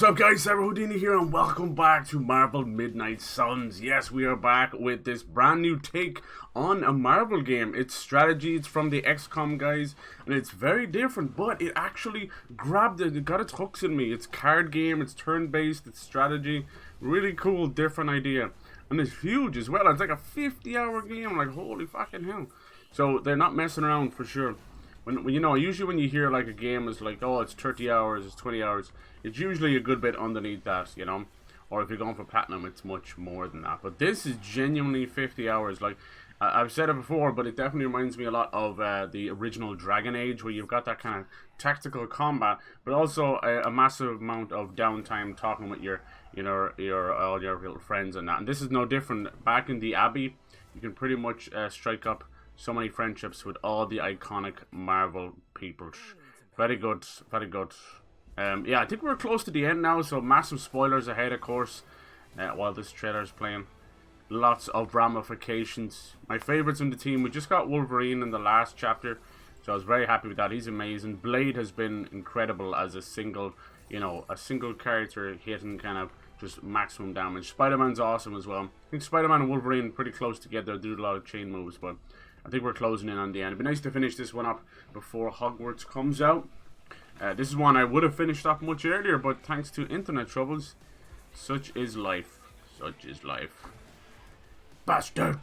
What's up guys, Cyber Houdini here and welcome back to Marvel Midnight Suns. Yes, we are back with this brand new take on a Marvel game. It's strategy, it's from the XCOM guys, and it's very different, but it actually grabbed it, got its hooks in me. It's card game, it's turn-based, it's strategy. Really cool, different idea. And it's huge as well. It's like a 50-hour game, like holy fucking hell. So they're not messing around for sure. When you know, usually when you hear like a game is like, oh, it's 30 hours, it's 20 hours, it's usually a good bit underneath that, you know. Or if you're going for platinum, it's much more than that. But this is genuinely 50 hours. Like, I've said it before, but it definitely reminds me a lot of the original Dragon Age, where you've got that kind of tactical combat, but also a massive amount of downtime talking with your all your little friends and that. And this is no different. Back in the Abbey, you can pretty much strike up so many friendships with all the iconic Marvel people. Very good, very good. Yeah, I think we're close to the end now, so massive spoilers ahead, of course, while this trailer is playing. Lots of ramifications. My favorites in the team, we just got Wolverine in the last chapter, so I was very happy with that. He's amazing. Blade has been incredible as a single, a single character hitting kind of just maximum damage. Spider-Man's awesome as well. I think Spider-Man and Wolverine are pretty close together, do a lot of chain moves, but I think we're closing in on the end. It'd be nice to finish this one up before Hogwarts comes out. This is one I would have finished up much earlier, but thanks to internet troubles, such is life. Such is life. Bastard!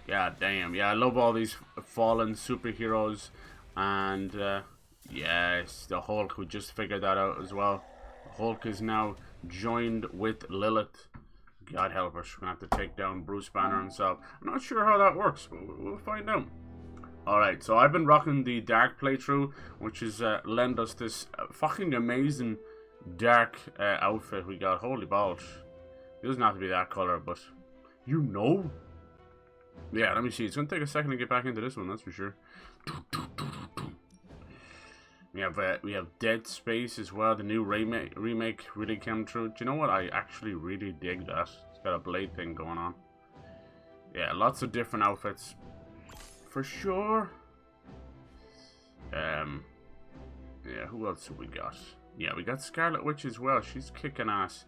God damn. Yeah, I love all these fallen superheroes. And, yes, the Hulk, we just figured that out as well. The Hulk is now joined with Lilith. God help us, we're going to have to take down Bruce Banner himself. I'm not sure how that works, but we'll find out. Alright, so I've been rocking the dark playthrough, which is lend us this fucking amazing dark outfit we got. Holy balls. It doesn't have to be that color, but you know. Yeah, let me see. It's going to take a second to get back into this one, that's for sure. We have Dead Space as well. The new remake really came true. Do you know what? I actually really dig that. It's got a blade thing going on. Yeah, lots of different outfits. For sure. Yeah, who else have we got? Yeah, we got Scarlet Witch as well. She's kicking ass.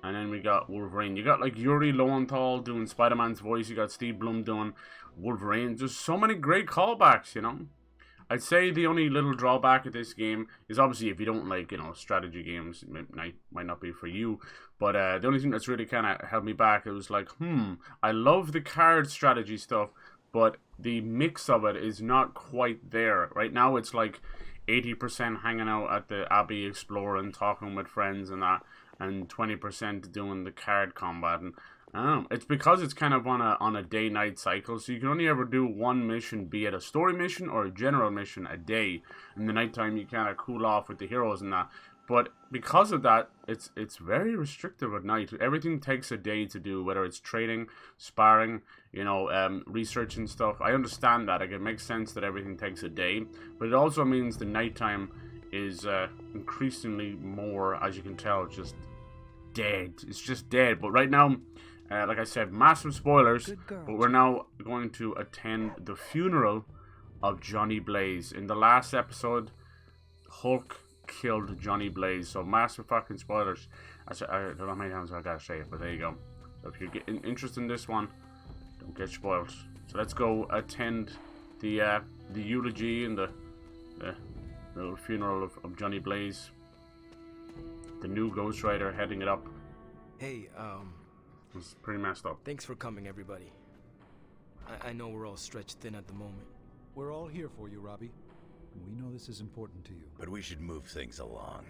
And then we got Wolverine. You got like Yuri Lowenthal doing Spider-Man's voice. You got Steve Blum doing Wolverine. There's so many great callbacks, you know. I'd say the only little drawback of this game is obviously if you don't like, strategy games, it might not be for you. But the only thing that's really kind of held me back, it was like, I love the card strategy stuff, but the mix of it is not quite there. Right now it's like 80% hanging out at the Abbey exploring, talking with friends and that, and 20% doing the card combat. And I don't know, it's because it's kind of on a day-night cycle, so you can only ever do one mission, be it a story mission or a general mission, a day. In the nighttime you kind of cool off with the heroes and that. But because of that, it's very restrictive at night. Everything takes a day to do, whether it's training, sparring, research and stuff. I understand that. Like, it makes sense that everything takes a day, but it also means the nighttime is increasingly more, as you can tell, just dead. It's just dead. But right now, like I said, massive spoilers, but we're now going to attend the funeral of Johnny Blaze. In the last episode, Hulk killed Johnny Blaze, so massive fucking spoilers. I don't know how many times I gotta say it, but there you go. So if you're getting interested in this one, don't get spoiled. So let's go attend the eulogy and the little funeral of Johnny Blaze. The new Ghost Rider heading it up. Hey, It's pretty messed up. thanks for coming, everybody. I know we're all stretched thin at the moment. We're all here for you, Robbie. We know this is important to you. But we should move things along.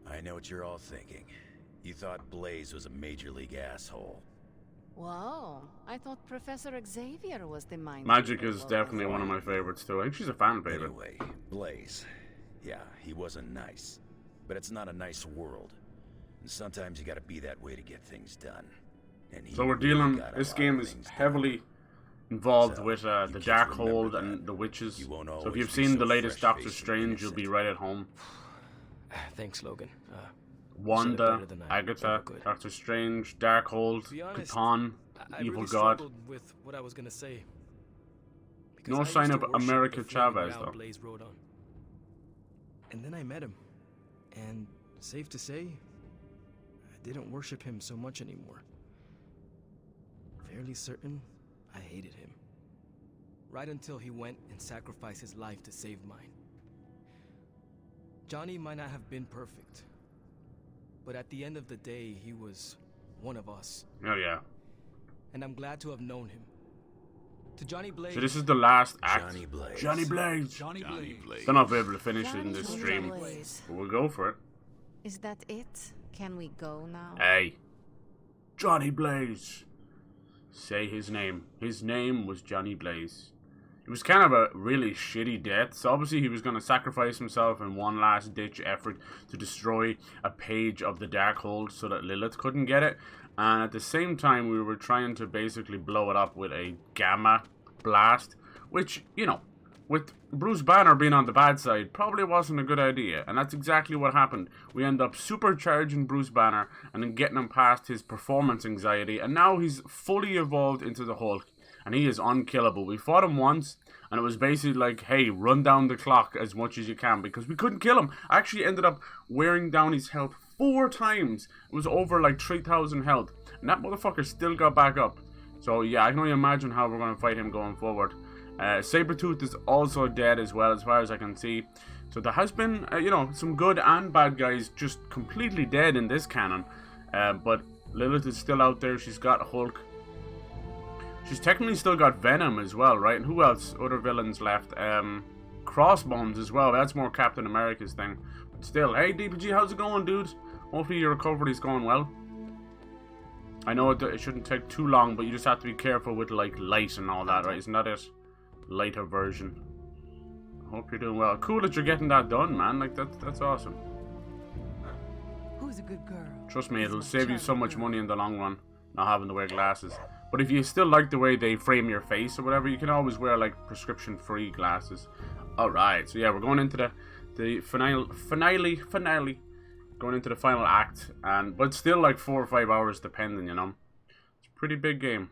I know what you're all thinking. You thought Blaze was a major league asshole. Whoa, I thought Professor Xavier was the mind. Magic is definitely one of my favorites too. I think she's a fan favorite. Anyway, Blaze. Yeah, he wasn't nice. But it's not a nice world. And sometimes you gotta be that way to get things done. And So we're dealing, this game is heavily involved with the Darkhold and the witches. So if you've seen the latest Doctor Strange, you'll be right at home. Thanks, Logan. Wanda, Agatha, Doctor Strange, Darkhold, Chthon, Evil God. With what I was gonna say. No sign of America Chavez though. Blaze rode on. And then I met him, and Safe to say, I didn't worship him so much anymore. Fairly certain I hated him. Right until he went and sacrificed his life to save mine. Johnny might not have been perfect, but at the end of the day, he was one of us. Oh, yeah. And I'm glad to have known him. To Johnny Blaze. So this is the last act. Johnny Blaze. Johnny Blaze. Johnny Blaze. Don't know if we're able to finish it in Johnny this stream, Blaze. but we'll go for it. Is that it? Can we go now? Hey. Johnny Blaze. Say his name. His name was Johnny Blaze. It was kind of a really shitty death. So obviously he was going to sacrifice himself in one last ditch effort to destroy a page of the Darkhold so that Lilith couldn't get it. And at the same time we were trying to basically blow it up with a gamma blast. Which, you know, with Bruce Banner being on the bad side, probably wasn't a good idea. And that's exactly what happened. We end up supercharging Bruce Banner and then getting him past his performance anxiety. And now he's fully evolved into the Hulk. And he is unkillable. We fought him once, and it was basically like, hey, run down the clock as much as you can, because we couldn't kill him. I actually ended up wearing down his health 4 times. It was over like 3,000 health. And that motherfucker still got back up. So yeah, I can only imagine how we're going to fight him going forward. Sabretooth is also dead as well, as far as I can see. So there has been, you know, some good and bad guys just completely dead in this canon. But Lilith is still out there. She's got Hulk. She's technically still got Venom as well, right? And who else? Other villains left. Crossbones as well. That's more Captain America's thing. But still, hey DPG, how's it going, dude? Hopefully your recovery's going well. I know it shouldn't take too long, but you just have to be careful with like light and all that, right? Isn't that it? Lighter version. Hope you're doing well. Cool that you're getting that done, man. Like that's awesome. Who's a good girl? Trust me, it'll save you so much money in the long run, not having to wear glasses. But if you still like the way they frame your face or whatever, you can always wear like prescription-free glasses. Alright, so yeah, we're going into the finale. Going into the final act, but still like 4 or 5 hours depending, you know. It's a pretty big game,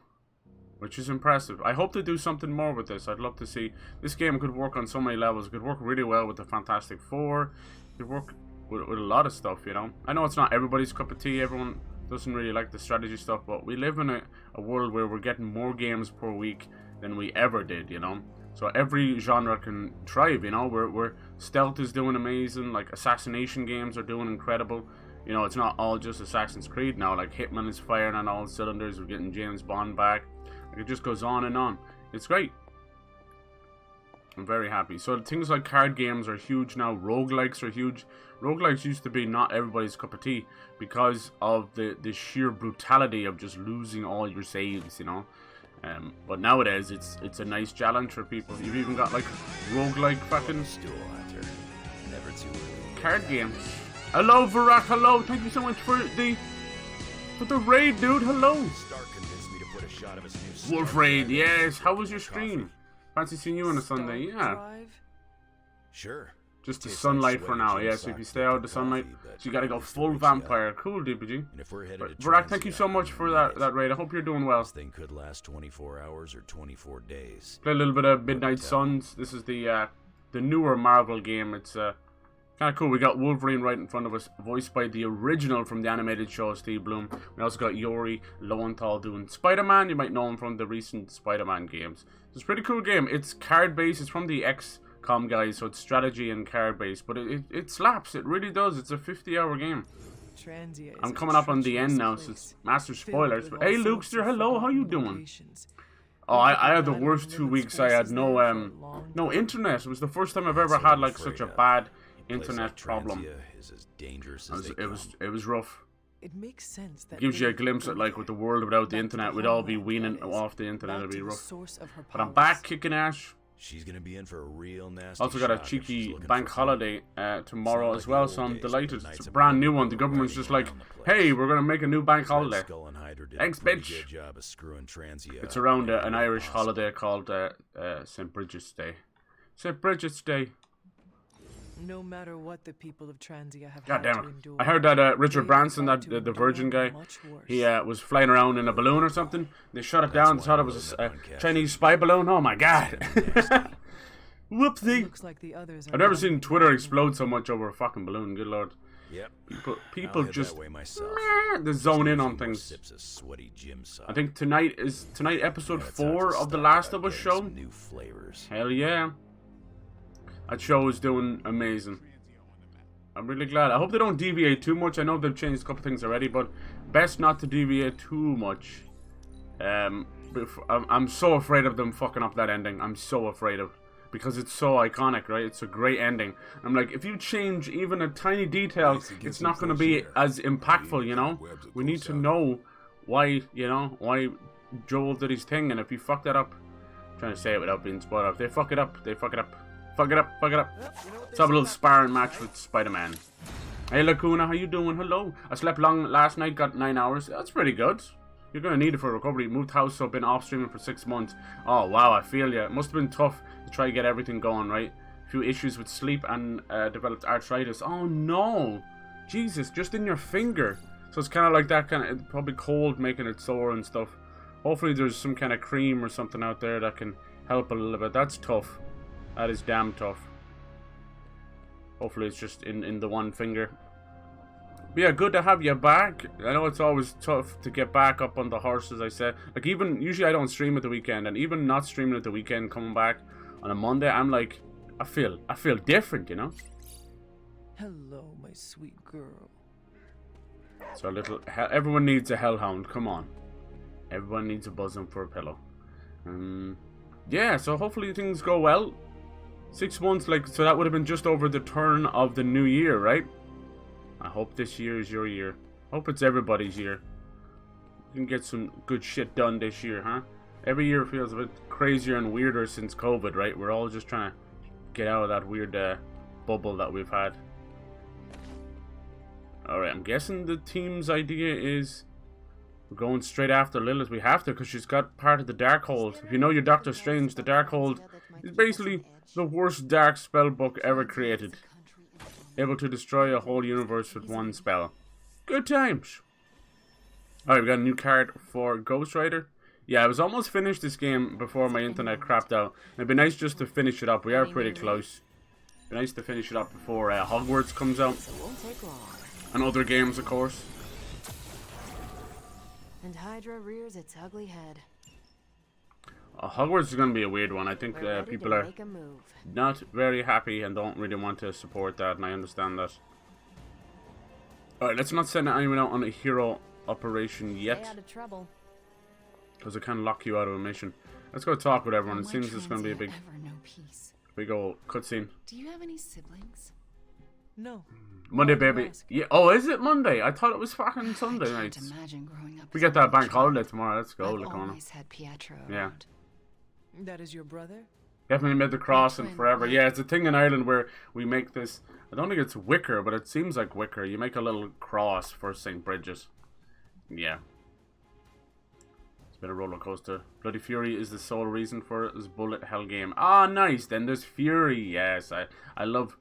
which is impressive. I hope to do something more with this. I'd love to see. This game could work on so many levels. It could work really well with the Fantastic Four. It could work with a lot of stuff, you know. I know it's not everybody's cup of tea. Everyone doesn't really like the strategy stuff, but we live in a world where we're getting more games per week than we ever did, you know. So every genre can thrive, you know. Where stealth is doing amazing, like assassination games are doing incredible. You know, it's not all just Assassin's Creed now. Like Hitman is firing on all cylinders. We're getting James Bond back. Like, it just goes on and on. It's great. I'm very happy. So things like card games are huge now. Roguelikes are huge. Roguelikes used to be not everybody's cup of tea because of the sheer brutality of just losing all your saves, you know. But nowadays it's a nice challenge for people. You've even got like roguelike fucking Never too early. card games. Hello Varak, hello. Thank you so much for the raid, dude. Hello. Stark convinced me to put a shot of his new Wolf raid, yes. How was your stream? Fancy seeing you on a Sunday, yeah. Sure. Just the Tastes sunlight like for now, sweaty yeah. gym So if you socks stay out of the with sunlight, coffee, but so you gotta go that's the full reach out. vampire. Cool, DPG. And if we're headed to Varak, thank you Transia, so much for that raid. I hope you're doing well. This thing could last 24 hours or 24 days. Play a little bit of Midnight Suns. This is the newer Marvel game. It's kind of cool. We got Wolverine right in front of us, voiced by the original from the animated show, Steve Bloom. We also got Yuri Lowenthal doing Spider-Man. You might know him from the recent Spider-Man games. It's a pretty cool game. It's card-based. It's from the XCOM guys, so it's strategy and card-based. But it slaps. It really does. It's a 50-hour game. I'm coming up on the end now, so it's master spoilers. But hey, Lukester, hello. How you doing? Oh, I had the worst 2 weeks. I had no internet. It was the first time I've ever had like such a bad internet problem. Is as dangerous as It was rough. It makes sense that It gives you a glimpse at like with the world without the internet. We'd all be weaning off the internet. It'd be rough. But I'm back kicking ass. She's gonna be in for a real nasty. Also got a shock if she's cheeky looking bank for holiday tomorrow Sound as like well, the so old I'm days, delighted. but It's a Knights of brand new Ren one. The government's running just like, around the place. hey, we're gonna make a new bank holiday. Skull and Hydra did Thanks, a pretty bitch. good job of screwing Transia It's up. around Made an it Irish impossible. holiday called St. Bridget's Day. St. Bridget's Day. No matter what the people of Transia have God had damn to it. endure, I heard that Richard they've Branson, had that to the Virgin endure guy, much worse. he was flying around in a balloon or something. They shot it down, why thought it I'm was loading a up on caffeine. Chinese spy balloon. Oh my god. Whoopsie. Looks like the others are I've never not seen even Twitter working. explode so much over a fucking balloon, good lord. Yep. People I'll head just that way myself. they zone in Just need a on few more things. sips of sweaty gym sauce. I think tonight episode Gotta talk 4 to of The Stark Last about of Us getting show. some new flavors. Hell yeah. That show is doing amazing. I'm really glad. I hope they don't deviate too much. I know they've changed a couple things already, but best not to deviate too much. I'm so afraid of them fucking up that ending. I'm so afraid of, because it's so iconic, right? It's a great ending. I'm like, if you change even a tiny detail, it's not going to be as impactful, you know? We need to know why, you know, why Joel did his thing, and if you fuck that up, I'm trying to say it without being spoiled. If they fuck it up, they fuck it up. Fuck it up, fuck it up. Let's have a little sparring match with Spider-Man. Hey Lacuna, how you doing? Hello. I slept long last night, got 9 hours. That's pretty good. You're going to need it for recovery. Moved house, so been off streaming for 6 months. Oh, wow, I feel ya. It must have been tough to try to get everything going, right? A few issues with sleep and developed arthritis. Oh, no. Jesus, just in your finger. So it's kind of like that, kind of probably cold, making it sore and stuff. Hopefully there's some kind of cream or something out there that can help a little bit. That's tough. That is damn tough. Hopefully it's just in the one finger. But yeah, good to have you back. I know it's always tough to get back up on the horse, as I said. Like, even usually I don't stream at the weekend, and even not streaming at the weekend, coming back on a Monday, I'm like, I feel different, you know. Hello, my sweet girl. So everyone needs a hellhound. Come on, everyone needs a bosom for a pillow. Yeah. So hopefully things go well. 6 months, like, so that would have been just over the turn of the new year, right? I hope this year is your year. Hope it's everybody's year. You can get some good shit done this year, huh? Every year feels a bit crazier and weirder since COVID, right? We're all just trying to get out of that weird bubble that we've had. Alright, I'm guessing the team's idea is we're going straight after Lilith. We have to, because she's got part of the Darkhold. If you know your Doctor Strange, the Darkhold is basically the worst dark spell book ever created. Able to destroy a whole universe with one spell. Good times. Alright, we got a new card for Ghost Rider. Yeah, I was almost finished this game before my internet crapped out. It'd be nice just to finish it up. We are pretty close. It'd be nice to finish it up before Hogwarts comes out. And other games, of course. And Hydra rears its ugly head. Hogwarts is going to be a weird one. I think people are not very happy and don't really want to support that, and I understand that. Alright, let's not send anyone out on a hero operation yet. Stay out of trouble. Because it can lock you out of a mission. Let's go talk with everyone. It seems it's going to be a big old cutscene. Do you have any siblings? No. Monday, baby. Yeah. Oh, is it Monday? I thought it was fucking Sunday night. We get that bank holiday tomorrow. Let's go, Lacona. Yeah. That is your brother? Definitely made the cross in forever. Yeah, it's a thing in Ireland where we make this. I don't think it's wicker, but it seems like wicker. You make a little cross for St. Bridget. Yeah. It's been a roller coaster. Bloody Fury is the sole reason for this bullet hell game. Ah, nice. Then there's Fury. Yes, I love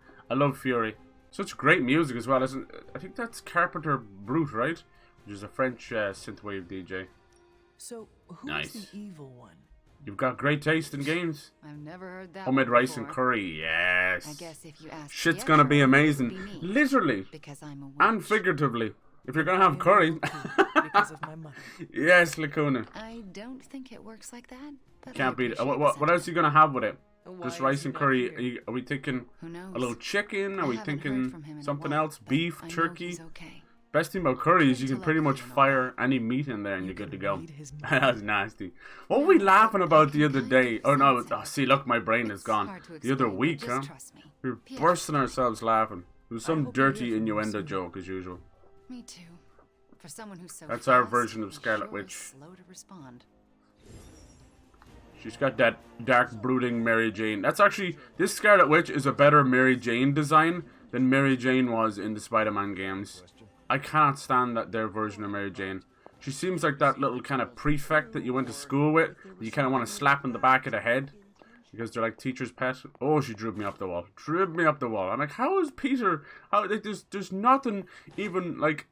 Fury. Such great music as well, isn't it? I think that's Carpenter Brut, right? Which is a French synthwave DJ. So who's Nice. the evil one? You've got great taste in games. I've never heard that. Homemade rice and before. curry, yes. I guess if you ask Shit's Pietro, gonna be it would amazing. be me, Literally. because I'm a witch. And figuratively. If you're gonna have curry. Because of my mother. Yes, Lacuna. I don't think it works like that. But Can't I beat it. appreciate What the else are you gonna have with it? Why Just is rice he and not curry. here? Are we thinking Who knows? a little chicken? Are I we haven't heard thinking from him in a something while, else? but Beef, I know turkey? he's okay. Best thing about curry is you can to pretty let much him know fire any meat in there and You you're good to can go. read his That's nasty. What were we laughing about the other day? Oh no, see, look, my brain is It's gone. hard to The other explain, week, but huh? just trust me. We were Pietro. bursting ourselves laughing. It was some hope you hear dirty from him innuendo soon. joke as usual. Me too. For someone who's so That's our fast, version of he Scarlet sure is Witch. Slow to respond. She's got that dark, brooding Mary Jane. That's actually, this Scarlet Witch is a better Mary Jane design than Mary Jane was in the Spider-Man games. I cannot stand their version of Mary Jane. She seems like that little kind of prefect that you went to school with, that you kind of want to slap in the back of the head, because they're like teacher's pet. Oh, she drew me up the wall. Drew me up the wall. I'm like, how is Peter, like, there's nothing even, like,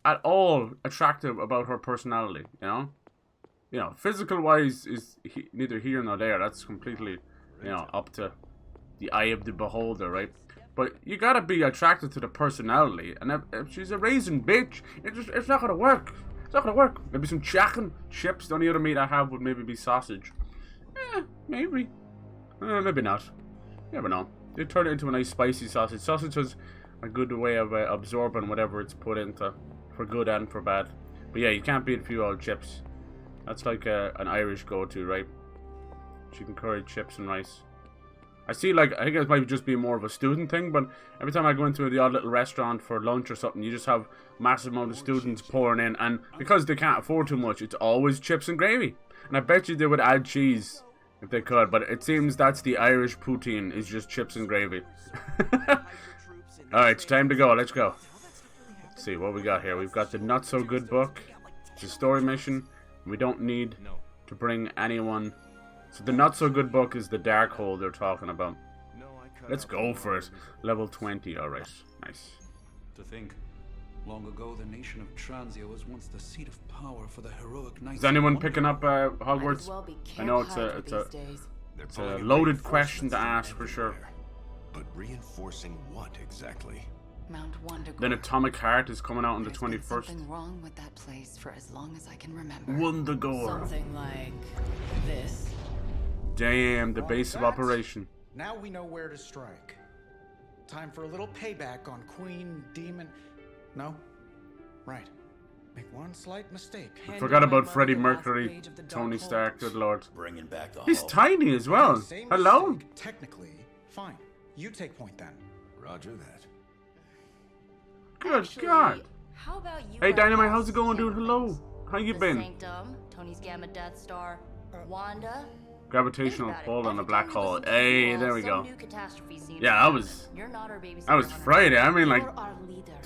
at all attractive about her personality, you know? You know, physical-wise is neither here nor there. That's completely, you know, up to the eye of the beholder, right? But you gotta be attracted to the personality. And if she's a raisin bitch, it's not gonna work. It's not gonna work. Maybe some chips. The only other meat I have would maybe be sausage. Maybe. Maybe not. You never know. They turn it into a nice spicy sausage. Sausage has a good way of absorbing whatever it's put into, for good and for bad. But yeah, you can't beat a few old chips. That's like an Irish go-to, right? Chicken curry, chips, and rice. I see, like, I think it might just be more of a student thing, but every time I go into the odd little restaurant for lunch or something, you just have massive amount of students pouring in, and because they can't afford too much, it's always chips and gravy. And I bet you they would add cheese if they could, but it seems that's the Irish poutine, is just chips and gravy. Alright, it's time to go, let's go. Let's see what we got here. We've got the Not So Good book. It's a story mission. We don't need to bring anyone. So the Not So Good book is the dark hole they're talking about. Let's go for it. Level 20, alright. Nice. To think, long ago the nation of Transia was once the seat of power for the heroic knights. Is anyone picking up Hogwarts? I know it's a loaded question to ask for sure. But reinforcing what exactly? Mount Wondergoal. Then Atomic Heart is coming out on the 21st. Something wrong with that place for as long as I can remember. Wondergoal. Something like this. Damn, the base of operation. Now we know where to strike. Time for a little payback on Queen Demon. No? Right. Make one slight mistake. I forgot about Freddie Mercury, Tony Stark, good lord. Bringing back the He's Hulk. tiny as well. Same Hello? mistake, technically, fine. You take point then. Roger that. Good Actually, God. How about you? Hey Dynamite, how's it going, going, dude? Hello. How you the been? Sanctum, Tony's Gamma Death Star, Wanda. Gravitational pull on the black hole. Hey, there we go. Yeah, that that was Friday. I mean, like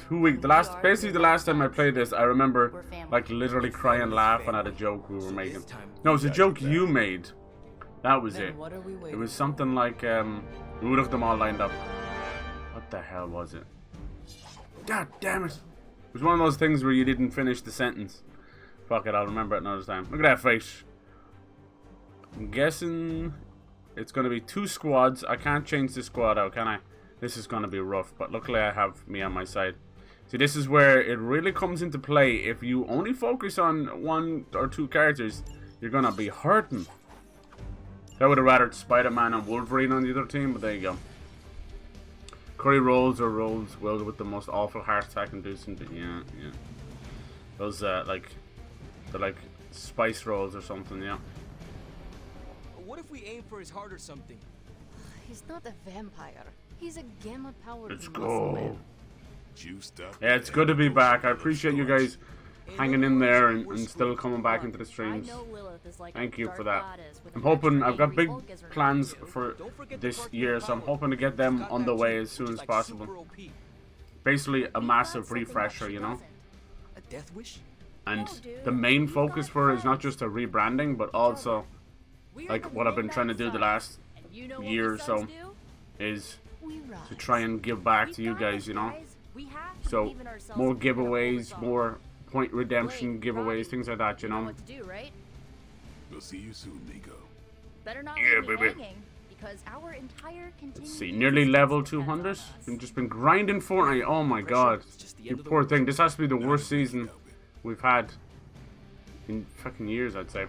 2 weeks. Basically the last time I played this, I remember like literally crying, laughing at a joke we were making. No, it was a joke you made. That was it. It was something like we would have them all lined up. What the hell was it? God damn it! It was one of those things where you didn't finish the sentence. Fuck it, I'll remember it another time. Look at that face. I'm guessing it's going to be 2 squads. I can't change the squad out, can I? This is going to be rough, but luckily I have me on my side. See, this is where it really comes into play. If you only focus on 1 or 2 characters, you're going to be hurting. I would have rather Spider-Man and Wolverine on the other team, but there you go. Curry rolls or rolls well with the most awful heart attack inducing. Yeah. Those they're like spice rolls or something. Yeah. What if we aim for his heart or something? He's not a vampire. He's a gamma-powered Let's muscle go. man. Juiced up. Yeah, it's good to be back. I appreciate you guys hanging in there and still coming back into the streams. Thank you for that. I'm hoping, I've got big plans for this year, so I'm hoping to get them on the way as soon as possible. Basically a massive refresher, you know? A death wish? And the main focus for it is not just a rebranding, but also like what I've been trying to do the last year or so is to try and give back to you guys, you know? So more giveaways, more point redemption giveaways, things like that, you know? We'll see you soon, Nico. Yeah, baby. Let's see, nearly level 200. We've just been grinding Fortnite. Oh my god, you poor thing. This has to be the worst season we've had in fucking years, I'd say.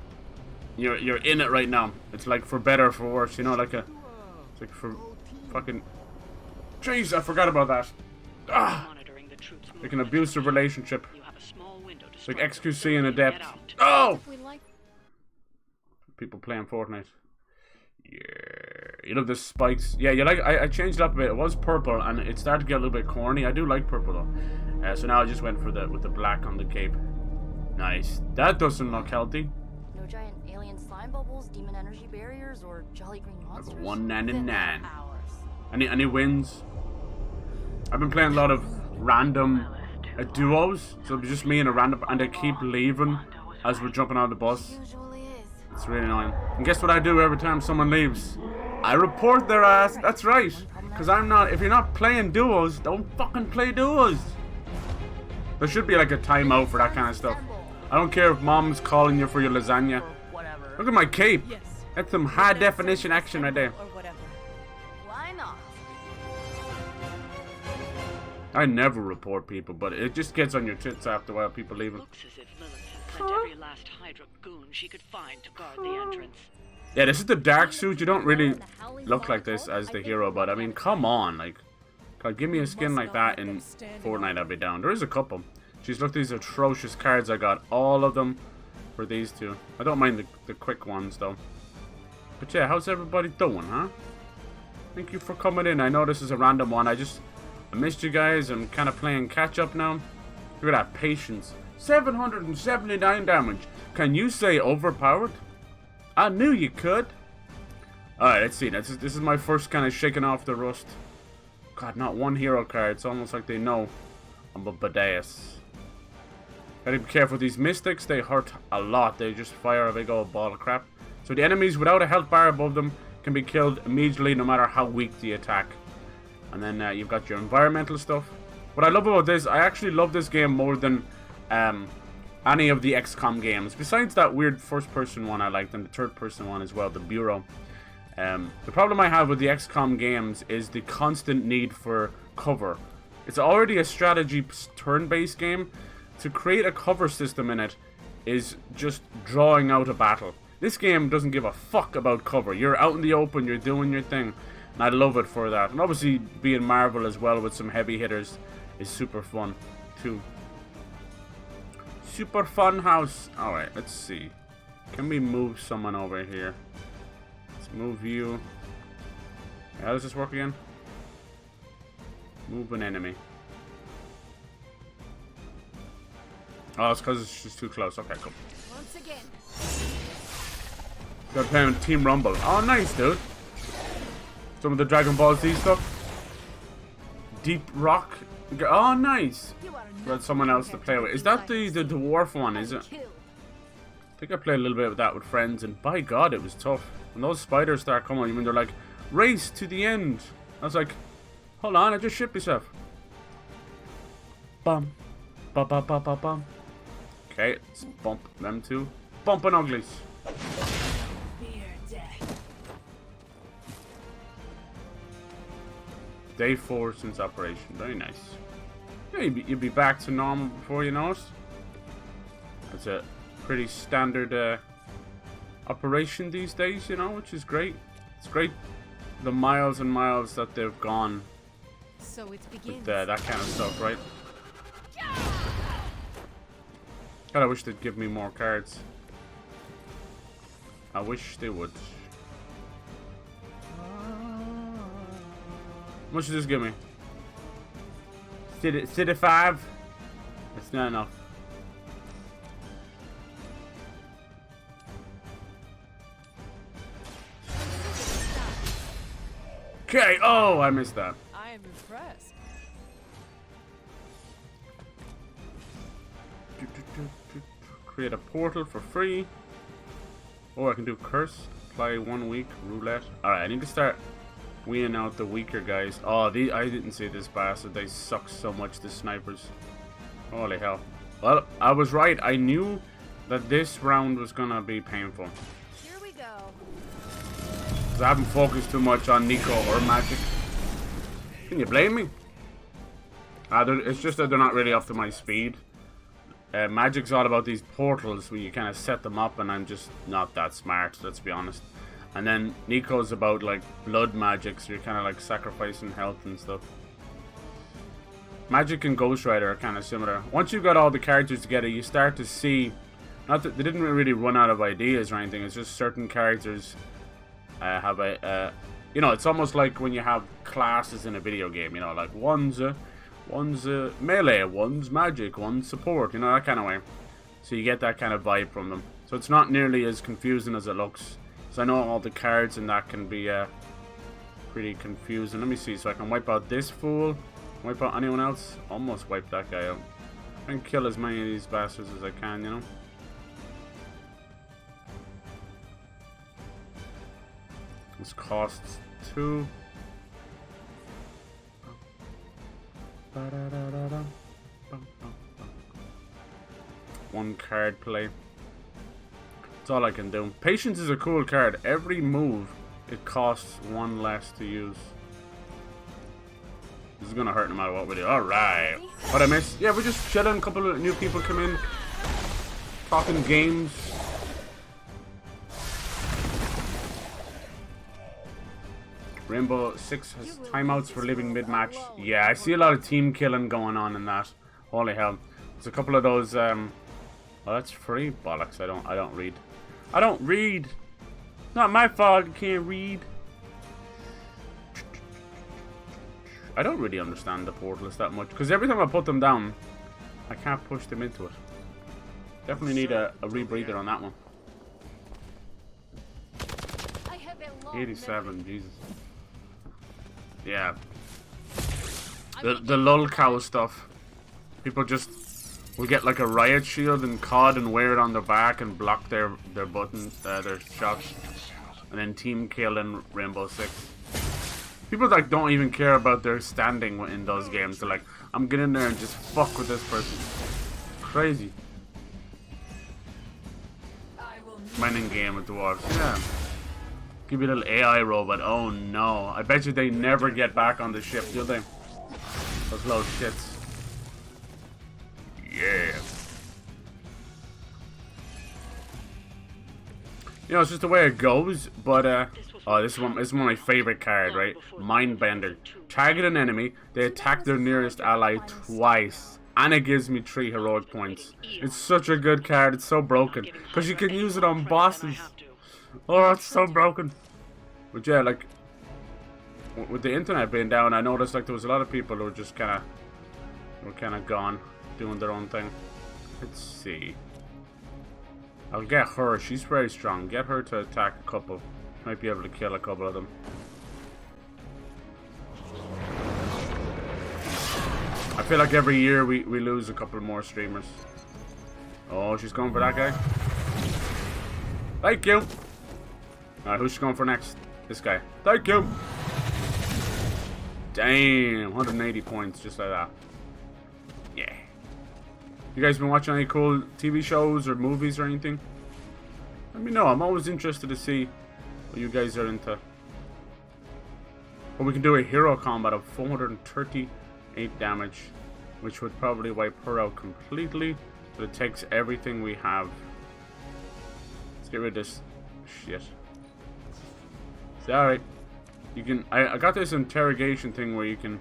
You're in it right now. It's like for better or for worse, you know, it's like for fucking. Jeez, I forgot about that. Like an abusive relationship. Like XQC and Adept. Oh! People playing Fortnite. Yeah, you love the spikes. Yeah, you like. I changed it up a bit. It was purple, and it started to get a little bit corny. I do like purple though. So now I just went for with the black on the cape. Nice. That doesn't look healthy. No giant alien slime bubbles, demon energy barriers, or jolly green monsters. 199. Any wins? I've been playing a lot of random duos, so it's just me and a random, and they keep leaving as we're jumping out of the bus. It's really annoying. And guess what I do every time someone leaves? I report their ass. That's right. Because I'm not. If you're not playing duos, don't fucking play duos. There should be like a timeout for that kind of stuff. I don't care if mom's calling you for your lasagna. Look at my cape. That's some high definition action right there. Why not? I never report people, but it just gets on your tits after a while, people leaving. Looks as if Lilith had sent every last Hydra goon she could find to guard the entrance. Yeah, this is the dark suit. You don't really look like this as the hero, but I mean, come on, like, God, give me a skin like that in Fortnite, I'd be down. There is a couple. Jeez, look, these atrocious cards. I got all of them for these two. I don't mind the quick ones, though. But yeah, how's everybody doing, huh? Thank you for coming in. I know this is a random one. I missed you guys. I'm kind of playing catch up now. Look at that patience. 779 damage. Can you say overpowered? I knew you could. Alright, let's see. This is my first kind of shaking off the rust. God, not one hero card. It's almost like they know I'm a badass. Gotta be careful with these mystics. They hurt a lot. They just fire a big old ball of crap. So the enemies without a health bar above them can be killed immediately no matter how weak the attack. And then you've got your environmental stuff. What I love about this, I actually love this game more than any of the XCOM games. Besides that weird first-person one I liked, and the third-person one as well, the Bureau. The problem I have with the XCOM games is the constant need for cover. It's already a strategy turn-based game. To create a cover system in it is just drawing out a battle. This game doesn't give a fuck about cover. You're out in the open, you're doing your thing. And I love it for that. And obviously being Marvel as well with some heavy hitters is super fun too. Super fun house. Alright, let's see. Can we move someone over here? Let's move you. How does this work again? Move an enemy. Oh, it's because it's just too close. Okay, cool. Once again. Got playing Team Rumble. Oh, nice, dude. Some of the Dragon Ball Z stuff. Deep Rock. Oh, nice. Got someone else to play with. Is that the dwarf one, is it? I think I played a little bit of that with friends, and by God, it was tough. When those spiders start coming, when they're like, race to the end. I was like, hold on, I just shit myself. Bum. Bum, bum, bum, bum, bum. Okay, let's bump them two. Bumping uglies. Day 4 since operation. Very nice. Yeah, you'll be back to normal before you know it. That's a pretty standard operation these days, you know, which is great. It's great the miles and miles that they've gone So it begins. with that kind of stuff, right? God, I wish they'd give me more cards. I wish they would. How much does this give me? City 5? That's not enough. Okay, oh, I missed that. I am impressed. Create a portal for free. Or I can do curse. Apply 1 week. Roulette. Alright, I need to start weeding out the weaker guys. Oh, I didn't see this bastard. They suck so much, the snipers. Holy hell. Well, I was right. I knew that this round was gonna be painful. Here we go. Because I haven't focused too much on Nico or Magic. Can you blame me? It's just that they're not really up to my speed. Magic's all about these portals where you kind of set them up, and I'm just not that smart, let's be honest. And then Nico's about like blood magic, so you're kind of like sacrificing health and stuff. Magic and Ghost Rider are kind of similar. Once you've got all the characters together, you start to see, not that they didn't really run out of ideas or anything, it's just certain characters have a, you know, it's almost like when you have classes in a video game, you know, like one's melee, one's magic, one's support, you know, that kind of way. So you get that kind of vibe from them. So it's not nearly as confusing as it looks. So I know all the cards in that can be pretty confusing. Let me see, so I can wipe out this fool, wipe out anyone else, almost wipe that guy out. I can kill as many of these bastards as I can, you know. This costs 2. One card play. That's all I can do. Patience is a cool card. Every move, it costs 1 less to use. This gonna hurt no matter what we do. Alright. What I missed? Yeah, we're just chilling. A couple of new people come in. Talking games. Rainbow Six has timeouts for living mid-match. Yeah, I see a lot of team killing going on in that. Holy hell. There's a couple of those, well, that's free. Bollocks, I don't read. I don't read! Not my fault, I can't read. I don't really understand the portals that much, because every time I put them down, I can't push them into it. Definitely need a rebreather on that one. 87, Jesus. Yeah. The lol cow stuff. People just will get like a riot shield and COD and wear it on their back and block their buttons, their shots, and then team kill in Rainbow Six. People like don't even care about their standing in those games. They're like, I'm getting in there and just fuck with this person. Crazy. Mining game with dwarves. Yeah. Give me a little AI robot. Oh no. I bet you they never get back on the ship, do they? Those little shits. Yeah. You know, it's just the way it goes, but oh, this is one of my favorite cards, right? Mindbender. Target an enemy, they attack their nearest ally twice. And it gives me 3 heroic points. It's such a good card, it's so broken. Because you can use it on bosses. Oh, it's so broken. But yeah, like, with the internet being down, I noticed like there was a lot of people who were just kind of gone, doing their own thing. Let's see. I'll get her. She's very strong. Get her to attack a couple. Might be able to kill a couple of them. I feel like every year we lose a couple more streamers. Oh, she's going for that guy. Thank you. Alright, who's she going for next? This guy. Thank you. Damn, 180 points just like that. Yeah. You guys been watching any cool TV shows or movies or anything? Let me know. I'm always interested to see what you guys are into. But we can do a hero combat of 438 damage, which would probably wipe her out completely. But it takes everything we have. Let's get rid of this shit. Sorry. You can. I got this interrogation thing where you can,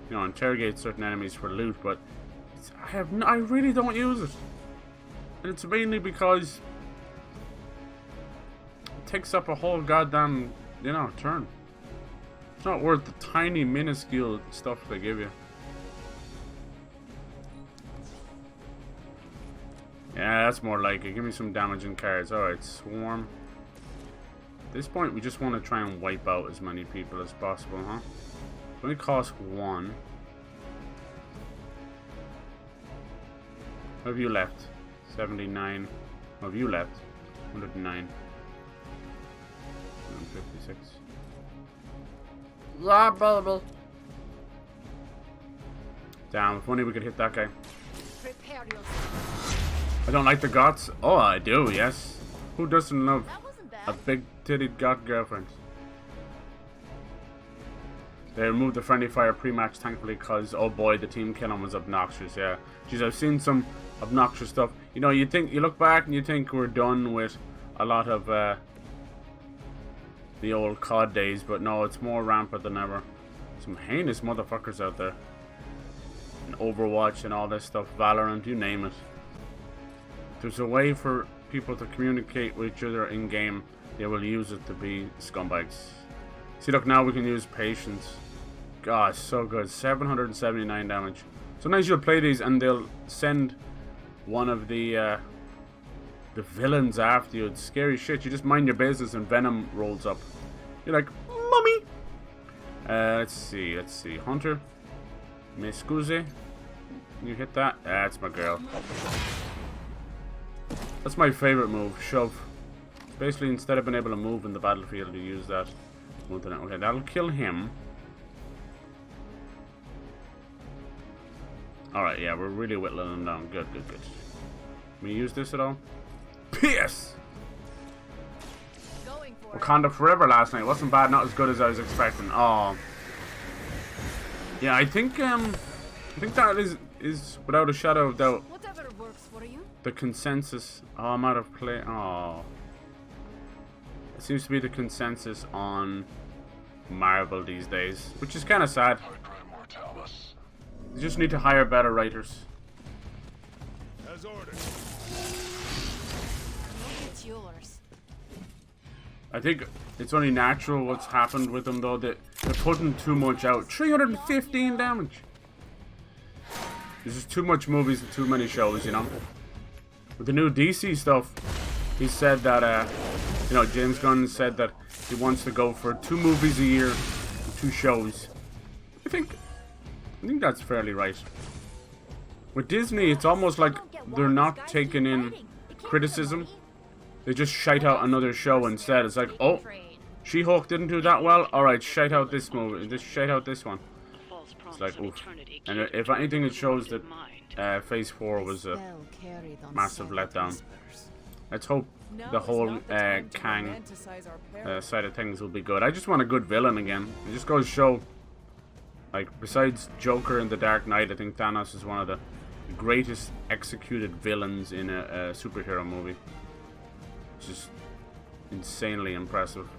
you know, interrogate certain enemies for loot, but I really don't use it, and it's mainly because it takes up a whole goddamn, you know, turn. It's not worth the tiny minuscule stuff they give you. Yeah, that's more like it. Give me some damaging cards. Alright, Swarm. At this point, we just want to try and wipe out as many people as possible, huh? It only costs 1. What have you left? 79. What have you left? 109. 156. Yeah, baby. Damn, if only we could hit that guy. Prepare yourself. I don't like the goths. Oh, I do, yes. Who doesn't love a big-titted goth girlfriend? They removed the friendly fire pre-match, thankfully, because, oh boy, the team killing was obnoxious, yeah. Jeez, I've seen some obnoxious stuff. You know, you look back and you think we're done with a lot of the old COD days, but no, it's more rampant than ever. Some heinous motherfuckers out there. And Overwatch and all this stuff, Valorant, you name it. There's a way for people to communicate with each other in-game. They will use it to be scumbags. See, look, now we can use patience. Gosh, so good. 779 damage. Sometimes you'll play these and they'll send one of the villains after you. It's scary shit. You just mind your business and Venom rolls up. You're like, Mummy! Let's see. Hunter. Me scusi. Can you hit that? That's my girl. That's my favorite move, shove. Basically, instead of being able to move in the battlefield, you use that. Okay, that'll kill him. Alright, yeah, we're really whittling them down. Good. Can we use this at all? Pierce! Wakanda Forever last night. Wasn't bad, not as good as I was expecting. Oh. Yeah, I think that is without a shadow of doubt Whatever works for you. the consensus. Oh, I'm out of play. Oh, it seems to be the consensus on Marvel these days, which is kind of sad. You just need to hire better writers. As ordered. It's yours. I think it's only natural what's happened with them though, that they're putting too much out. 315 damage. There's just too much movies and too many shows, you know. With the new DC stuff, he said that, you know, James Gunn said that he wants to go for 2 movies a year and 2 shows. I think that's fairly right. With Disney, it's almost like they're not taking in criticism. They just shite out another show instead. It's like, oh, She-Hulk didn't do that well. Alright, shite out this movie. Just shite out this one. It's like, oof. And if anything, it shows that Phase 4 was a massive letdown. Let's hope the whole Kang side of things will be good. I just want a good villain again. It just goes to show, like, besides Joker and The Dark Knight, I think Thanos is one of the greatest executed villains in a superhero movie. It's just insanely impressive.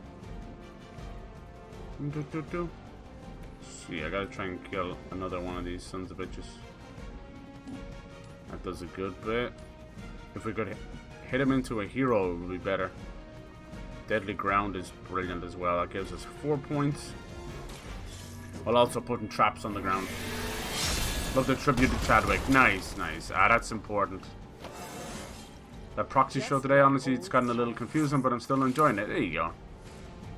See, I gotta try and kill another one of these sons of bitches. That does a good bit. If we could hit him into a hero, it would be better. Deadly Ground is brilliant as well. That gives us 4 points. While also putting traps on the ground. Love the tribute to Chadwick. Nice, nice. Ah, that's important. That proxy show today, honestly, it's gotten a little confusing, but I'm still enjoying it. There you go.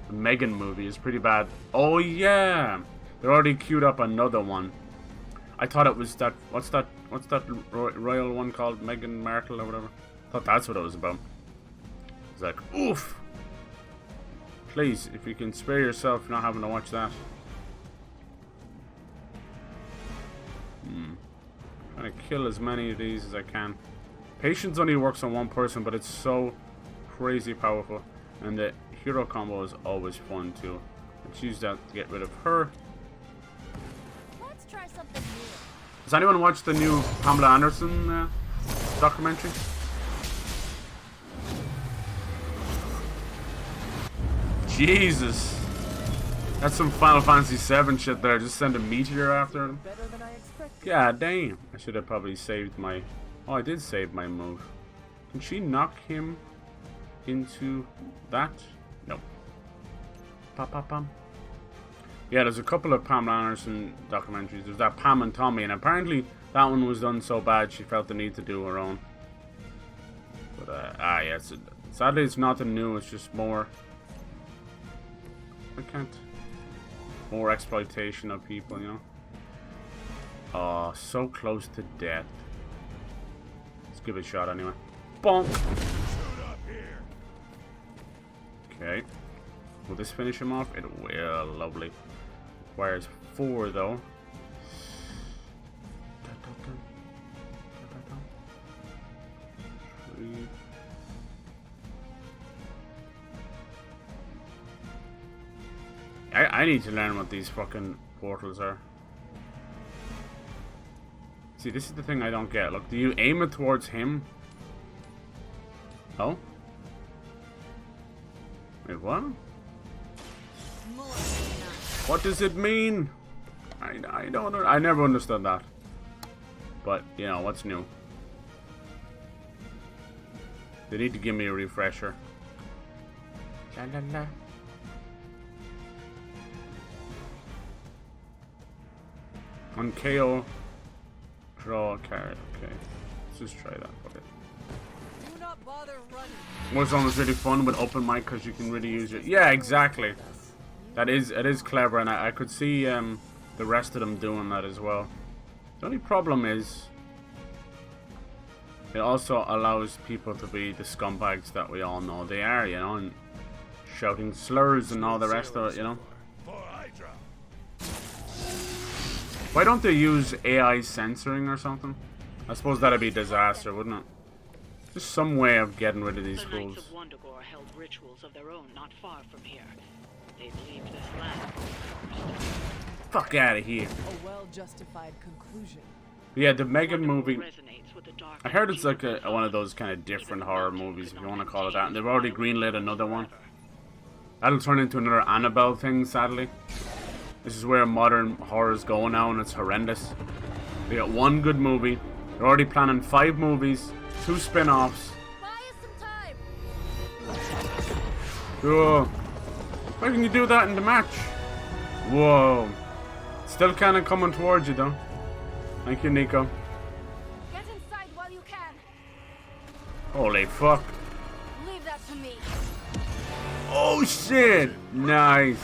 The Megan movie is pretty bad. Oh, yeah. They're already queued up another one. I thought it was that... What's that royal one called? Meghan Markle or whatever? I thought that's what it was about. It's like, oof. Please, if you can spare yourself not having to watch that. Trying to kill as many of these as I can. Patience only works on one person, but it's so crazy powerful. And the hero combo is always fun too. Let's use that to get rid of her. Let's try something new. Has anyone watched the new Pamela Anderson documentary? Jesus. That's some Final Fantasy VII shit there. Just send a meteor after him. God damn. I should have probably saved my... Oh, I did save my move. Can she knock him into that? Nope. Pam. Yeah, there's a couple of Pamela Anderson documentaries. There's that Pam and Tommy, and apparently that one was done so bad she felt the need to do her own. But, yeah, sadly it's nothing new, it's just more... I can't... More exploitation of people, you know? Oh, so close to death. Let's give it a shot anyway. Bonk! Okay. Will this finish him off? It will. Lovely. Requires 4 though. Three. I need to learn what these fucking portals are. See, this is the thing I don't get. Look, do you aim it towards him? Oh? Wait, what? What does it mean? I don't know. I never understood that. But, you know, what's new? They need to give me a refresher. La la la. On KO, draw a card. Okay, let's just try that. Okay. Do not bother running. Warzone was really fun with open mic because you can really use it. Yeah, exactly. It is clever, and I could see the rest of them doing that as well. The only problem is it also allows people to be the scumbags that we all know they are, you know, and shouting slurs and all the rest of it, you know. Why don't they use AI censoring or something? I suppose that'd be a disaster, wouldn't it? Just some way of getting rid of these The fools. Knights of Wundagore held rituals of their own not far from here. They believed this land was cursed. Fuck out of here. A well-justified conclusion. Yeah, the Megan movie. Resonates with the dark I heard it's like energy one of those kind of different horror movies, if you want to call it that. And they've already greenlit another one. That'll turn into another Annabelle thing, sadly. This is where modern horror is going now, and it's horrendous. They got one good movie. They're already planning 5 movies, 2 spin-offs. Buy us some time. Cool. Why can you do that in the match? Whoa. Still kind of coming towards you, though. Thank you, Nico. Get inside while you can. Holy fuck. Leave that to me. Oh shit! Nice.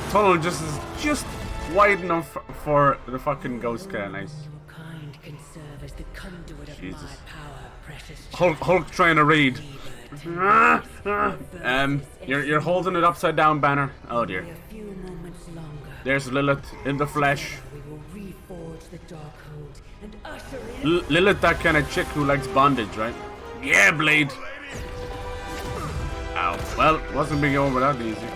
Tunnel just is just wide enough for the fucking ghost car. Nice. Kind can serve as the conduit of Jesus. my power, precious Hulk trying to read. You're holding it upside down, Banner. Oh dear. a few moments longer. There's Lilith in the flesh. We will reforge the Darkhold and usher in Lilith, that kind of chick who likes bondage, right? Yeah, Blade. Ow. Well, wasn't being over that easy.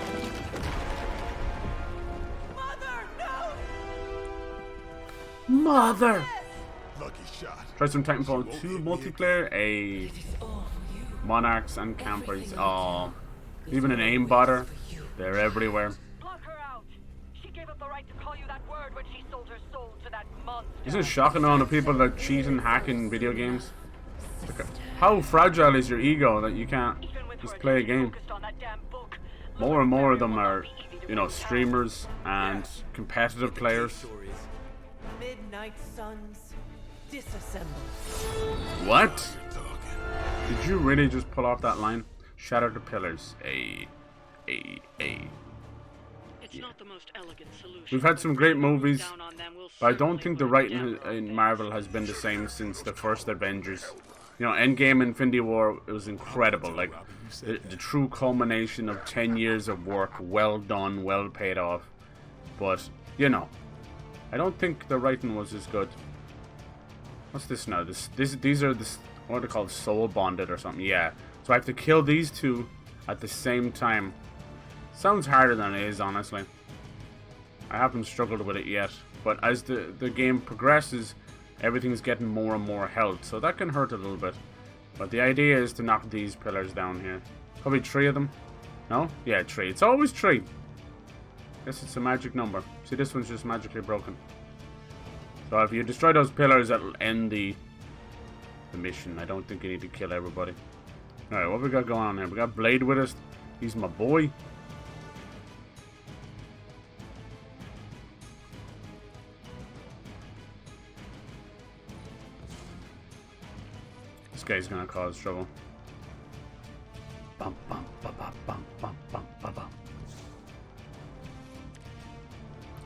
Mother! Lucky shot. Try some Titanfall 2 multiplayer. A Monarchs and Campers. Oh, even an aimbotter. They're everywhere. Block her out. She gave up the right to call you that word when she sold her soul to that monster. Isn't it shocking on the people that cheat and hack in video games? Like, how fragile is your ego that you can't just play a game? More and more of them are, you know, streamers and competitive players. Midnight Suns, disassemble. What? Did you really just pull off that line? Shatter the pillars. A. It's not the most elegant solution. We've had some great movies, Down on them will but I don't certainly think the put a writing damper in on Marvel has been the same since the first Avengers. You know, Endgame, Infinity War, it was incredible. Like, the true culmination of 10 years of work, well done, well paid off. But, you know, I don't think the writing was as good. What's this now? These are what are they called? Soul bonded or something? Yeah. So I have to kill these two at the same time. Sounds harder than it is, honestly. I haven't struggled with it yet. But as the game progresses, everything's getting more and more health. So that can hurt a little bit. But the idea is to knock these pillars down here. Probably 3 of them. No? Yeah, 3. It's always 3. Guess it's a magic number. See, this one's just magically broken. So if you destroy those pillars, that'll end the mission. I don't think you need to kill everybody. Alright, what we got going on here? We got Blade with us. He's my boy. This guy's gonna cause trouble. Bum, bum, bum, bum, bum, bum, bum, bum, bum.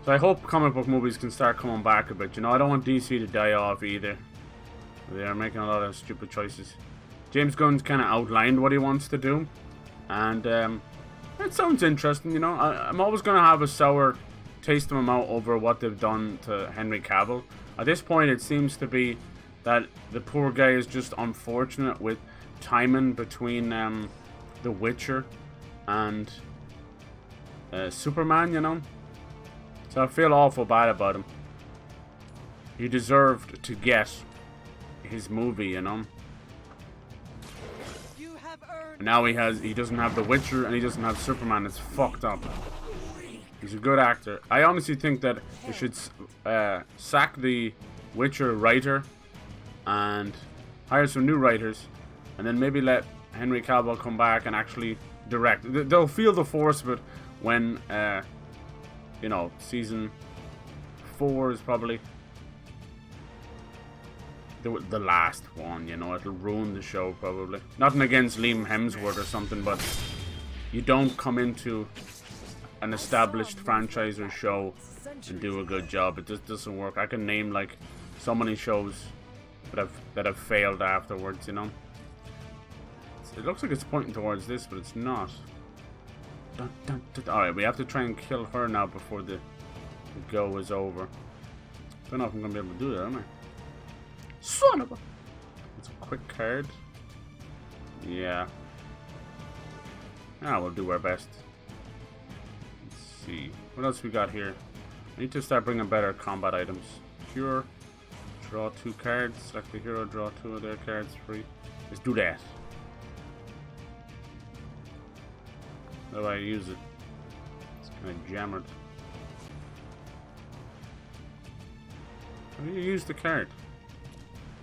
So I hope comic book movies can start coming back a bit. You know, I don't want DC to die off either. They are making a lot of stupid choices. James Gunn's kind of outlined what he wants to do. And it sounds interesting, you know. I'm always going to have a sour taste in my mouth over what they've done to Henry Cavill. At this point, it seems to be that the poor guy is just unfortunate with timing between The Witcher and Superman, you know. So I feel awful bad about him. He deserved to get his movie, you know. And now he doesn't have The Witcher and he doesn't have Superman. It's fucked up. He's a good actor. I honestly think that they should sack the Witcher writer and hire some new writers, and then maybe let Henry Cavill come back and actually direct. They'll feel the force of it when you know, season 4 is probably the last one, you know. It'll ruin the show probably. Nothing against Liam Hemsworth or something, but you don't come into an established franchise or show and do a good job. It just doesn't work. I can name like so many shows that have failed afterwards, you know. It looks like it's pointing towards this, but it's not. Alright, we have to try and kill her now before the go is over. Don't know if I'm gonna be able to do that, am I? Son of a... It's a quick card. Yeah. Ah, we'll do our best. Let's see. What else we got here? I need to start bringing better combat items. Cure. Draw 2 cards. Select the hero. Draw 2 of their cards free. Let's do that. How do I use it? It's kind of jammered. How do you use the card?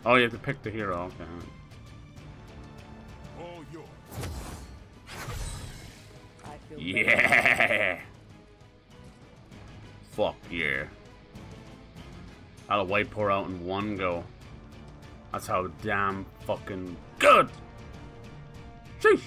Oh, you have to pick the hero. Okay. All yours. Yeah! Fuck yeah. I'll wipe her out in one go. That's how damn fucking good! Sheesh!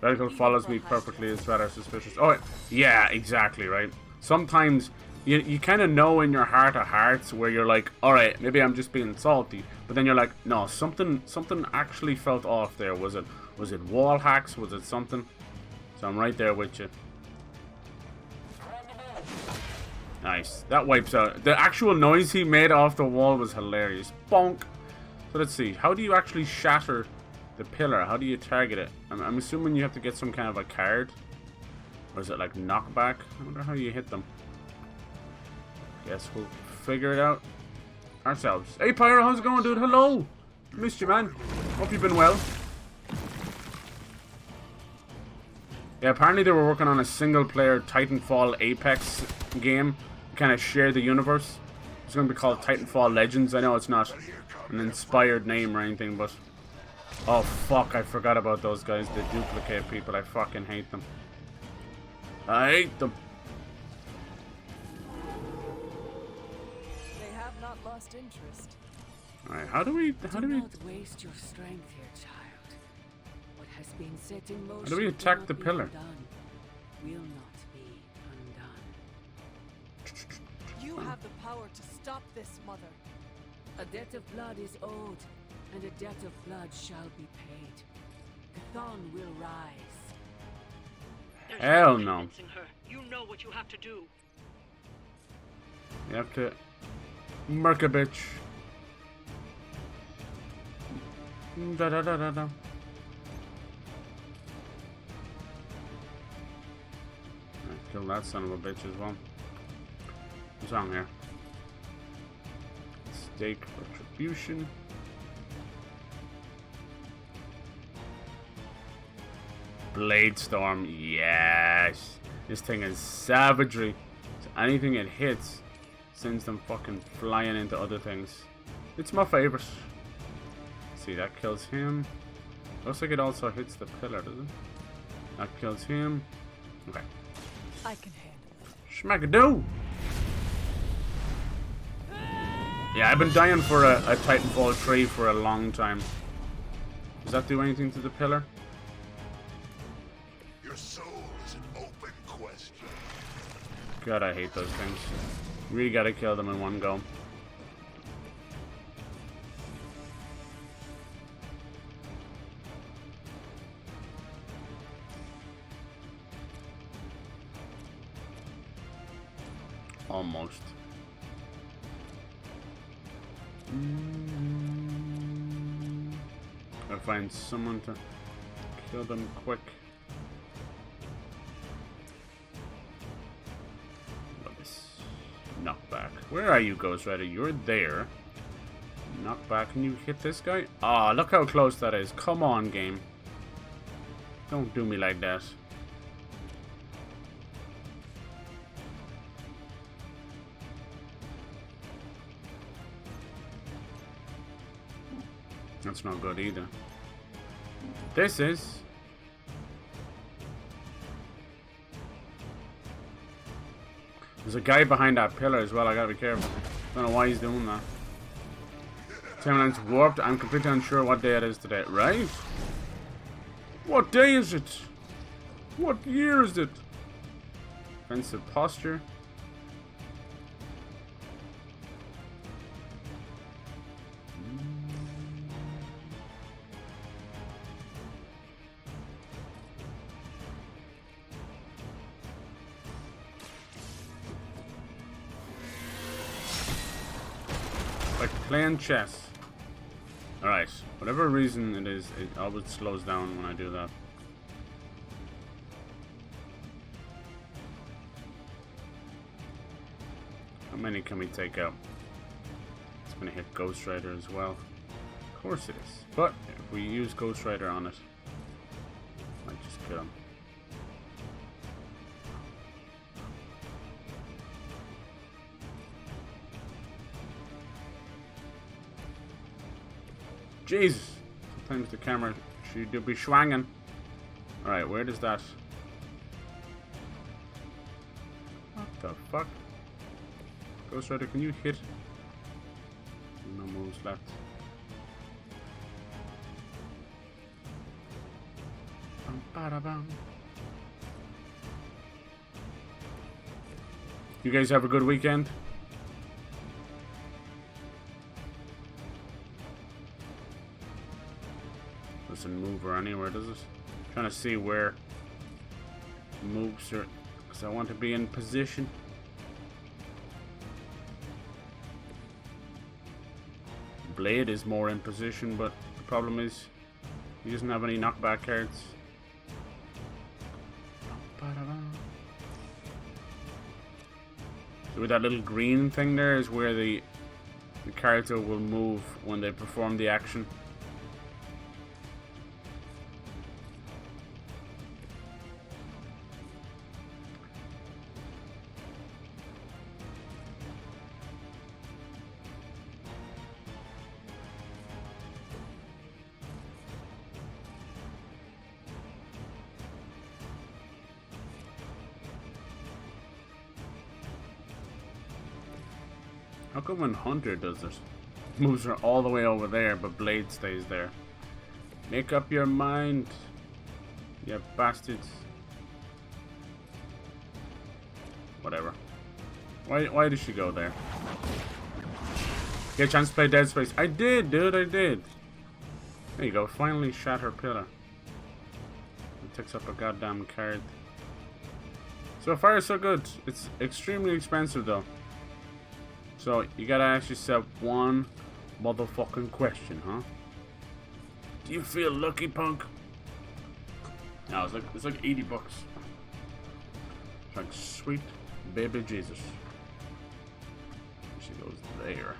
Radical follows me perfectly. It's rather suspicious. Oh, yeah, exactly, right? Sometimes you kind of know in your heart of hearts where you're like, alright, maybe I'm just being salty. But then you're like, no, something actually felt off there. Was it wall hacks? Was it something? So I'm right there with you. Nice. That wipes out. The actual noise he made off the wall was hilarious. Bonk. So let's see. How do you actually shatter the pillar? How do you target it? I'm assuming you have to get some kind of a card. Or is it like knockback? I wonder how you hit them. Guess we'll figure it out ourselves. Hey Pyro, how's it going, dude? Hello! Missed you, man. Hope you've been well. Yeah, apparently they were working on a single-player Titanfall Apex game. Kind of share the universe. It's going to be called Titanfall Legends. I know it's not an inspired name or anything, but... Oh, fuck, I forgot about those guys. They duplicate people. I fucking hate them. I hate them. They have not lost interest. Alright, how do we... Do not waste your strength here, child. What has been set in motion. How do we attack the pillar? Will not be undone. You have the power to stop this, Mother. A debt of blood is owed, and a debt of blood shall be paid. Chthon will rise. There's Hell no no. convincing her. You know what you have to do. You have to... murk a bitch. Da da da da da. Kill that son of a bitch as well. What's wrong here? Stake retribution. Blade Storm, yes. This thing is savagery. So anything it hits sends them fucking flying into other things. It's my favorite. See, that kills him. Looks like it also hits the pillar, does it? That kills him. Okay. I can handle it. Schmackadoo! Yeah, I've been dying for a Titanfall 3 for a long time. Does that do anything to the pillar? Your soul is an open question. God, I hate those things. Really gotta kill them in one go. Almost. Gotta find someone to kill them quick. Knockback. Where are you, Ghost Rider? You're there. Knockback. Can you hit this guy? Ah, look how close that is. Come on, game. Don't do me like that. That's not good either. This is... There's a guy behind that pillar as well. I gotta be careful. Don't know why he's doing that. Timeline's warped. I'm completely unsure what day it is today. Right? What day is it? What year is it? Offensive posture. Like playing chess. Alright, whatever reason it is, it always slows down when I do that. How many can we take out? It's gonna hit Ghost Rider as well. Of course it is. But if we use Ghost Rider on it, might just kill him. Jesus! Sometimes the camera should be swanging. Alright, where does that... What the fuck? Ghost Rider, can you hit? No moves left. You guys have a good weekend? Doesn't move or anywhere, does it? I'm trying to see where moves are, because I want to be in position. Blade is more in position, but the problem is he doesn't have any knockback cards. So with that little green thing there is where the character will move when they perform the action. How come when Hunter does it, moves her all the way over there, but Blade stays there? Make up your mind, you bastards. Whatever. Why did she go there? Get a chance to play Dead Space. I did, dude, I did. There you go, finally Shatter Pillar. It takes up a goddamn card. So far so good. It's extremely expensive though. So, you gotta ask yourself one motherfucking question, huh? Do you feel lucky, punk? No, it's like 80 bucks. It's like sweet baby Jesus. She goes there.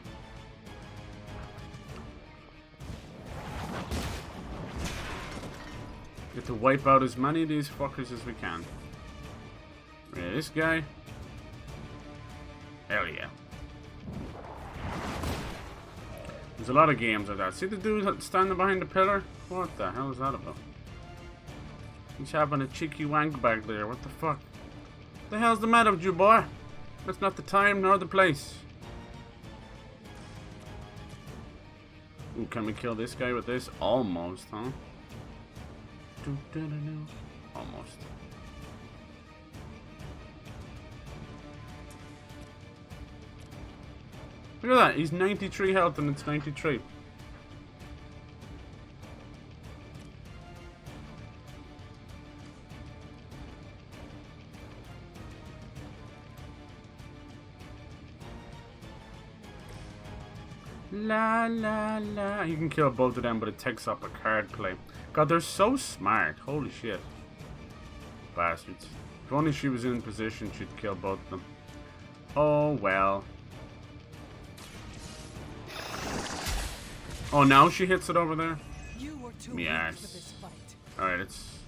Get to wipe out as many of these fuckers as we can. Yeah, this guy. Hell yeah. There's a lot of games like that. See the dude standing behind the pillar? What the hell is that about? He's having a cheeky wank back there. What the fuck? The hell's the matter with you, boy? That's not the time nor the place. Ooh, can we kill this guy with this? Almost, huh? Almost. Look at that, he's 93 health and it's 93. La la la. You can kill both of them, but it takes up a card play. God, they're so smart. Holy shit. Bastards. If only she was in position, she'd kill both of them. Oh well. Oh, now she hits it over there? You were too yes. weak for this fight. Alright, it's...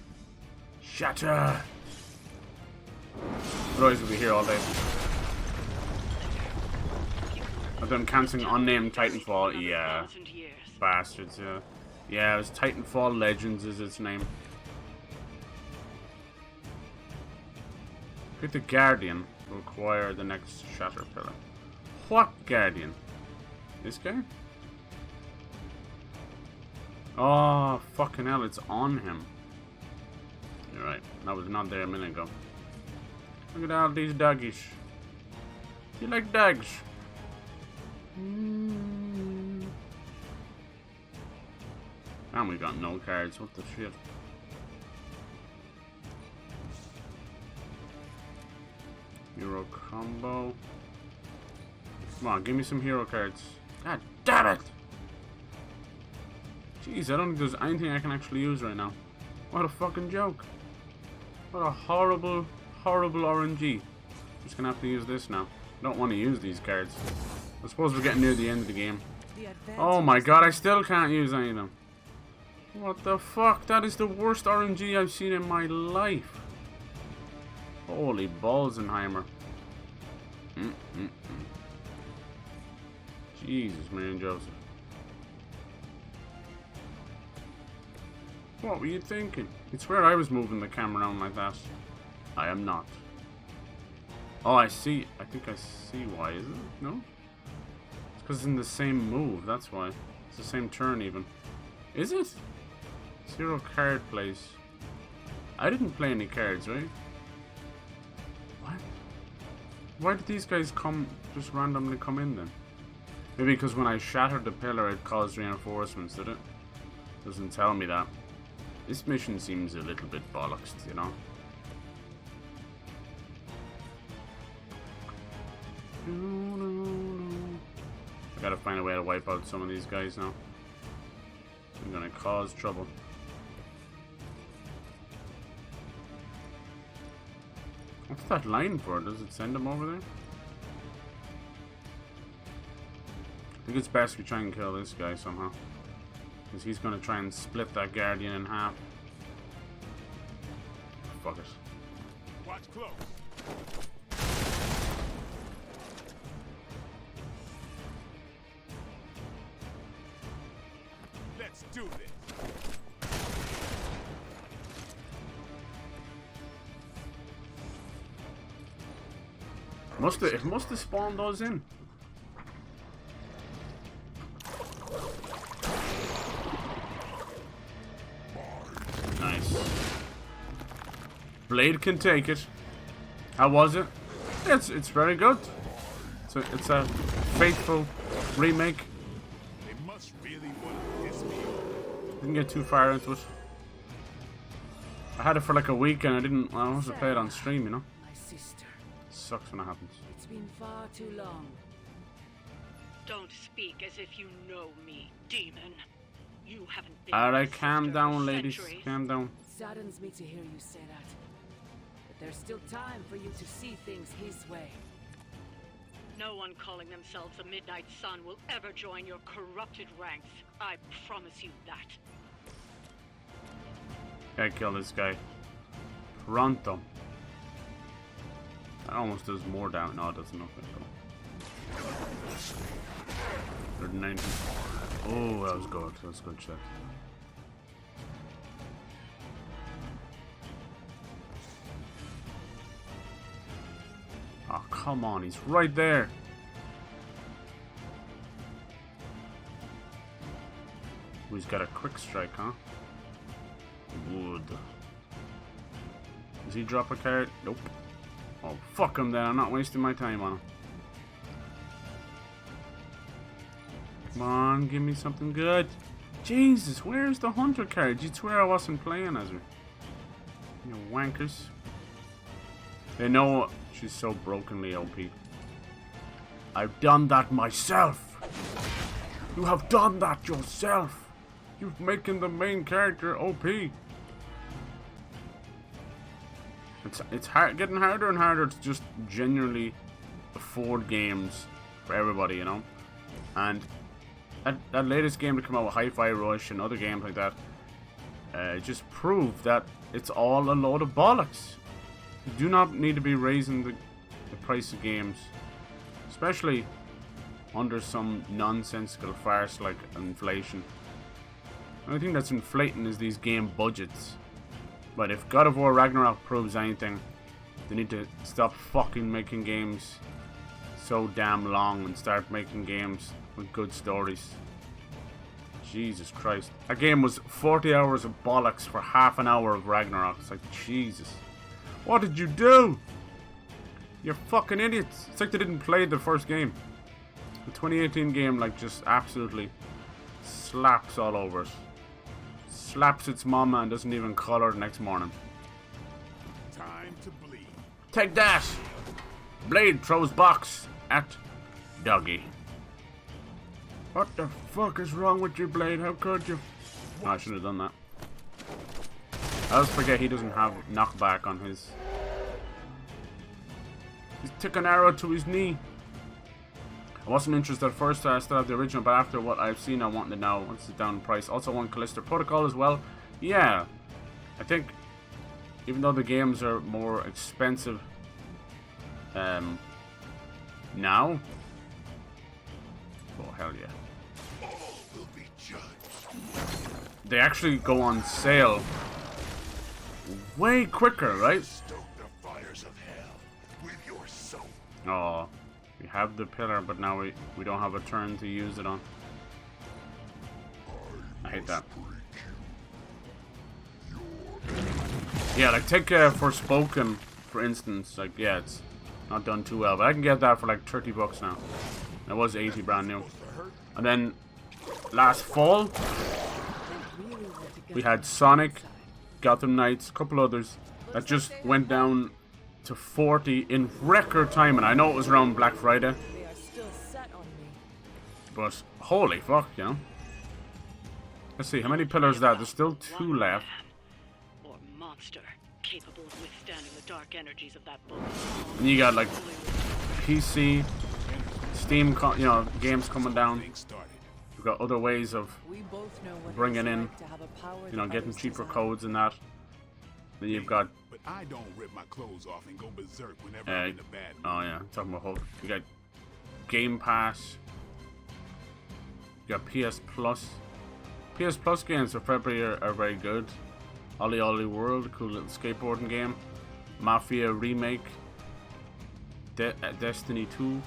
Shatter! Otherwise we'll be here all day. I've done cancelling unnamed Titanfall. Yeah. Bastards, yeah. Yeah, it was Titanfall Legends is its name. Pick the Guardian will acquire the next Shatter Pillar. What Guardian? This guy? Oh, fucking hell, it's on him. You're right. That was not there a minute ago. Look at all these doggies. Do you like dogs? And we got no cards. What the shit? Hero combo. Come on, give me some hero cards. God damn it! Jeez, I don't think there's anything I can actually use right now. What a fucking joke. What a horrible, horrible RNG. Just gonna have to use this now. I don't want to use these cards. I suppose we're getting near the end of the game. Oh my god, I still can't use any of them. What the fuck? That is the worst RNG I've seen in my life. Holy Balsenheimer. Jesus, Mary and Joseph. What were you thinking? I swear I was moving the camera around like that. I am not. Oh, I see. I think I see why, is it? No? It's because it's in the same move, that's why. It's the same turn even. Is it? 0 card plays. I didn't play any cards, right? What? Why did these guys just randomly come in then? Maybe because when I shattered the pillar it caused reinforcements, did it? Doesn't tell me that. This mission seems a little bit bollocks, you know? I gotta find a way to wipe out some of these guys now. I'm gonna cause trouble. What's that line for? Does it send him over there? I think it's best we try and kill this guy somehow. Because he's gonna try and split that Guardian in half. Fuck it. Watch close. Let's do this. It must have spawned those in. Nice. Blade can take it. How was it? It's very good. It's a faithful remake. They must really want to piss me off. Didn't get too far into it. I had it for like a week and I also play it on stream, you know. My sister. Sucks when it happens. It's been far too long. Don't speak as if you know me, demon. You haven't been. Alright, calm down, ladies. Calm down. It saddens me to hear you say that. But there's still time for you to see things his way. No one calling themselves a Midnight Sun will ever join your corrupted ranks. I promise you that. Gotta kill this guy. Pronto. That almost does more damage. No, it doesn't. Okay, so. 190. Oh, that was good. That was good shit. Oh, come on. He's right there. Oh, he's got a quick strike, huh? Wood. Does he drop a card? Nope. Oh, fuck him then. I'm not wasting my time on him. Come on, give me something good. Jesus, where's the hunter card? You'd swear I wasn't playing as her. You wankers. They know she's so brokenly OP. I've done that myself. You have done that yourself. You've making the main character OP. It's getting harder and harder to just genuinely afford games for everybody, you know. And that latest game to come out with Hi-Fi Rush and other games like that just prove that it's all a load of bollocks. You do not need to be raising the price of games, especially under some nonsensical farce like inflation. The only thing that's inflating is these game budgets. But if God of War Ragnarok proves anything, they need to stop fucking making games so damn long and start making games with good stories. Jesus Christ. That game was 40 hours of bollocks for half an hour of Ragnarok. It's like, Jesus. What did you do? You're fucking idiots. It's like they didn't play the first game. The 2018 game, like, just absolutely slaps all over it. Slaps its mama and doesn't even call her the next morning. Time to bleed. Take that! Blade throws box at Doggy. What the fuck is wrong with you, Blade? How could you? Oh, I should have done that. I always forget he doesn't have knockback on his. He took an arrow to his knee. I wasn't interested at first, I still have the original, but after what I've seen, I want to know once it's down in price. Also want Callisto Protocol as well. Yeah, I think even though the games are more expensive now. Oh hell yeah! They actually go on sale way quicker, right? Oh, we have the pillar, but now we don't have a turn to use it on. I hate that. Yeah, like take Forspoken, for instance. Like, yeah, it's not done too well, but I can get that for like 30 bucks now. It was 80 brand new. And then last fall, we had Sonic, Gotham Knights, a couple others that just went down to 40 in record time, and I know it was around Black Friday, but holy fuck, you know. Let's see, how many pillars is that? There's still 2 left. Or monster capable of withstanding the dark energies of that book. And you got like PC, Steam, you know, games coming down. We've got other ways of bringing in, you know, getting cheaper codes and that. Then you've got. But I don't rip my clothes off and go berserk whenever I'm in a bad mood. Oh yeah, talking about Hulk. You got Game Pass. You got PS Plus. PS Plus games for February are very good. Ollie Ollie World, cool little skateboarding game. Mafia Remake. Destiny 2.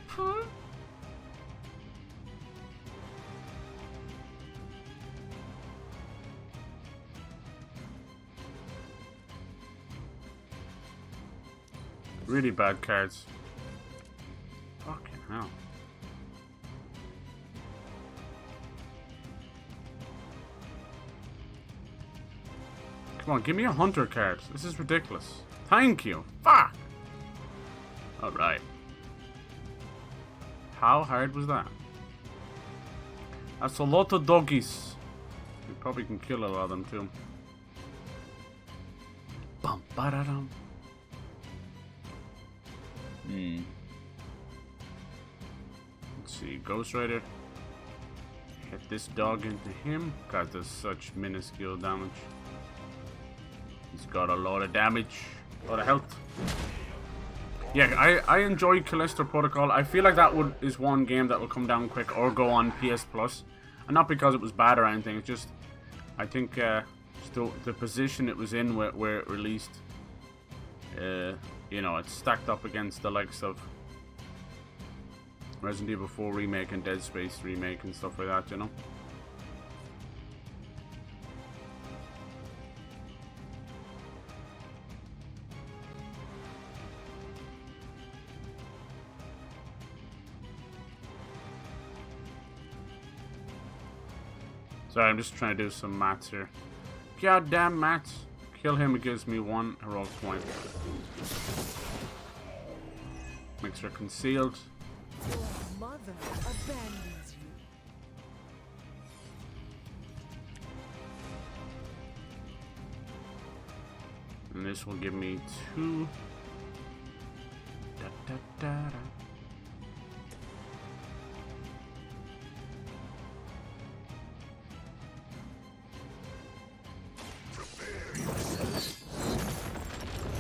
Huh? Really bad cards. Fucking hell. Come on, give me a hunter card. This is ridiculous. Thank you. Fuck. Alright. How hard was that? That's a lot of doggies. We probably can kill a lot of them too. Bum ba da dum. Let's see, Ghost Rider. Hit this dog into him. God, does such minuscule damage. He's got a lot of damage, a lot of health. Yeah, I enjoy Callisto Protocol. I feel like that is one game that will come down quick or go on PS Plus, and not because it was bad or anything. It's just I think just the position it was in where it released. You know, it's stacked up against the likes of Resident Evil 4 Remake and Dead Space Remake and stuff like that, you know? Sorry, I'm just trying to do some maths here. Goddamn maths. Kill him, it gives me 1 heroic point. Makes her concealed. Your mother abandons you. And this will give me 2. Da, da, da, da.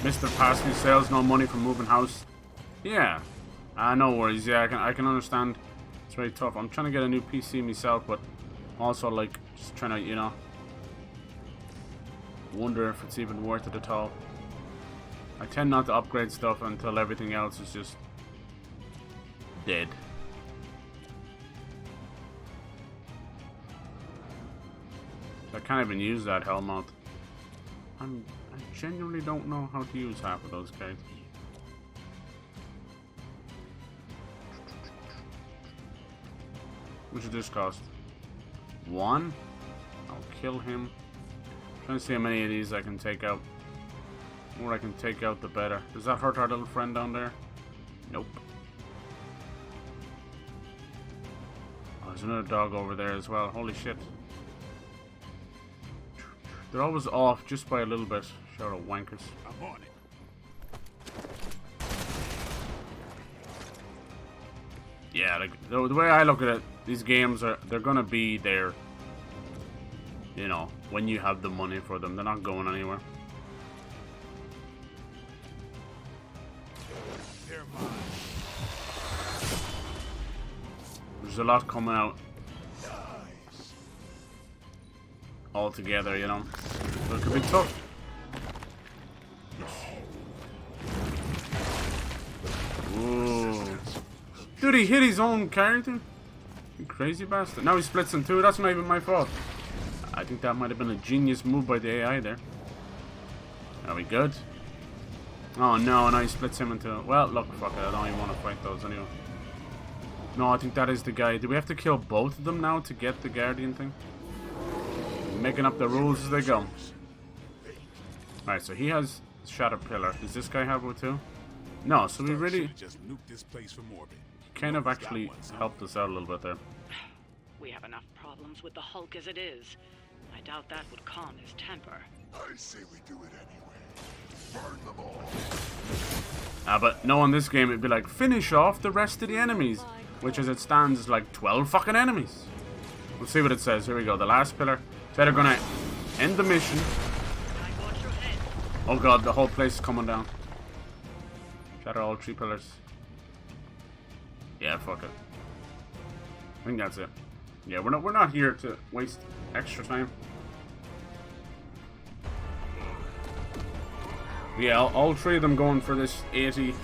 Mr. Pass-Me sales, no money from moving house. Yeah, no worries. Yeah, I can understand. It's very tough. I'm trying to get a new PC myself, but also like just trying to, you know, wonder if it's even worth it at all. I tend not to upgrade stuff until everything else is just dead. I can't even use that Hellmouth. I genuinely don't know how to use half of those cards. What should this cost? 1? I'll kill him. I'm trying to see how many of these I can take out. The more I can take out, the better. Does that hurt our little friend down there? Nope. Oh, there's another dog over there as well. Holy shit. They're always off just by a little bit. Shout out wankers. I'm on it. Yeah, like the way I look at it, these games they're gonna be there. You know, when you have the money for them, they're not going anywhere. They're mine. There's a lot coming out Nice. all together, you know. So it could be tough. Ooh. Dude, he hit his own character? You crazy bastard. Now he splits in two. That's not even my fault. I think that might have been a genius move by the AI there. Are we good? Oh no, now he splits him into... Well, look, fuck it. I don't even want to fight those anyway. No, I think that is the guy. Do we have to kill both of them now to get the Guardian thing? Making up the rules as they go. Alright, so he has Shatter Pillar. Does this guy have it too? No, so we really... Just nuke this place from orbit. Kind of actually helped us out a little bit there. We have enough problems with the Hulk as it is. I doubt that would calm his temper. I say we do it anyway. Burn them all. But no, in this game it'd be like, finish off the rest of the enemies. Which as it stands is like 12 fucking enemies. We'll see what it says. Here we go, the last pillar. So they're gonna end the mission. Oh god, the whole place is coming down. Shatter all 3 pillars. Yeah, fuck it. I think that's it. Yeah, we're not here to waste extra time. Yeah, all 3 of them going for this $80,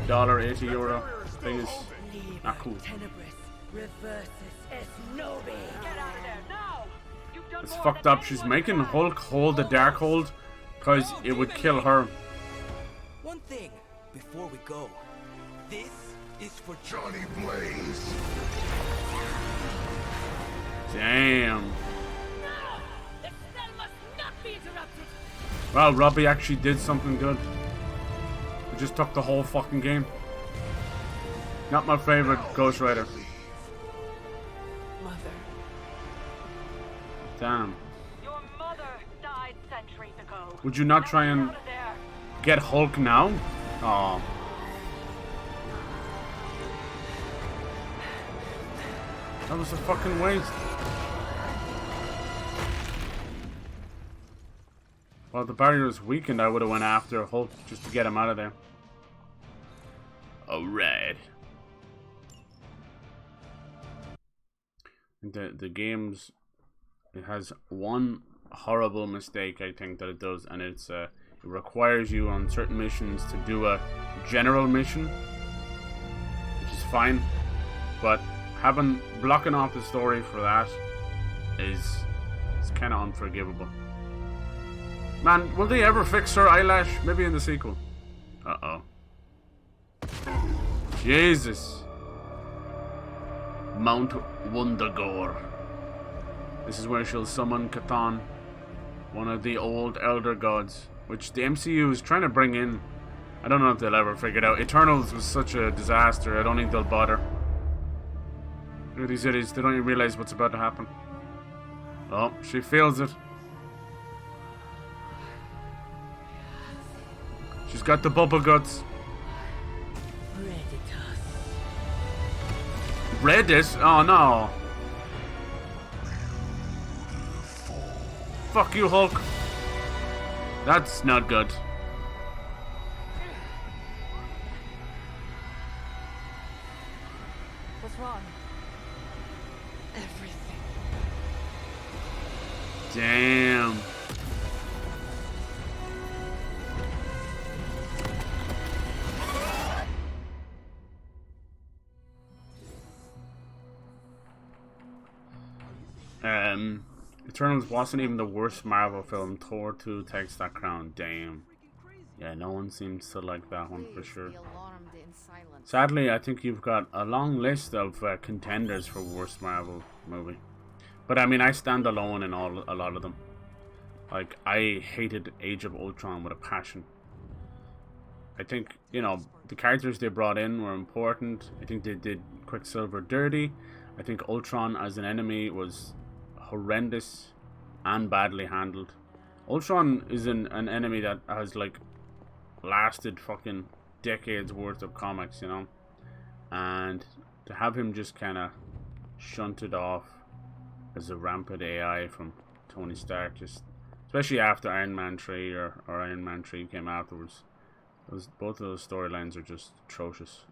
€80 thing is not cool. It's fucked up. She's making Hulk hold the Darkhold because it would kill her. One thing before we go. This is for Johnny Blaze. Damn. Well, Robbie actually did something good. He just took the whole fucking game. Not my favorite Ghost Rider. Mother. Damn. Your mother died centuries ago. Would you not try and get Hulk now? Aw. That was a fucking waste. Well, the barrier was weakened. I would have went after Hulk just to get him out of there. Alright. The game's... It has one horrible mistake, I think, that it does. And it's... it requires you on certain missions to do a general mission. Which is fine. But blocking off the story for that is... It's kind of unforgivable. Man, will they ever fix her eyelash? Maybe in the sequel. Uh-oh. Jesus. Mount Wundagore. This is where she'll summon Chthon, one of the old Elder Gods, which the MCU is trying to bring in. I don't know if they'll ever figure it out. Eternals was such a disaster, I don't think they'll bother. Look at these idiots, they don't even realize what's about to happen. Oh, she feels it. She's got the bubble guts. Reddit? Oh no. Fuck you, Hulk. That's not good. What's wrong? Everything. Damn. Eternals wasn't even the worst Marvel film. Thor 2 takes that crown. Damn. Yeah, no one seems to like that one for sure. Sadly, I think you've got a long list of contenders for worst Marvel movie. But I mean, I stand alone in a lot of them. Like, I hated Age of Ultron with a passion. I think, you know, the characters they brought in were important. I think they did Quicksilver dirty. I think Ultron as an enemy was horrendous and badly handled. Ultron is an enemy that has like lasted fucking decades worth of comics, you know, and to have him just kind of shunted off as a rampant AI from Tony Stark, just especially after Iron Man 3 or Iron Man 3 came afterwards, both of those storylines are just atrocious.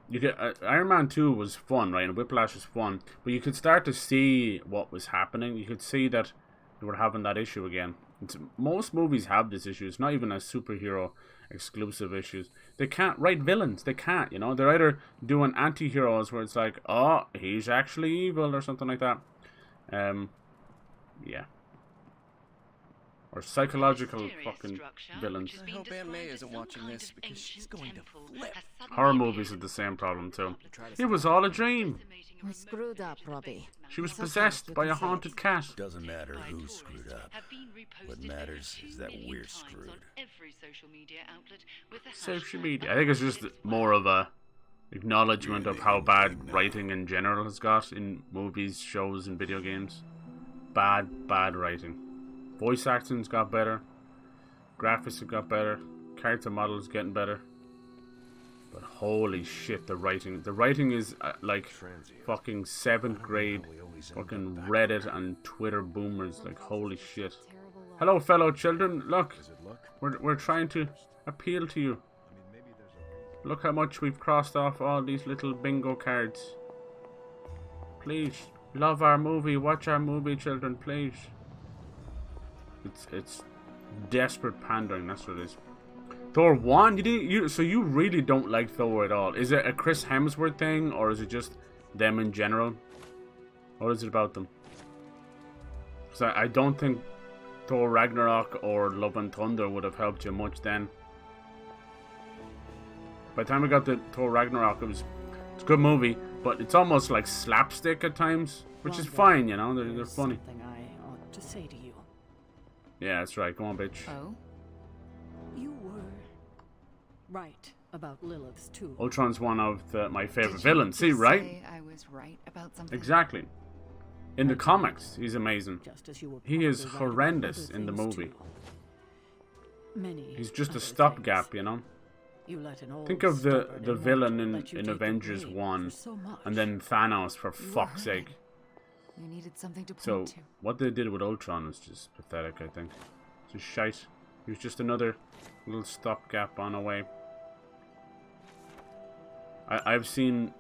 You could, Iron Man 2 was fun, right, and Whiplash was fun, but you could start to see what was happening. You could see that they were having that issue again. Most movies have this issue. It's not even a superhero exclusive issues. They can't write villains. They can't, you know. They're either doing anti-heroes where it's like, oh, he's actually evil or something like that. Yeah. Or psychological fucking villains. I hope Aunt May isn't watching this because she's going to flip. Horror movies have the same problem too. It was all a dream. We screwed up, Robbie. She was possessed by a haunted cat. Doesn't matter who screwed up. What matters is that we're screwed. Social media. I think it's just more of a acknowledgement of how bad writing in general has got in movies, shows, and video games. Bad writing. Voice acting's got better. Graphics have got better. Character models getting better. But holy shit, the writing. The writing is like fucking 7th grade fucking Reddit and Twitter boomers. Like, holy shit. Hello, fellow children. Look, we're trying to appeal to you. Look how much we've crossed off all these little bingo cards. Please, love our movie. Watch our movie, children, please. It's desperate pandering. That's what it is. Thor 1? So you really don't like Thor at all? Is it a Chris Hemsworth thing, or is it just them in general? What is it about them? Because I don't think Thor Ragnarok or Love and Thunder would have helped you much then. By the time we got to Thor Ragnarok, it's a good movie, but it's almost like slapstick at times, which is fine, you know. They're funny. Something I ought to say to you. Yeah, that's right. Go on, bitch. Oh? You were right about Lilith's tomb. Ultron's one of my favorite villains. See, right? I was right about something. Exactly. In the comics, he's amazing. Just as you were He is probably right horrendous about in the other things movie. too. Many He's just a other stopgap, things. you know. You let an old Think of the stubborn villain immortal let you in take the Avengers blame 1, for so much. and then Thanos, for You fuck's were sake. You needed something to So, point to. what they did with Ultron is just pathetic, I think. Just shite. He was just another little stopgap on a way. I've seen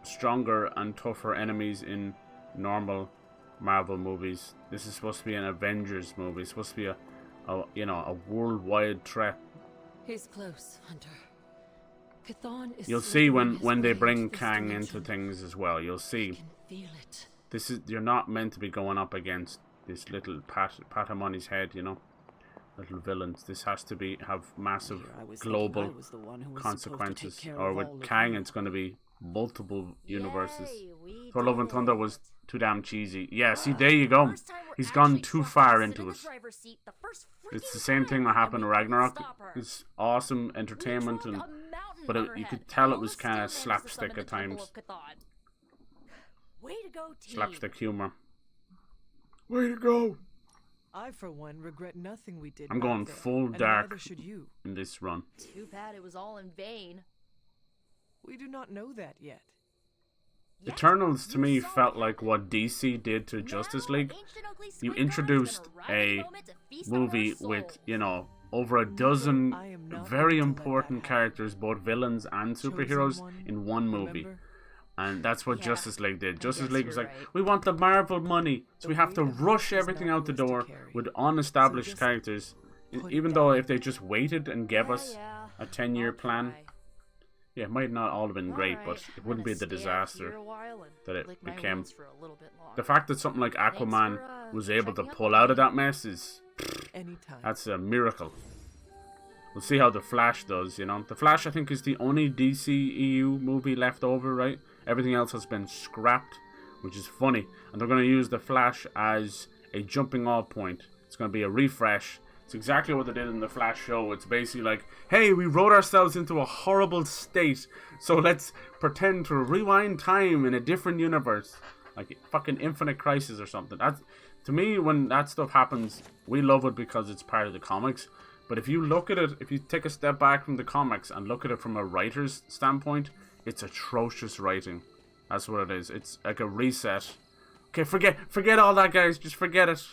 stronger and tougher enemies in normal Marvel movies. This is supposed to be an Avengers movie. It's supposed to be a worldwide threat. He's close, Hunter. Chthon is You'll see slithering his when they way bring into this Kang dimension. into things as well. You'll see. Feel it. You're not meant to be going up against this little pat him on his head, you know, little villains. This has to have massive Here I was global thinking I was the one who was supposed to consequences. take care Or of with all of Kang, you. it's going to be multiple universes. Yay, we For Love and did Thunder it. was too damn cheesy. Yeah, see, there you go. He's gone too far into it. It's the same thing that happened in Ragnarok. It's awesome entertainment, but you could tell it was kind of slapstick at times. Way to go, team. Slapstick humor. Way to go! I, for one, regret nothing we did. I'm back going then, full and dark neither should you. in this run. Too bad it was all in vain. We do not know that yet. Eternals to me felt like what DC did to Justice League. You introduced a movie with, you know, over a dozen very important characters, both villains and superheroes, in one movie. And that's what Justice League did. Justice League was like, we want the Marvel money, so we have to rush everything out the door with unestablished characters. Even though if they just waited and gave us a 10-year plan, yeah, it might not all have been great, but it wouldn't be the disaster that it became. The fact that something like Aquaman was able to pull out of that mess is, that's a miracle. We'll see how The Flash does, you know. The Flash, I think, is the only DCEU movie left over, right? Everything else has been scrapped, which is funny. And they're going to use The Flash as a jumping off point. It's going to be a refresh. It's exactly what they did in The Flash show. It's basically like, hey, we wrote ourselves into a horrible state, so let's pretend to rewind time in a different universe. Like fucking Infinite Crisis or something. to me, when that stuff happens, we love it because it's part of the comics. But if you look at it, if you take a step back from the comics and look at it from a writer's standpoint, it's atrocious writing. That's what it is. It's like a reset. Okay, forget all that, guys. Just forget it.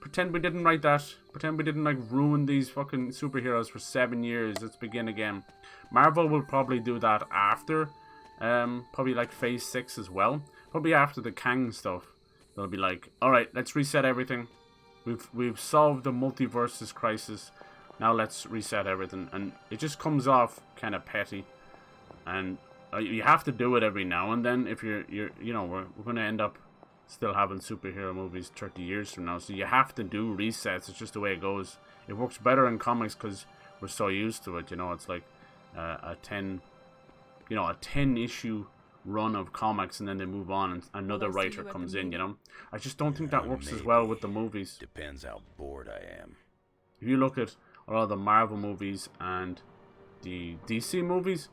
Pretend we didn't write that. Pretend we didn't, like, ruin these fucking superheroes for 7 years. Let's begin again. Marvel will probably do that after, probably like Phase 6 as well. Probably after the Kang stuff. They'll be like, alright, let's reset everything. We've solved the multiverses crisis. Now let's reset everything. And it just comes off kind of petty. And you have to do it every now and then. If you're you know, we're going to end up still having superhero movies 30 years from now. So you have to do resets. It's just the way it goes. It works better in comics because we're so used to it. You know, it's like a 10 issue run of comics, and then they move on and another writer comes in, you know. I just don't think that works as well with the movies. Depends how bored I am. If you look at a lot of the Marvel movies and the DC movies,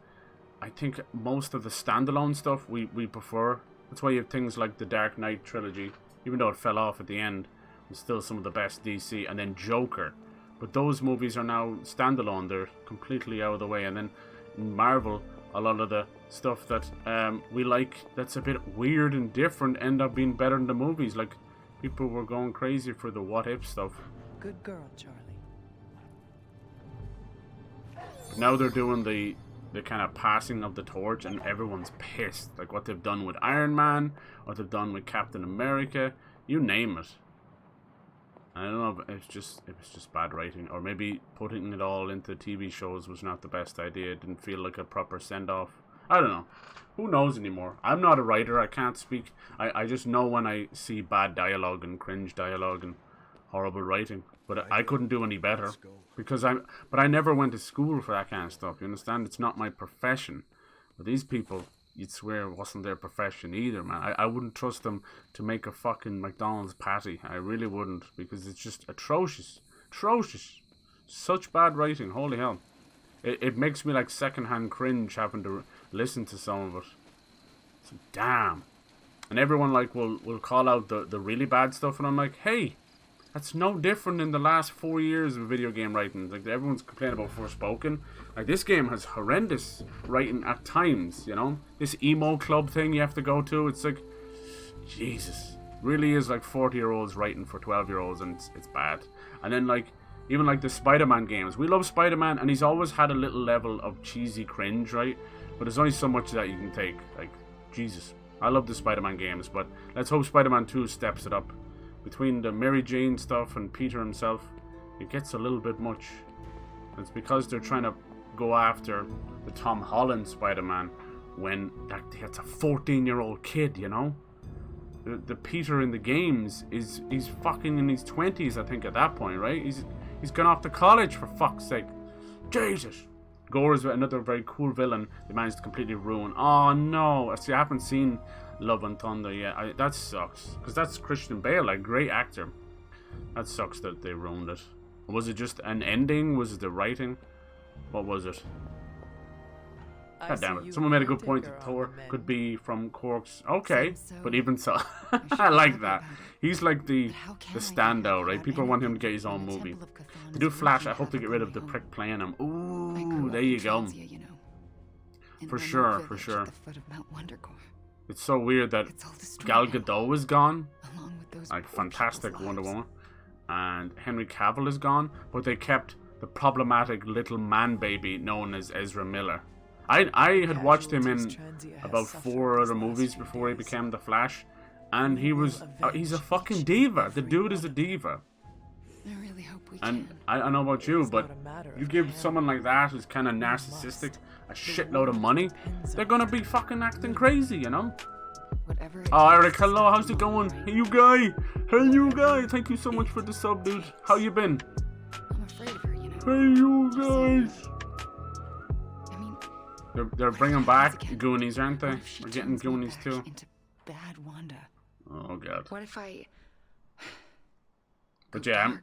I think most of the standalone stuff we prefer. That's why you have things like the Dark Knight trilogy, even though it fell off at the end, it's still some of the best DC, and then Joker. But those movies are now standalone, they're completely out of the way. And then in Marvel, a lot of the stuff that we like that's a bit weird and different end up being better than the movies. Like, people were going crazy for the what if stuff. Good girl, Charlie. Now they're doing the kind of passing of the torch, and everyone's pissed. Like what they've done with Iron Man, what they've done with Captain America, you name it. I don't know if it was just bad writing, or maybe putting it all into TV shows was not the best idea. It didn't feel like a proper send-off. I don't know. Who knows anymore? I'm not a writer. I can't speak. I just know when I see bad dialogue and cringe dialogue and horrible writing. But I couldn't do any better because But I never went to school for that kind of stuff. You understand? It's not my profession. But these people, you'd swear it wasn't their profession either, man. I wouldn't trust them to make a fucking McDonald's patty. I really wouldn't, because it's just atrocious. Atrocious. Such bad writing. Holy hell. It makes me like secondhand cringe having to listen to some of it. So, damn. And everyone like will call out the really bad stuff, and I'm like, hey, that's no different in the last 4 years of video game writing. Like, everyone's complaining about Forspoken. Like, this game has horrendous writing at times, you know? This emo club thing you have to go to, it's like, Jesus. Really is like 40-year-olds writing for 12-year-olds, and it's bad. And then, like, even like the Spider-Man games. We love Spider-Man, and he's always had a little level of cheesy cringe, right? But there's only so much that you can take. Like, Jesus. I love the Spider-Man games, but let's hope Spider-Man 2 steps it up. Between the Mary Jane stuff and Peter himself, it gets a little bit much. It's because they're trying to go after the Tom Holland Spider-Man when that's a 14-year-old kid, you know? The Peter in the games he's fucking in his 20s, I think, at that point, right? He's gone off to college, for fuck's sake. Jesus. Gore is another very cool villain they managed to completely ruin. Oh no, see, I haven't seen Love and Thunder yet. That sucks, because that's Christian Bale, like, great actor. That sucks that they ruined it. Was it just an ending? Was it the writing? What was it? God damn it. Someone made a good point that Thor could be from Cork's. Okay, but even so, I like that. He's like the standout, right? People want him to get his own movie. To do Flash, I hope to get rid of the prick playing him. Ooh, there you go. For sure, for sure. It's so weird that Gal Gadot is gone. Like, fantastic Wonder Woman. And Henry Cavill is gone. But they kept the problematic little man baby known as Ezra Miller. I had watched him in about 4 other movies before he became the Flash, and he's a fucking diva. The dude is a diva. I really hope we and can. I don't know about you, but you give someone like that who's kind of narcissistic a shitload of money, they're gonna be fucking acting crazy, you know? Oh, Eric, hello, how's it going? Hey, you guy! Hey, you guy! Thank you so much for the sub, dude. How you been? I'm afraid of her, you know. Hey, you guys! They're bringing back Goonies, aren't they? We're getting Goonies too. Bad Wanda. Oh god. What if I? But yeah,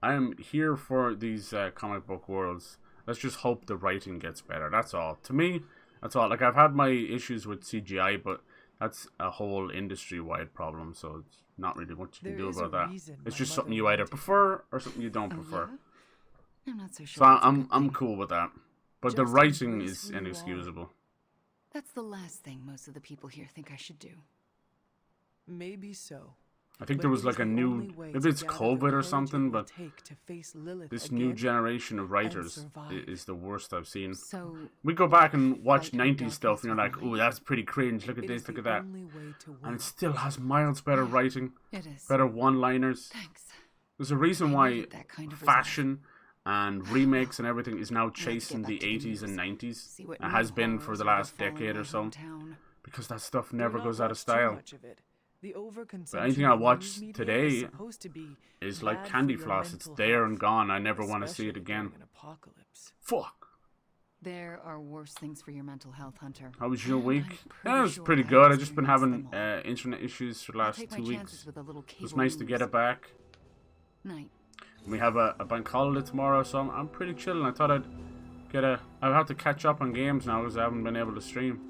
I'm here for these comic book worlds. Let's just hope the writing gets better. That's all. To me, that's all. Like, I've had my issues with CGI, but That's a whole industry-wide problem, so it's not really much you can do about that. It's my just something mother you either wanted prefer or something you don't prefer. Yeah? I'm not so sure. So that's a I'm good thing. cool with that. But the Just writing embrace is who you are. inexcusable. That's the last thing most of the people here think I should do. Maybe so. I think But there was it like is a the new, only way maybe to it's gather the COVID or courage it something, will but take to face Lilith this again new generation of and writers survive. is the worst I've seen. So We go back and watch fight 90s darkness stuff and you're with like, light. ooh, that's pretty cringe, look at It this, is look the at that. only way to And win. it still has miles better writing, it is. better one-liners. Thanks. There's a reason I why needed that kind of fashion and remakes and everything is now Let's chasing get the back to the 80s and news. 90s. See what It new has been for horrors the are last befalling decade my or so. hometown. Because that stuff Do never not goes out of watch too style. much of it. The overconsumption But anything I of watch news media is today supposed to be is like bad candy for your floss. It's mental there health, and gone. I never want to see it especially again. during an apocalypse. Fuck. There are worse things for your mental health, Hunter. How was your And week? I'm Yeah, it was sure pretty I good. I've just been experienced having them all. internet issues for the I'll last take 2 my weeks. chances with a little It was cable nice to get news. it back. Night. We have a bank holiday tomorrow, so I'm pretty chilling. I thought I'd I'll have to catch up on games now because I haven't been able to stream.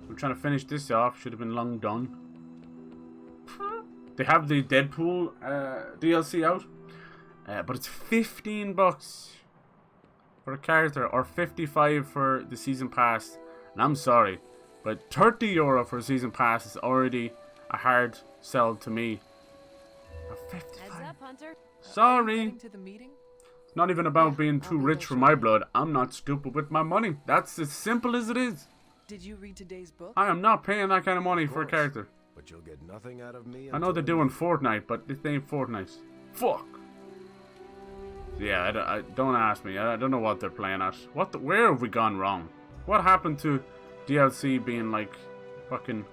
I'm trying to finish this off. Should have been long done. They have the Deadpool DLC out, but it's $15 for a character or $55 for the season pass. And I'm sorry, but €30 for a season pass is already a hard sell to me. Heads up, Hunter. Sorry. Heading to the meeting? It's not even about being I'll too be rich there for my blood. I'm not stupid with my money. That's as simple as it is. Did you read today's book? I am not paying that kind of money for a character. But you'll get nothing out of me. I know they're doing Fortnite, but this ain't Fortnite. Fuck. Yeah, I don't ask me. I don't know what they're playing at. Where have we gone wrong? What happened to DLC being like fucking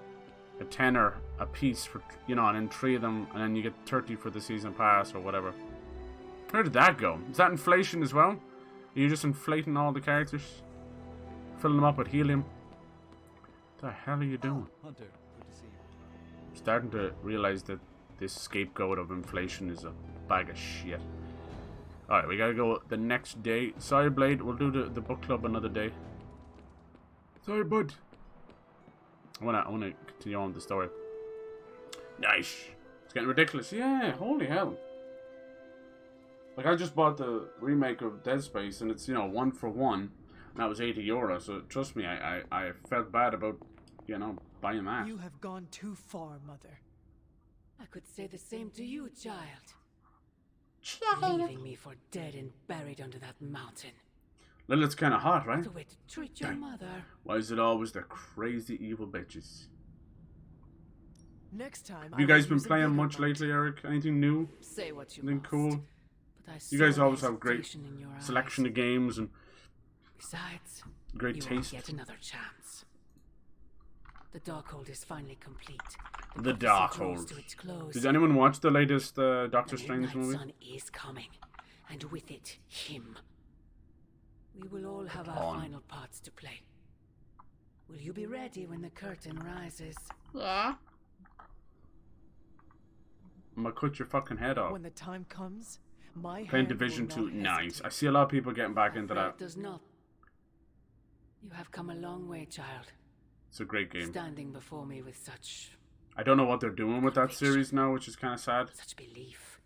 a tenner a piece for, you know, and then 3 of them, and then you get 30 for the season pass or whatever? Where did that go? Is that inflation as well? Are you just inflating all the characters? Filling them up with helium? What the hell are you doing? Hunter, good to see you. I'm starting to realize that this scapegoat of inflation is a bag of shit. Alright, we gotta go the next day. Sorry, Blade, we'll do the book club another day. Sorry, bud. I wanna continue on with the story. Nice. It's getting ridiculous. Yeah, holy hell. Like, I just bought the remake of Dead Space, and it's, you know, 1 for 1. And that was €80, so trust me, I felt bad about, you know, buying that. You have gone too far, Mother. I could say the same to you, child. Child. Leaving me for dead and buried under that mountain. Lilith's kind of hot, right? What a way to treat your mother. Why is it always the crazy evil bitches? Next time, Have you guys been playing much lately, Eric? Anything new? Say what you Anything must, cool? but I You guys saw always have great hesitation in your selection eyes. of games and Besides, great you taste. won't get another chance. The Darkhold is finally complete. The prophecy draws Darkhold. to its close. Did anyone watch the latest Doctor The Strange Midnight movie? Sun is coming, and with it, him. We will all have our On. final parts to play. Will you be ready when the curtain rises? Yeah. I'm gonna cut your fucking head off. When the time comes, my Playing hand Division will 2, not nice. hesitate. I see a lot of people getting back into It that. does not. You have come a long way, child. It's a great game. Standing before me with such I don't know what they're doing with that conviction, series now, which is kind of sad. such belief.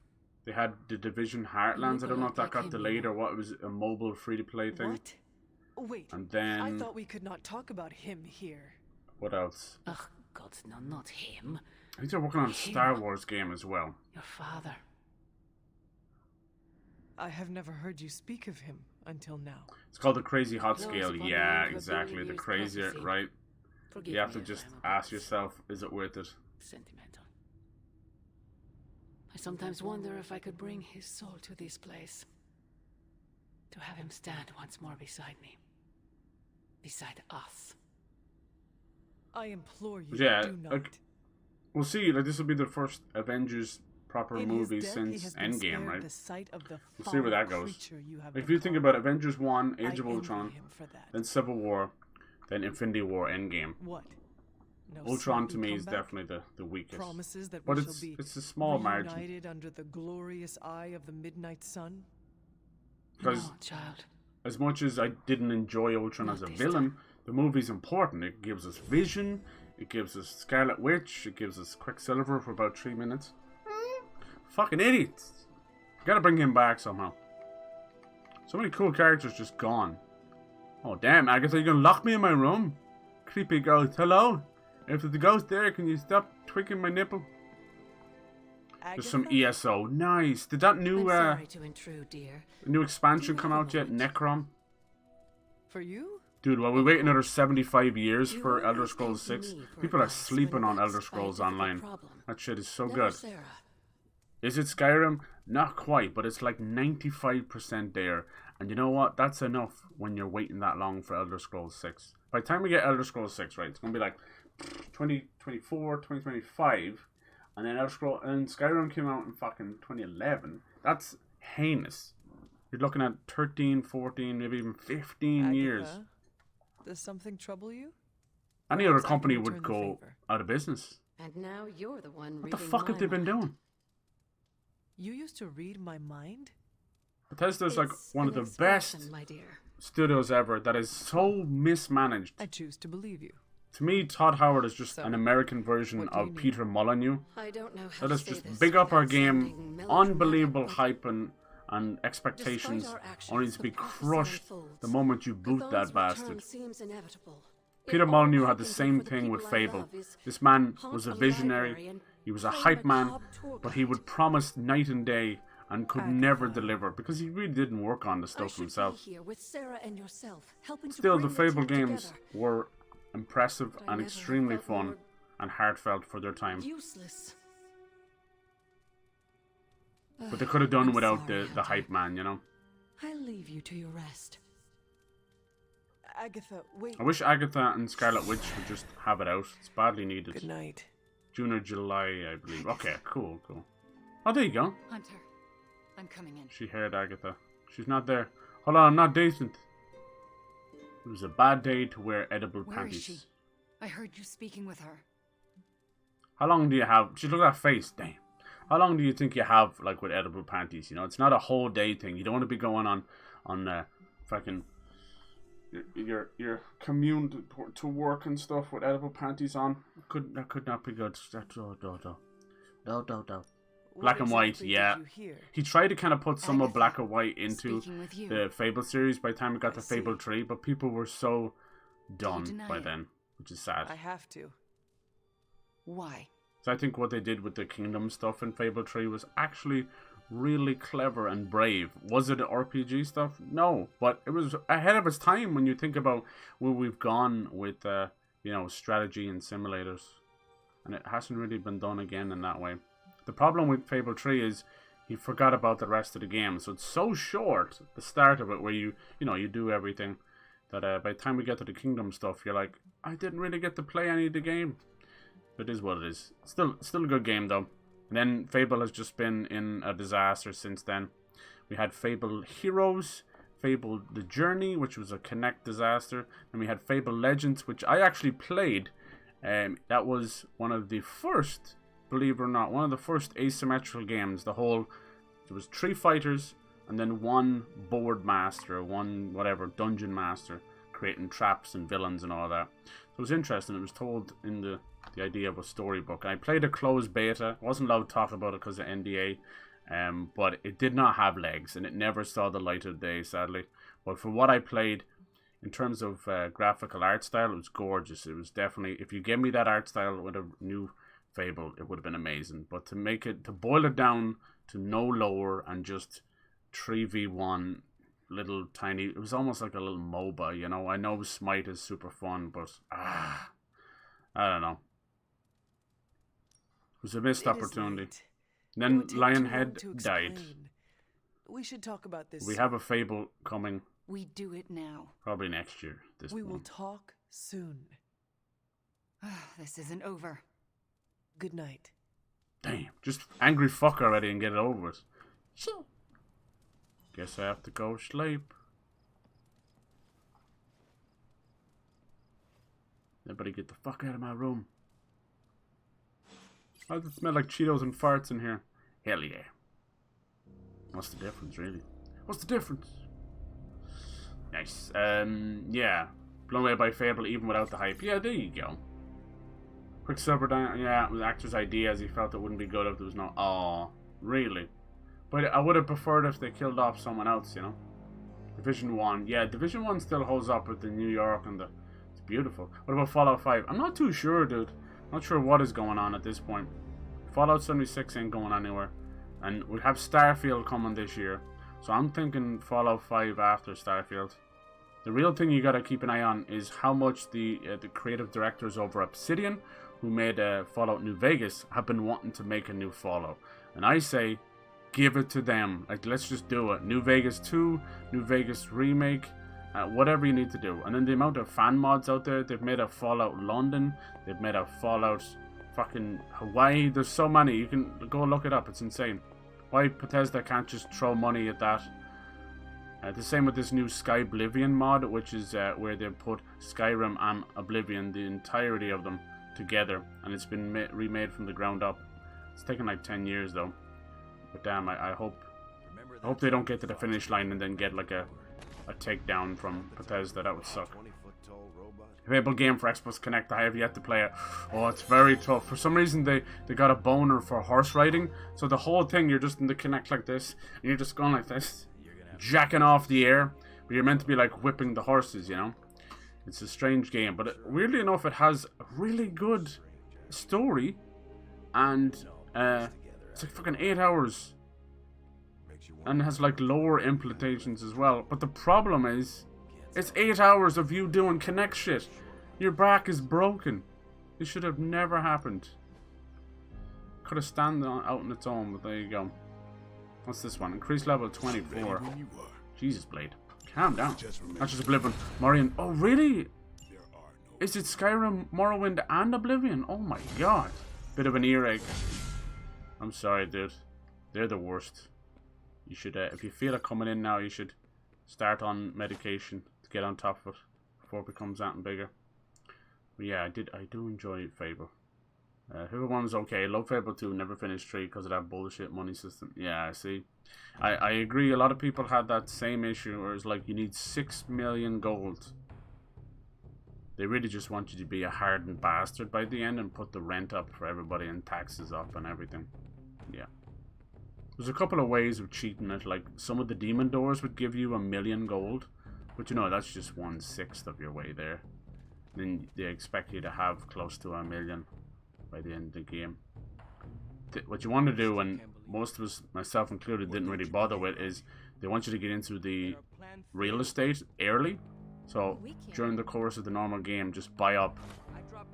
They had the Division Heartlands. I don't know if that Like got him, delayed you or what. It was a mobile free-to-play thing. What? Wait. And then I thought we could not talk about him here. what else? Ugh, God, no, not him. I think they're working on a Star Wars game as well. Your father. I have never heard you speak of him until now. It's called the Crazy Hot Close Scale. upon the Yeah, end of a exactly. billion The years crazier, prophecy. right? Forgive You have me to if just I'm a ask bit yourself, is it worth it? sentimental. I sometimes wonder if I could bring his soul to this place. To have him stand once more beside me. Beside us. I implore you, Yeah, do not. like, we'll see. Like, this will be the first Avengers proper In his movie death, he since has been Endgame, spared right? the sight of the We'll see where that foul goes. creature you have If you think become. about Avengers 1, I Age of envy Ultron, him for that. then Civil War, then Infinity War, Endgame. What? No Ultron to snappy me is comeback? definitely the weakest. Promises that But we it's shall be a small margin. reunited under the glorious eye of the midnight sun. Because No, child. as much as I didn't enjoy Ultron Not as a this villain, the movie's important. It gives us vision, It gives us Scarlet Witch. It gives us Quicksilver for about 3 minutes. Fucking idiots. Gotta bring him back somehow. So many cool characters just gone. Oh damn, Agatha, you gonna lock me in my room? Creepy ghost. Hello? If there's a ghost there, can you stop tweaking my nipple? There's some ESO. Nice. Did that new sorry to intrude, dear. new expansion come out yet? Necrom? For you? Dude, while we wait another 75 years for Elder Scrolls 6, people are sleeping on Elder Scrolls Online. That shit is so good. Is it Skyrim? Not quite, but it's like 95% there. And you know what? That's enough when you're waiting that long for Elder Scrolls 6. By the time we get Elder Scrolls 6, right, it's going to be like 2024, 2025. And then Skyrim came out in fucking 2011. That's heinous. You're looking at 13, 14, maybe even 15 years. Does something trouble you? Any other company would go out of business. And now you're the one What the fuck have they been doing? You used to read my mind? Bethesda's like one of the best studios ever that is so mismanaged. I choose to believe you. To me, Todd Howard is just an American version of Peter Molyneux. I don't know how Let us just big up our game, unbelievable hype and expectations, only to be crushed the moment you boot that bastard. Peter Molyneux had the same thing with Fable. This man was a visionary, he was a hype man, but he would promise night and day and could never deliver because he really didn't work on the stuff himself. Still, the Fable games were impressive and extremely fun and heartfelt for their time. But they could have done without the hype man, you know? I'll leave you to your rest. Agatha, wait. I wish Agatha and Scarlet Witch would just have it out. It's badly needed. Good night. June or July, I believe. Okay, cool. Oh, there you go. Hunter, I'm coming in. She heard Agatha. She's not there. Hold on, I'm not decent. It was a bad day to wear edible panties. Where is she? I heard you speaking with her. How long do you have? Just look at that face. Damn. How long do you think you have, like, with edible panties? You know, it's not a whole day thing. You don't want to be going on fucking your commute to work and stuff with edible panties on. That could not be good. No. Black and white, yeah. He tried to kind of put some of black and white into the Fable series by the time we got to Fable 3, but people were so done by then, which is sad. I have to. Why? So I think what they did with the Kingdom stuff in Fable 3 was actually really clever and brave. Was it RPG stuff? No, but it was ahead of its time when you think about where we've gone with strategy and simulators, and it hasn't really been done again in that way. The problem with Fable 3 is he forgot about the rest of the game, so it's so short, the start of it, where you do everything, that by the time we get to the Kingdom stuff, you're like, I didn't really get to play any of the game. It is what it is. Still a good game though. And then Fable has just been in a disaster since then. We had Fable Heroes, Fable The Journey, which was a Kinect disaster, and we had Fable Legends, which I actually played. That was one of the first, believe it or not, one of the first asymmetrical games. There was 3 fighters and then 1 board master, 1 whatever dungeon master, creating traps and villains and all that. So it was interesting. It was told in the idea of a storybook. I played a closed beta. I wasn't allowed to talk about it because of NDA, but it did not have legs and it never saw the light of day, sadly. But for what I played, in terms of graphical art style, it was gorgeous. It was definitely, if you gave me that art style with a new Fable, it would have been amazing. But to boil it down to no lower and just 3v1 little tiny, it was almost like a little MOBA, you know. I know Smite is super fun, but I don't know. It was a missed opportunity. Then Lionhead died. We should talk about this. We have a Fable coming. We do it now. Probably next year. We will talk soon. This isn't over. Good night. Damn, just angry fuck already and get it over with. So, guess I have to go sleep. Everybody get the fuck out of my room. Why does it smell like Cheetos and farts in here? Hell yeah. What's the difference, really? What's the difference? Nice. Yeah. Blown away by Fable even without the hype. Yeah, there you go. Quicksilver, yeah, it was the actor's idea as he felt it wouldn't be good if there was no... Oh, really? But I would have preferred if they killed off someone else, you know? Division 1. Yeah, Division 1 still holds up with the New York and the... It's beautiful. What about Fallout 5? I'm not too sure, dude. Not sure what is going on at this point. Fallout 76 ain't going anywhere. And we have Starfield coming this year. So I'm thinking Fallout 5 after Starfield. The real thing you gotta keep an eye on is how much the creative directors over Obsidian, who made Fallout New Vegas, have been wanting to make a new Fallout. And I say, give it to them. Like, let's just do it. New Vegas 2, New Vegas Remake, whatever you need to do. And then the amount of fan mods out there, they've made a Fallout London, they've made a Fallout fucking Hawaii. There's so many. You can go look it up. It's insane. Why Bethesda can't just throw money at that? The same with this new Skyblivion mod, which is where they put Skyrim and Oblivion, the entirety of them, together. And it's been remade from the ground up. It's taken like 10 years though. But damn, I hope they don't get to the finish line and then get like a takedown from Bethesda. That would suck. Available game for Xbox Connect. I have yet to play it. Oh, it's very tough. For some reason, they got a boner for horse riding. So the whole thing, you're just in the Connect like this. And you're just going like this. Jacking off the air. But you're meant to be like whipping the horses, you know. It's a strange game. But weirdly enough, it has a really good story. And it's like fucking 8 hours. And it has like lower implementations as well. But the problem is, it's 8 hours of you doing Connect shit. Your back is broken. This should have never happened. Could have stand out on its own, but there you go. What's this one? Increase level 24. Jesus, Blade. Calm down. That's just Oblivion. Morrowind. Oh, really? Is it Skyrim, Morrowind, and Oblivion? Oh my god. Bit of an earache. I'm sorry, dude. They're the worst. You should, if you feel it coming in now, you should start on medication to get on top of it before it becomes that and bigger. But yeah, I do enjoy Fable. Fable 1 is okay. Love Fable 2, never finished 3 because of that bullshit money system. Yeah, I see. I agree. A lot of people had that same issue where it's like you need 6 million gold. They really just want you to be a hardened bastard by the end and put the rent up for everybody and taxes up and everything. Yeah. There's a couple of ways of cheating it. Like some of the demon doors would give you 1 million gold. But you know, that's just 1/6 of your way there. Then they expect you to have close to 1 million by the end of the game. What you want to do, and most of us, myself included, didn't really bother with, is they want you to get into the real estate early. So during the course of the normal game, just buy up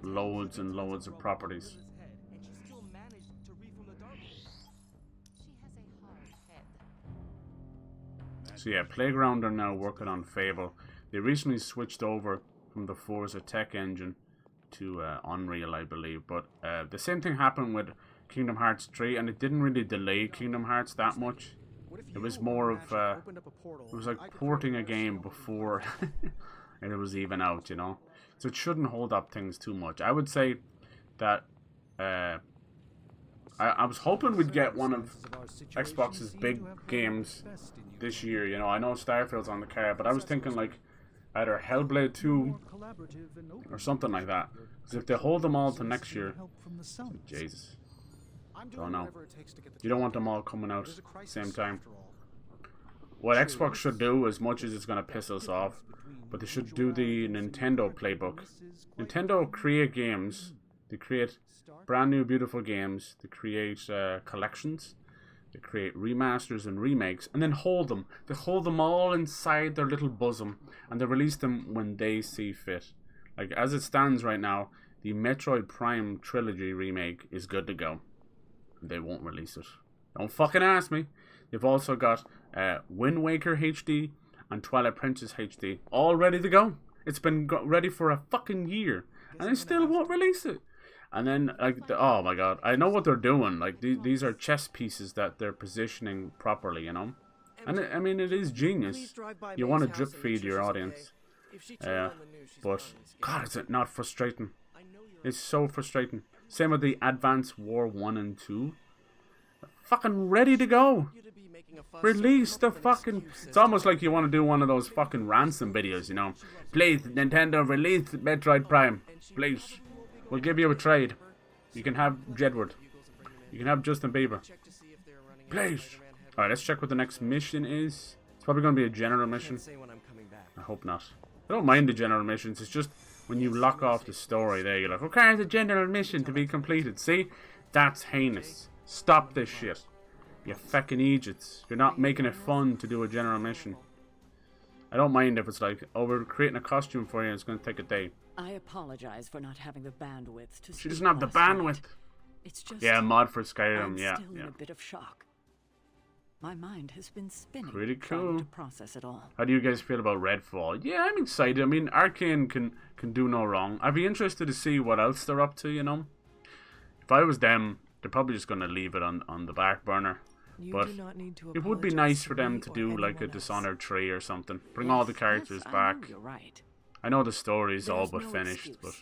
loads and loads of properties. So yeah, Playground are now working on Fable. They recently switched over from the Forza Tech engine to Unreal, I believe. But the same thing happened with Kingdom Hearts 3, and it didn't really delay Kingdom Hearts that much. It was more of it was like porting a game before and it was even out, you know. So it shouldn't hold up things too much. I would say that I was hoping we'd get one of Xbox's big games this year, you know. I know Starfield's on the card, but I was thinking like either Hellblade 2 or something like that. Because if they hold them all to next year, Jesus. Don't know. You don't want them all coming out at the same time. What Xbox should do, as much as it's going to piss us off, but they should do the Nintendo playbook. Nintendo create games. They create brand new beautiful games. They create collections. They create remasters and remakes, and then hold them. They hold them all inside their little bosom, and they release them when they see fit. Like, as it stands right now, the Metroid Prime Trilogy remake is good to go. They won't release it. Don't fucking ask me. They've also got Wind Waker HD and Twilight Princess HD all ready to go. It's been ready for a fucking year, and they still won't release it. And then, like, oh my god, I know what they're doing. Like, these are chess pieces that they're positioning properly, you know. And I mean, it is genius. You want to drip feed your audience. But god, is it not frustrating? It's so frustrating. Same with the Advance War 1 and 2. Fucking ready to go. Release the fucking... It's almost like you want to do one of those fucking ransom videos, you know. Please, Nintendo, release Metroid Prime. Please. We'll give you a trade. You can have Jedward. You can have Justin Bieber. Please. Alright, let's check what the next mission is. It's probably going to be a general mission. I hope not. I don't mind the general missions. It's just when you lock off the story there, you're like, okay, it's a general mission to be completed. See? That's heinous. Stop this shit. You fucking idiots. You're not making it fun to do a general mission. I don't mind if it's like, oh, we're creating a costume for you and it's going to take a day. I apologize for not having the bandwidth to. She doesn't have the bandwidth. It's just, yeah, mod for Skyrim. I'm yeah, still in a bit of shock. My mind has been spinning. Pretty cool. Trying to process it all. How do you guys feel about Redfall? Yeah, I'm excited. I mean, Arcane can do no wrong. I'd be interested to see what else they're up to. You know, if I was them, they're probably just going to leave it on the back burner. But it would be nice for them to do like a Dishonored 3 or something. Bring all the characters back. You're right. I know the story's all but finished, but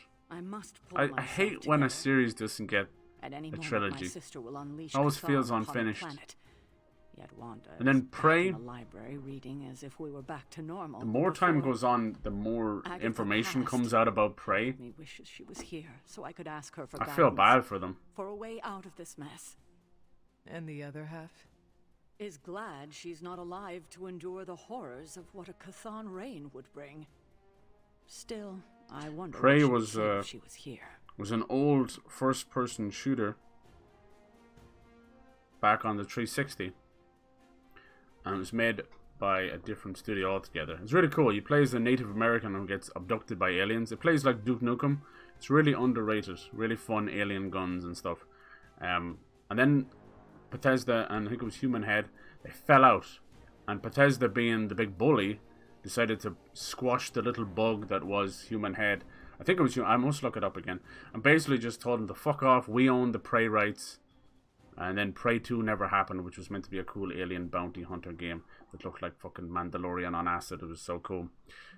I hate when a series doesn't get a trilogy. It always feels unfinished. And then Prey, the more time goes on, the more information comes out about Prey. I feel bad for them. For a way out of this mess. And the other half? Is glad she's not alive to endure the horrors of what a Chthon reign would bring. Still, I wonder Prey if was she was here. Was an old first-person shooter back on the 360, and it was made by a different studio altogether. It's really cool. You play as a Native American who gets abducted by aliens. It plays like Duke Nukem. It's really underrated. Really fun alien guns and stuff. And then Bethesda and I think it was Human Head, they fell out, and Bethesda, being the big bully, decided to squash the little bug that was Human Head. I think it was, I must look it up again, and basically just told them to fuck off. We own the Prey rights. And then Prey 2 never happened, which was meant to be a cool alien bounty hunter game that looked like fucking Mandalorian on acid. It was so cool.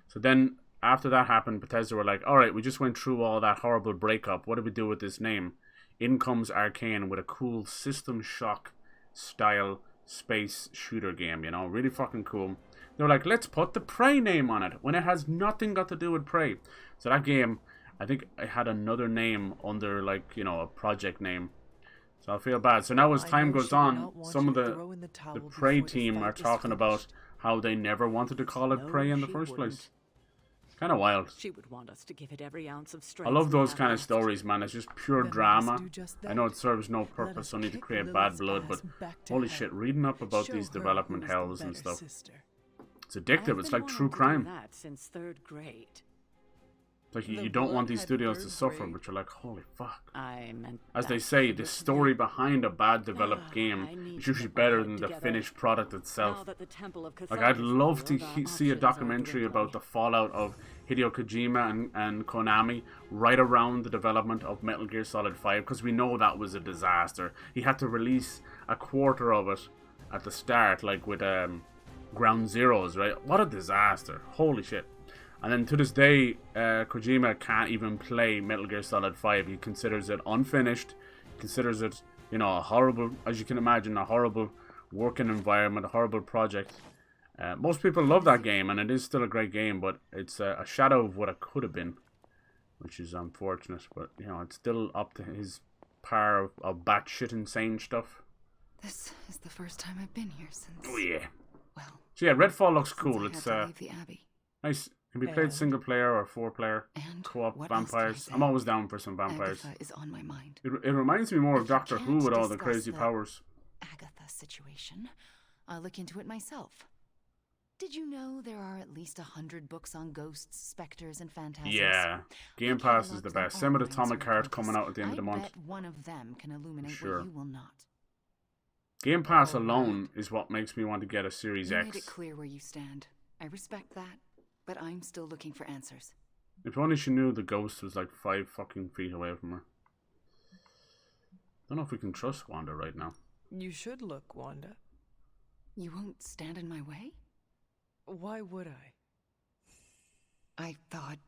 So then after that happened, Bethesda were like, alright, we just went through all that horrible breakup. What do we do with this name? In comes Arcane with a cool System Shock style space shooter game, you know, really fucking cool. They were like, let's put the Prey name on it when it has nothing got to do with Prey. So that game, I think it had another name under, like, you know, a project name. So I feel bad. So now as time goes on, some of the Prey team are talking about how they never wanted to call it Prey in the first place. Kind of wild. She would want us to give it every ounce of strength. I love those kind of stories, man. It's just pure drama. I know it serves no purpose, only to create bad blood, but holy shit, reading up about these development hells and stuff. It's addictive. It's like true crime. Since 3rd grade. Like you don't want these studios to suffer, but you're like, holy fuck. As they say, the story behind a bad developed game is usually better than the finished product itself. Like I'd love to see a documentary about the fallout of Hideo Kojima and Konami right around the development of Metal Gear Solid 5, because we know that was a disaster. He had to release a quarter of it at the start, like with Ground Zeroes, right? What a disaster. Holy shit. And then to this day, Kojima can't even play Metal Gear Solid 5. He considers it unfinished. He considers it, you know, a horrible, as you can imagine, a horrible working environment, a horrible project. Most people love that game, and it is still a great game, but it's a shadow of what it could have been, which is unfortunate. But, you know, it's still up to his par of batshit insane stuff. This is the first time I've been here since... Oh, yeah. Well... So, yeah, Redfall looks cool. It's leave the Abbey. Nice. Can be played single player or 4-player co-op vampires. I'm always down for some vampires. Agatha is on my mind. It reminds me more of Doctor Who with all the crazy powers. Agatha situation. I'll look into it myself. Did you know there are at least 100 books on ghosts, specters, and phantasms? Yeah, Game Pass is the best. Same with Atomic Heart coming out at the end of the month. I bet one of them can illuminate what you will not. Game Pass alone is what makes me want to get a Series X. You made it clear where you stand. I respect that. But I'm still looking for answers. If only she knew the ghost was like 5 fucking feet away from her. Don't know if we can trust Wanda right now. You should look, Wanda. You won't stand in my way? Why would I? I thought...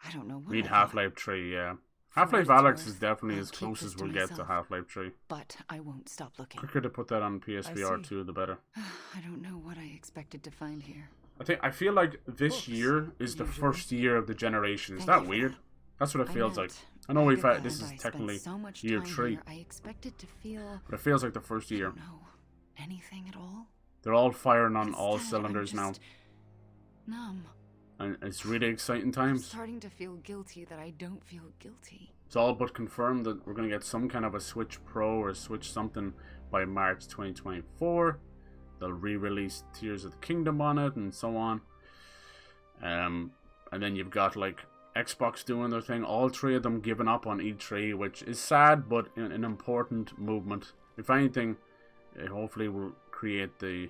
I don't know what Need Half-Life 3, yeah. Half-Life Alyx is definitely as close as we'll get to Half-Life 3. But I won't stop looking. Quicker to put that on PSVR 2, the better. I don't know what I expected to find here. I feel like this year is the first year of the generation. Is that weird? That's what it feels like. I know this is technically year 3. I expected to feel, but it feels like the first year. I don't know, anything at all. They're all firing on all cylinders now. Numb. And it's really exciting times. I'm starting to feel guilty that I don't feel guilty. It's all but confirmed that we're going to get some kind of a Switch Pro or Switch something by March 2024. They'll re-release Tears of the Kingdom on it and so on. And then you've got like Xbox doing their thing. All 3 of them giving up on E3, which is sad, but an important movement. If anything, it hopefully will create the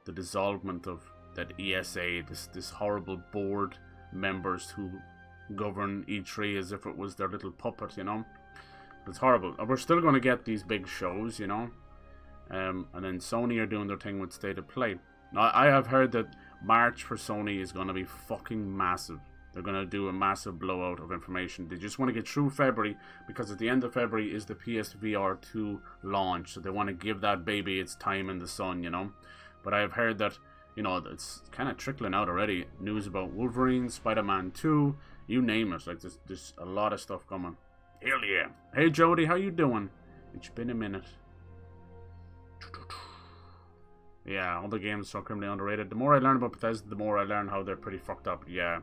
dissolvement of that ESA, this horrible board members who govern E3 as if it was their little puppet, you know. It's horrible. We're still going to get these big shows, you know. And then Sony are doing their thing with State of Play. Now, I have heard that March for Sony is going to be fucking massive. They're going to do a massive blowout of information. They just want to get through February, because at the end of February is the PSVR 2 launch. So they want to give that baby its time in the sun, you know. But I have heard that, you know, it's kind of trickling out already. News about Wolverine, Spider-Man 2, you name it. Like, there's a lot of stuff coming. Hell yeah. Hey, Jody, how you doing? It's been a minute. Yeah, all the games are so criminally underrated. The more I learn about Bethesda, the more I learn how they're pretty fucked up. Yeah.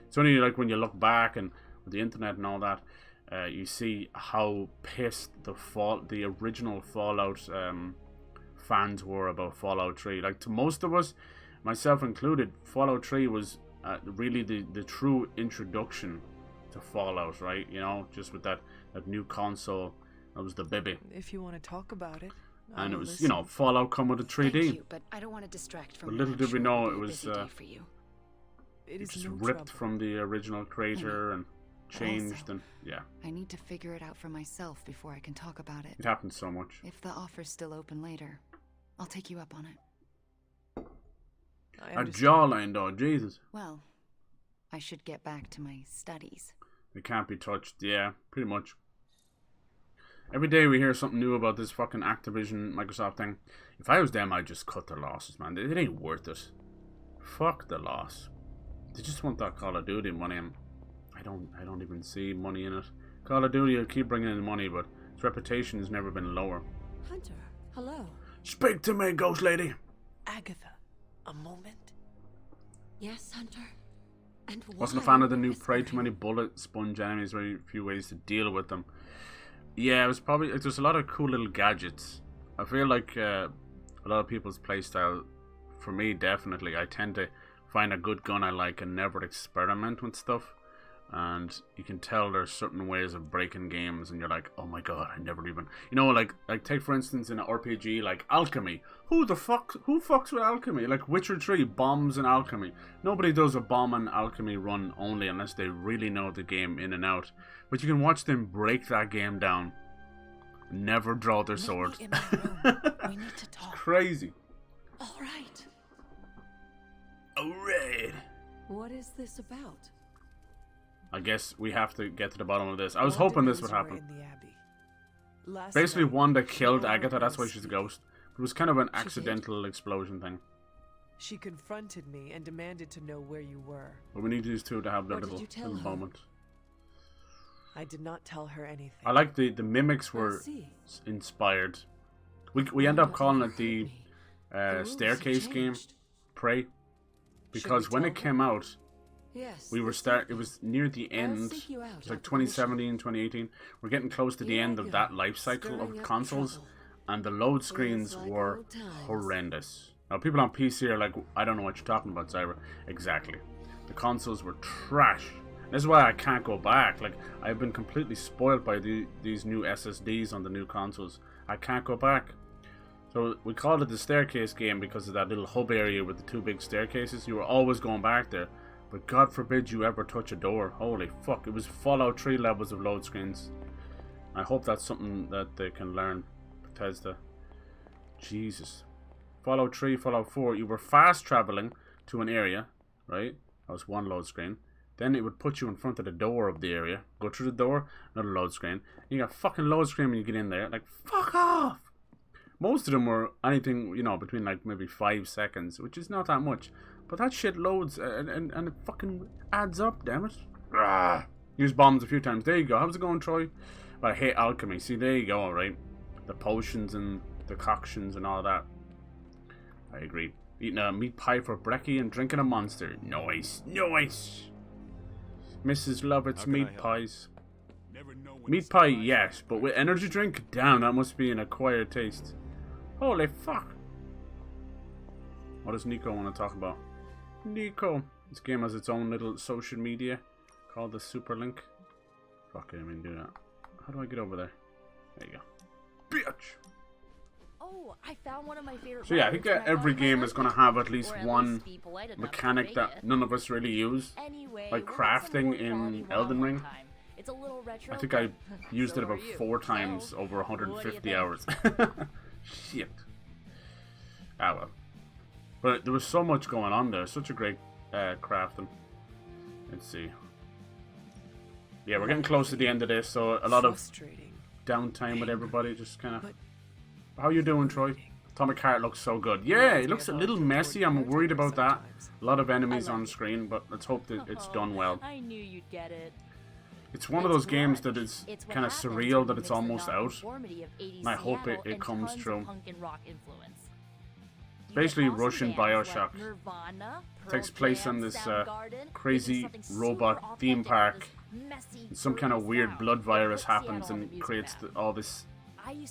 It's only like when you look back and with the internet and all that, you see how pissed the original Fallout fans were about Fallout 3. Like, to most of us, myself included, Fallout 3 was really the true introduction to Fallout, right? You know, just with that new console, that was the baby. If you want to talk about it. And it was, you know, Fallout come with a 3D. Thank you, but I don't want to distract from. But little did we know it was it is just ripped from the original creator and changed, also, and yeah. I need to figure it out for myself before I can talk about it. It happens so much. If the offer's still open later, I'll take you up on it. A jawline, though, Jesus. Well, I should get back to my studies. It can't be touched, yeah, pretty much. Every day we hear something new about this fucking Activision Microsoft thing. If I was them, I'd just cut their losses, man. It ain't worth it. Fuck the loss. They just want that Call of Duty money, and I don't even see money in it. Call of Duty will keep bringing in money, but its reputation has never been lower. Hunter, hello. Speak to me, ghost lady. Agatha, a moment. Yes, Hunter. And wasn't a fan of the new Prey. Too many bullet sponge enemies. Very few ways to deal with them. Yeah, it was probably, there's a lot of cool little gadgets. I feel like a lot of people's playstyle, for me definitely, I tend to find a good gun I like and never experiment with stuff. And you can tell there's certain ways of breaking games, and you're like, oh my god, I never even, you know, like take for instance in an RPG like alchemy. Who fucks with alchemy? Like Witcher 3, bombs and alchemy. Nobody does a bomb and alchemy run only unless they really know the game in and out. But you can watch them break that game down. Never draw their sword. We need to talk. It's crazy. All right. Alright. What is this about? I guess we have to get to the bottom of this. I was hoping this would happen. In the Abbey. Basically, Wanda killed Agatha. That's why she's a ghost. It was kind of an accidental explosion thing. She confronted me and demanded to know where you were. But we need these two to have their little moment. I did not tell her anything. I like the mimics were inspired. We end up calling it the staircase game, Prey, because when it came out, yes, we were it was near the end. It was like 2017, 2018. We're getting close to the end of that life cycle of consoles, and the load screens were horrendous. Now people on PC are like, I don't know what you're talking about, Zyra. Exactly. The consoles were trash. This is why I can't go back. Like, I've been completely spoiled by these new SSDs on the new consoles. I can't go back. So we called it the staircase game because of that little hub area with the two big staircases. You were always going back there. But God forbid you ever touch a door. Holy fuck. It was Fallout 3 levels of load screens. I hope that's something that they can learn. Bethesda. Jesus. Fallout 3, Fallout 4. You were fast traveling to an area. Right? That was one load screen. Then it would put you in front of the door of the area. Go through the door, another load screen. You got fucking load screen when you get in there. Like, fuck off! Most of them were anything, you know, between like maybe 5 seconds, which is not that much. But that shit loads and it fucking adds up, damn it. Use bombs a few times. There you go. How's it going, Troy? But I hate alchemy. See, there you go, alright. The potions and decoctions and all that. I agree. Eating a meat pie for brekkie and drinking a monster. Nice. Nice. Mrs. Lovett's meat pies. Meat pie, yes. But with energy drink? Damn, that must be an acquired taste. Holy fuck. What does Nico want to talk about? Nico. This game has its own little social media called the Superlink. Fuck, I didn't mean to do that. How do I get over there? There you go. Bitch! Oh, I found one of my favorite. So yeah, I think that every game is going to have at least one mechanic that none of us really use. Like crafting in Elden Ring. It's a little retro, I think I used it about 4 times over 150 hours. Shit. Ah well. But there was so much going on there. Such a great crafting. Let's see. Yeah, we're getting close to the end of this, so a lot of downtime with everybody. Just kind of... How you doing, Troy? Atomic Heart looks so good. Yeah, it looks a little messy. I'm worried about that. A lot of enemies on screen, but let's hope that it's done well. I knew you'd get it. It's one of those games that is kind of surreal that it's almost out. And I hope it comes true. It's basically Russian Bioshock. Takes place on this crazy robot theme park. Some kind of weird blood virus happens and creates all this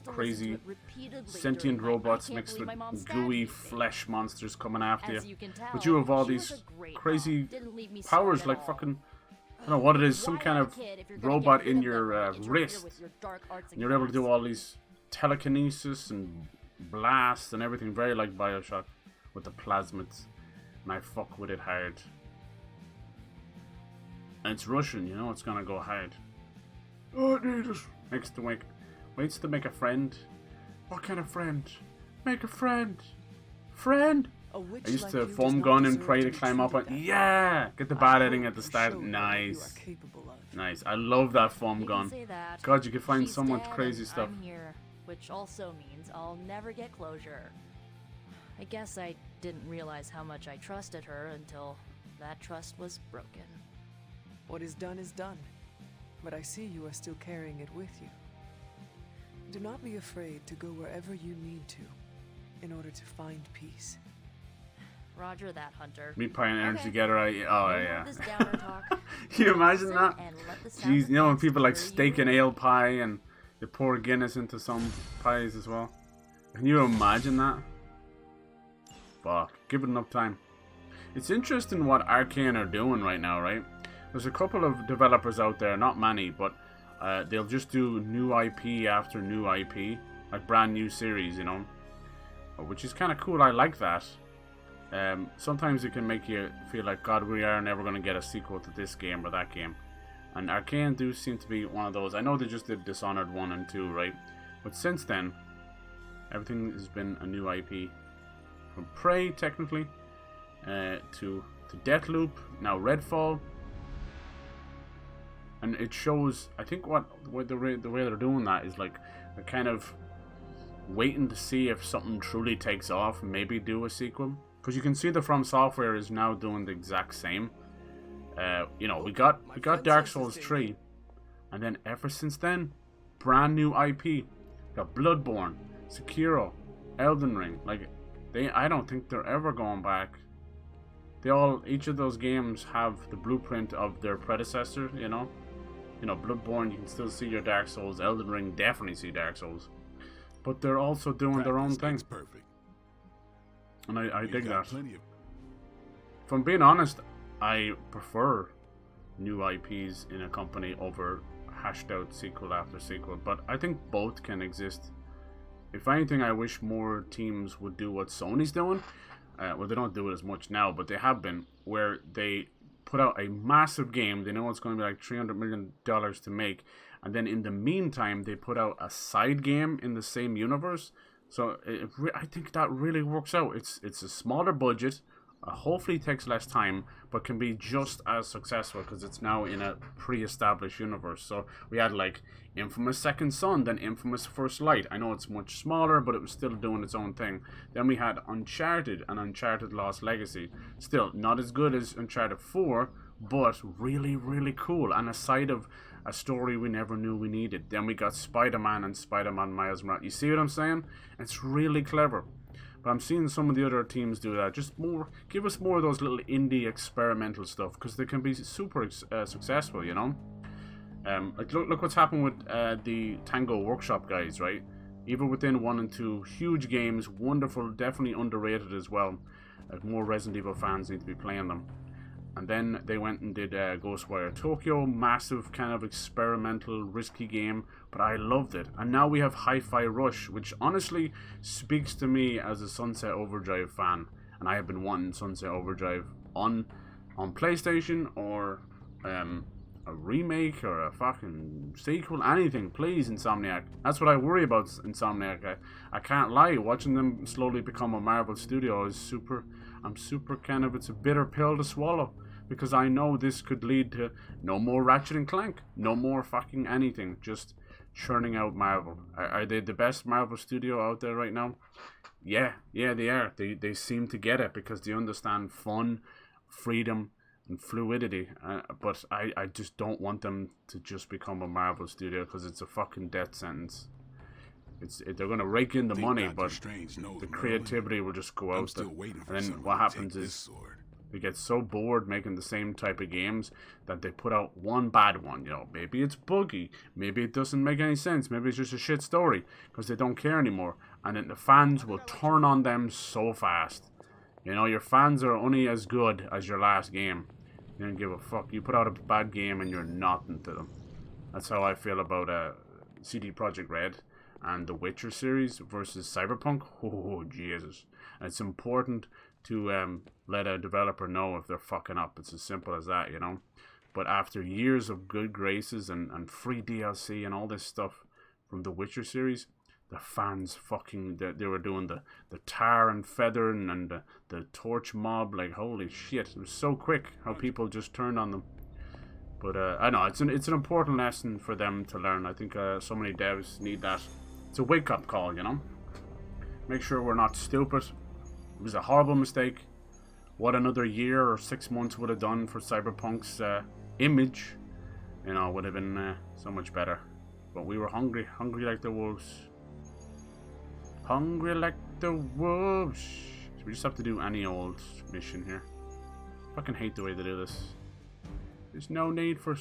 crazy sentient robots mixed with gooey flesh monsters coming after you. But you have all these crazy powers like fucking... I don't know what it is, some kind of robot in your wrist. And you're able to do all these telekinesis and blasts and everything, very like Bioshock with the plasmids. And I fuck with it hard. And it's Russian, you know it's gonna go hard. Oh Jesus! Waits to make a friend. What kind of friend? Make a friend! Friend! I used to foam gun and pray to climb up on. Yeah! Get the bad ending at the start. Nice. Nice. I love that foam gun. God, you can find so much crazy stuff. I'm here, which also means I'll never get closure. I guess I didn't realize how much I trusted her until that trust was broken. What is done, but I see you are still carrying it with you. Do not be afraid to go wherever you need to in order to find peace. Roger that, Hunter. Meat pie and energy together. Oh yeah. Can you imagine that? Jeez, you know when people like steak and ale pie and they pour Guinness into some pies as well. Can you imagine that? Fuck. Give it enough time. It's interesting what Arcane are doing right now, right? There's a couple of developers out there, not many, but they'll just do new IP after new IP, like brand new series, you know, which is kind of cool. I like that. Sometimes it can make you feel like, God, we are never going to get a sequel to this game or that game. And Arcane do seem to be one of those. I know they just did Dishonored 1 and 2, right? But since then, everything has been a new IP. From Prey, technically, to Deathloop, now Redfall. And it shows, I think the way they're doing that is like, they're kind of waiting to see if something truly takes off and maybe do a sequel. Because you can see the From Software is now doing the exact same. You know, we got Dark Souls 3, and then ever since then, brand new IP. We got Bloodborne, Sekiro, Elden Ring. Like, I don't think they're ever going back. Each of those games have the blueprint of their predecessor. You know, Bloodborne, you can still see your Dark Souls. Elden Ring, definitely see Dark Souls. But they're also doing their own thing. Perfect. And I dig that. If I'm being honest, I prefer new IPs in a company over hashed out sequel after sequel. But I think both can exist. If anything, I wish more teams would do what Sony's doing. Well, they don't do it as much now, but they have been. Where they put out a massive game. They know it's going to be like $300 million to make. And then in the meantime, they put out a side game in the same universe. So I think that really works out. It's a smaller budget, hopefully takes less time, but can be just as successful because it's now in a pre-established universe. So we had like Infamous Second Son, then Infamous First Light. I know it's much smaller, but it was still doing its own thing. Then we had Uncharted and Uncharted Lost Legacy. Still not as good as Uncharted 4, but really, really cool, and a side of a story we never knew we needed. Then we got Spider-Man and Spider-Man Miles Morales. You see what I'm saying? It's really clever. But I'm seeing some of the other teams do that. Just more, give us more of those little indie experimental stuff, because they can be super successful, you know? Like look what's happened with the Tango Workshop guys, right? Even within 1 and 2, huge games, wonderful, definitely underrated as well. Like more Resident Evil fans need to be playing them. And then they went and did Ghostwire Tokyo, massive kind of experimental, risky game, but I loved it. And now we have Hi-Fi Rush, which honestly speaks to me as a Sunset Overdrive fan. And I have been wanting Sunset Overdrive on PlayStation, or a remake or a fucking sequel, anything, please, Insomniac. That's what I worry about, Insomniac. I can't lie, watching them slowly become a Marvel studio is I'm super kind of, it's a bitter pill to swallow, because I know this could lead to no more Ratchet and Clank, no more fucking anything, just churning out Marvel. Are they the best Marvel studio out there right now? Yeah, they are. They seem to get it, because they understand fun, freedom, and fluidity, but I just don't want them to just become a Marvel studio, because it's a fucking death sentence. They're gonna rake in the money, but the creativity will just go out there. And then what happens is they get so bored making the same type of games that they put out one bad one. You know, maybe it's buggy, maybe it doesn't make any sense, maybe it's just a shit story, because they don't care anymore, and then the fans will turn on them so fast. You know, your fans are only as good as your last game. You don't give a fuck. You put out a bad game and you're nothing to them. That's how I feel about CD Projekt Red and the Witcher series versus Cyberpunk. Oh, Jesus. And it's important to let a developer know if they're fucking up. It's as simple as that, you know. But after years of good graces and free DLC and all this stuff from the Witcher series, the fans fucking, they were doing the tar and feather and the torch mob, like holy shit. It was so quick how people just turned on them. But I know it's an important lesson for them to learn. I think so many devs need that. It's a wake up call, you know. Make sure we're not stupid. It was a horrible mistake. What another year or 6 months would have done for Cyberpunk's image, you know, would have been so much better. But we were hungry like the wolves. Hungry like the wolves. So we just have to do any old mission here. Fucking hate the way they do this. There's no need for...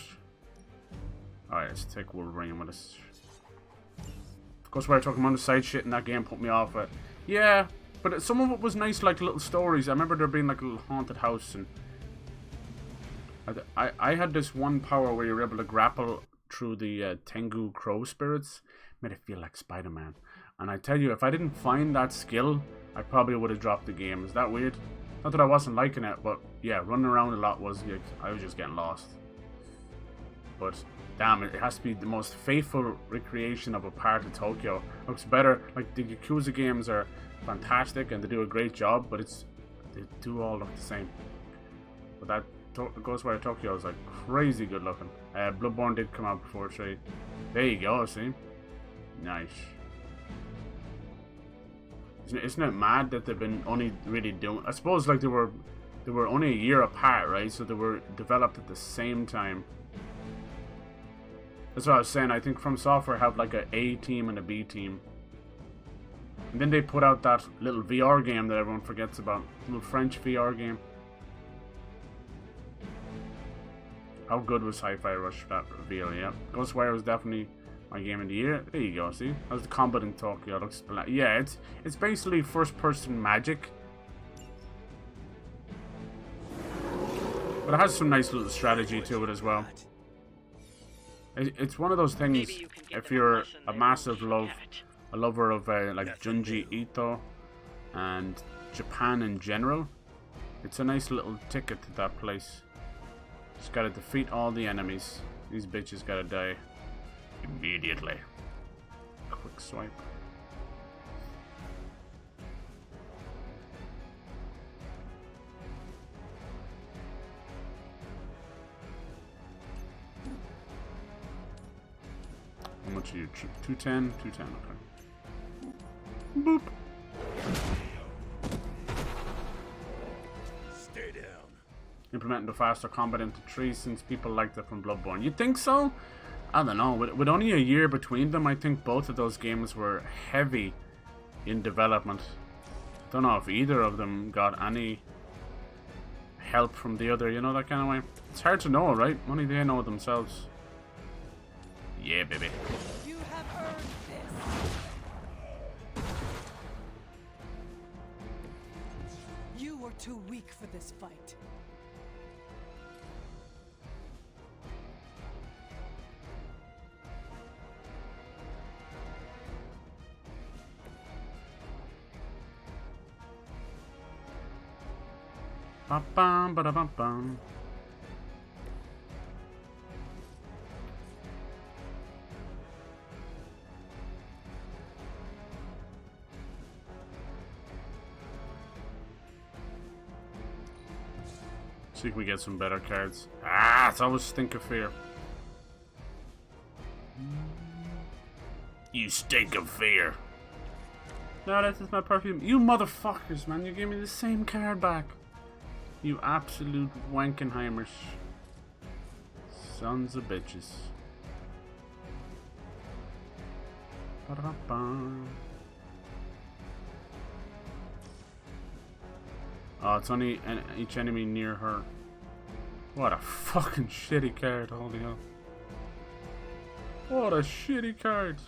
Alright, let's take Wolverine with us. Ghostwire talking on the side shit in that game put me off. Yeah, but some of it was nice, like little stories. I remember there being like a little haunted house, and I had this one power where you were able to grapple through the Tengu crow spirits. Made it feel like Spider-Man. And I tell you, if I didn't find that skill, I probably would have dropped the game. Is that weird? Not that I wasn't liking it, but yeah, running around a lot was, like, I was just getting lost. But damn, it has to be the most faithful recreation of a part of Tokyo. Looks better. Like, the Yakuza games are fantastic and they do a great job, but they do all look the same. But that Ghostwire Tokyo is like crazy good looking. Bloodborne did come out before, so there you go. See, nice. Isn't it mad that they've been only really doing? I suppose like they were only a year apart, right? So they were developed at the same time. That's what I was saying. I think From Software have like a A team and a B team. And then they put out that little VR game that everyone forgets about. Little French VR game. How good was Hi-Fi Rush, that reveal, yeah. Ghostwire was definitely my game of the year. There you go, see? How's the combat in Tokyo? Looks yeah, it's basically first-person magic. But it has some nice little strategy to it as well. It's one of those things, if you're a massive lover of like Junji Ito and Japan in general, it's a nice little ticket to that place. Just gotta defeat all the enemies. These bitches gotta die immediately. Quick swipe. How much are you? 210? 210, okay. Boop. Stay down. implementing the faster combat into 3 since people liked it from Bloodborne. You think so? I don't know. With only a year between them, I think both of those games were heavy in development. Don't know if either of them got any help from the other, you know, that kind of way. It's hard to know, right? Only they know themselves. Yeah, baby. You have earned this. You were too weak for this fight. Ba-bum, ba-da-bum-bum. See if we get some better cards. Ah, it's always stink of fear. You stink of fear. No, that's just my perfume. You motherfuckers, man. You gave me the same card back. You absolute Wankenheimers. Sons of bitches. Ba-da-ba. Oh, it's only each enemy near her. What a fucking shitty card, holy hell. What a shitty card.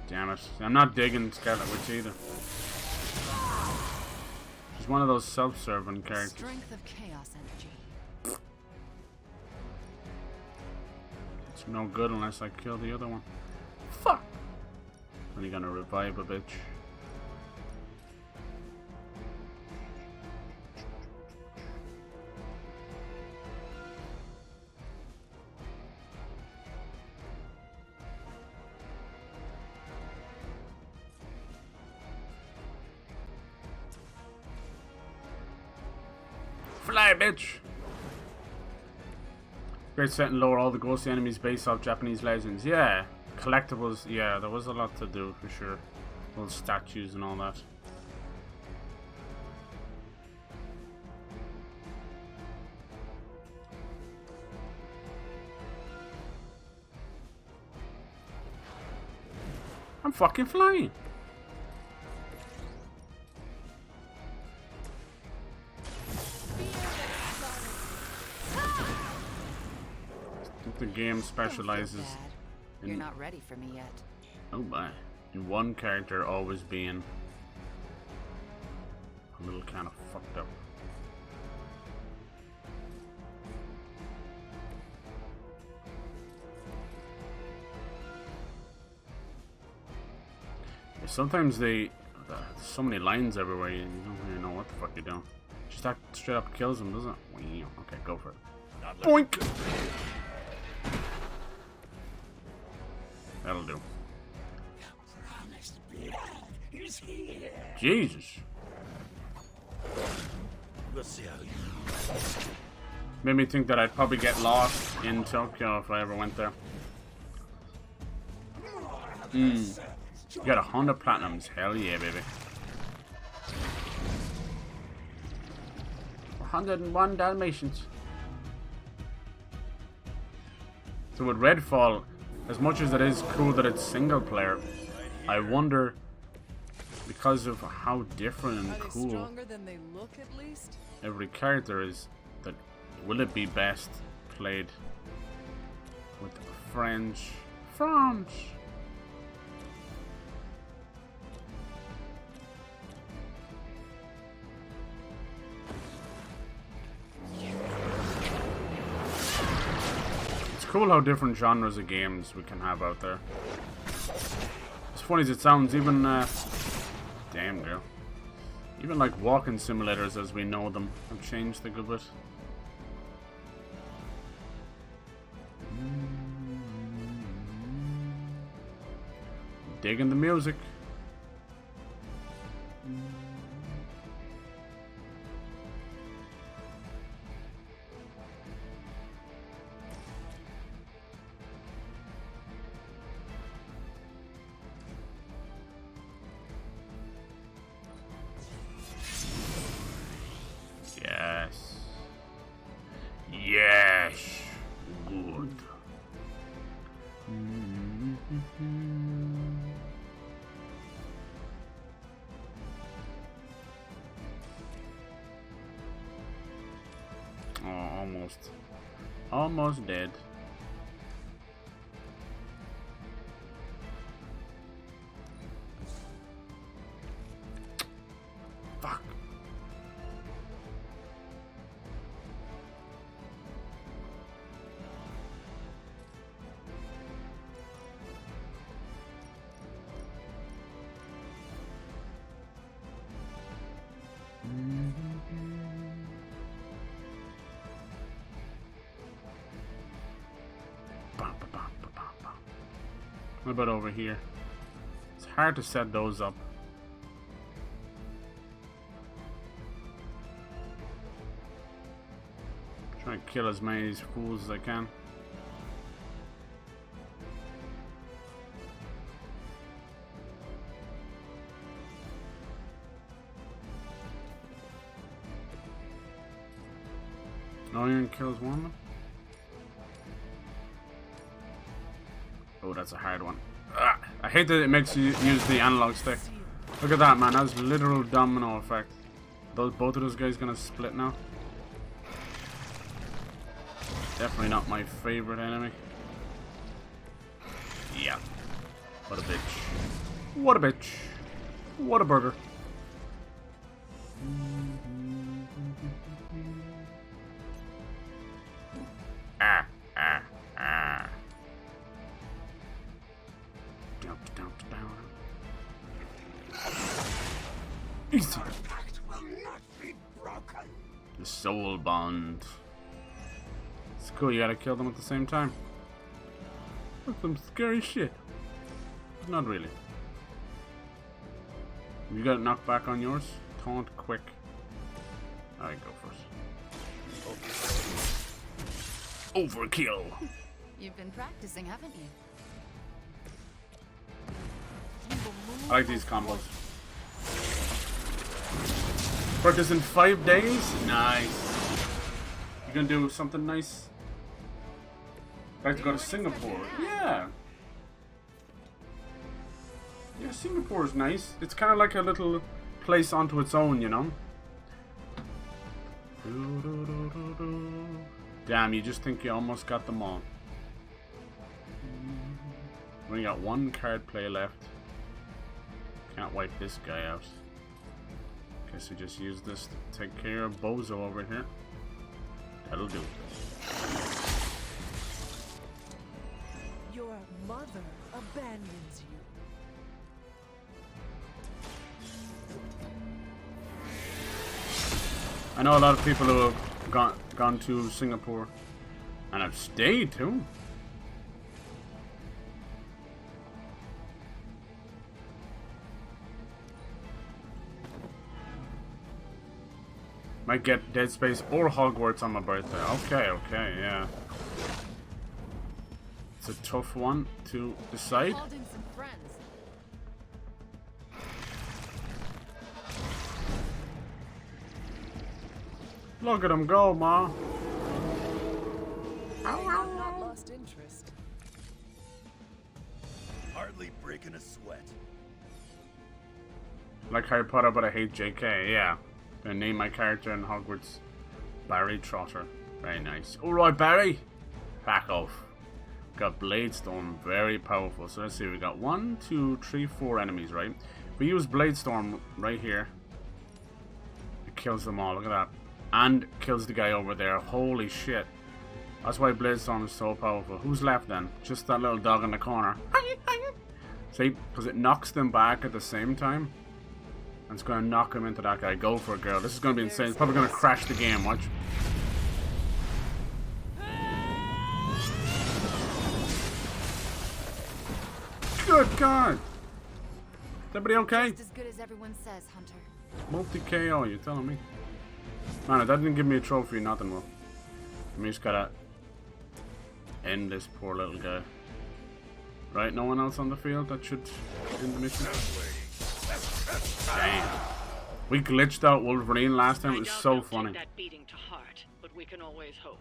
Damn it. I'm not digging Scarlet Witch either. She's one of those self-serving characters. Strength of chaos energy. It's no good unless I kill the other one. Fuck! Only gonna revive a bitch. Fly, bitch! Great set and lower all the ghostly enemies based off Japanese legends. Yeah. Collectibles, yeah, there was a lot to do for sure. Little statues and all that. I'm fucking flying. The game specializes. You're not ready for me yet. Oh my. In one character always being a little kind of fucked up. Yeah, sometimes there's so many lines everywhere you don't really know what the fuck you're doing. Just that straight up kills him, doesn't it? Okay, go for it. Boink! That'll do. Jesus. Let's see how you. Made me think that I'd probably get lost in Tokyo if I ever went there. You got 100 platinums. Hell yeah, baby. 101 Dalmatians. So with Redfall, as much as it is cool that it's single player, I wonder, because of how different and cool stronger than they look, at least? every character is, that will it be best played with French? It's cool how different genres of games we can have out there. As funny as it sounds, even damn girl, even like walking simulators as we know them have changed a good bit. Digging the music. Almost. Almost dead. Fuck. What about over here? It's hard to set those up. Try and kill as many of these fools as I can. Iron kills one of them. Oh, that's a hard one. Ah, I hate that it makes you use the analog stick. Look at that, man. That was literal domino effect. Both of those guys gonna split now. Definitely not my favorite enemy. Yeah. What a bitch. What a bitch. What a burger. Easy. The soul bond. It's cool, you gotta kill them at the same time. That's some scary shit. Not really. You got it knocked back on yours? Taunt quick. Alright, go first. Overkill. You've been practicing, haven't you? I like these combos. Practice in 5 days? Nice. You gonna do something nice? I'd like to go to Singapore. Yeah. Yeah, Singapore is nice. It's kind of like a little place onto its own, you know? Damn, you just think you almost got them all. We only got one card play left. Can't wipe this guy out. Guess we just use this to take care of Bozo over here. That'll do. Your mother abandons you. I know a lot of people who have gone to Singapore and have stayed too. Might get Dead Space or Hogwarts on my birthday. Okay, okay, yeah. It's a tough one to decide. Look at him go, Ma. I have not lost interest. Hardly breaking a sweat. Like Harry Potter, but I hate JK, yeah. Gonna name my character in Hogwarts Barry Trotter. Very nice. Alright, Barry! Back off. Got Bladestorm, very powerful. So let's see, we got 1, 2, 3, 4 enemies, right? We use Bladestorm right here. It kills them all, look at that. And kills the guy over there. Holy shit. That's why Bladestorm is so powerful. Who's left then? Just that little dog in the corner. See? Because it knocks them back at the same time. And it's going to knock him into that guy. Go for it, girl. This is going to be insane. It's probably going to crash the game. Watch. Good God. Is everybody okay? Just as good as everyone says, Hunter. Multi-KO, you're telling me? Man, if that didn't give me a trophy, nothing will. I mean, just gotta end this poor little guy. Right, no one else on the field that should end the mission? Damn. We glitched out Wolverine last time, it was so funny. That beating to heart, but we can always hope.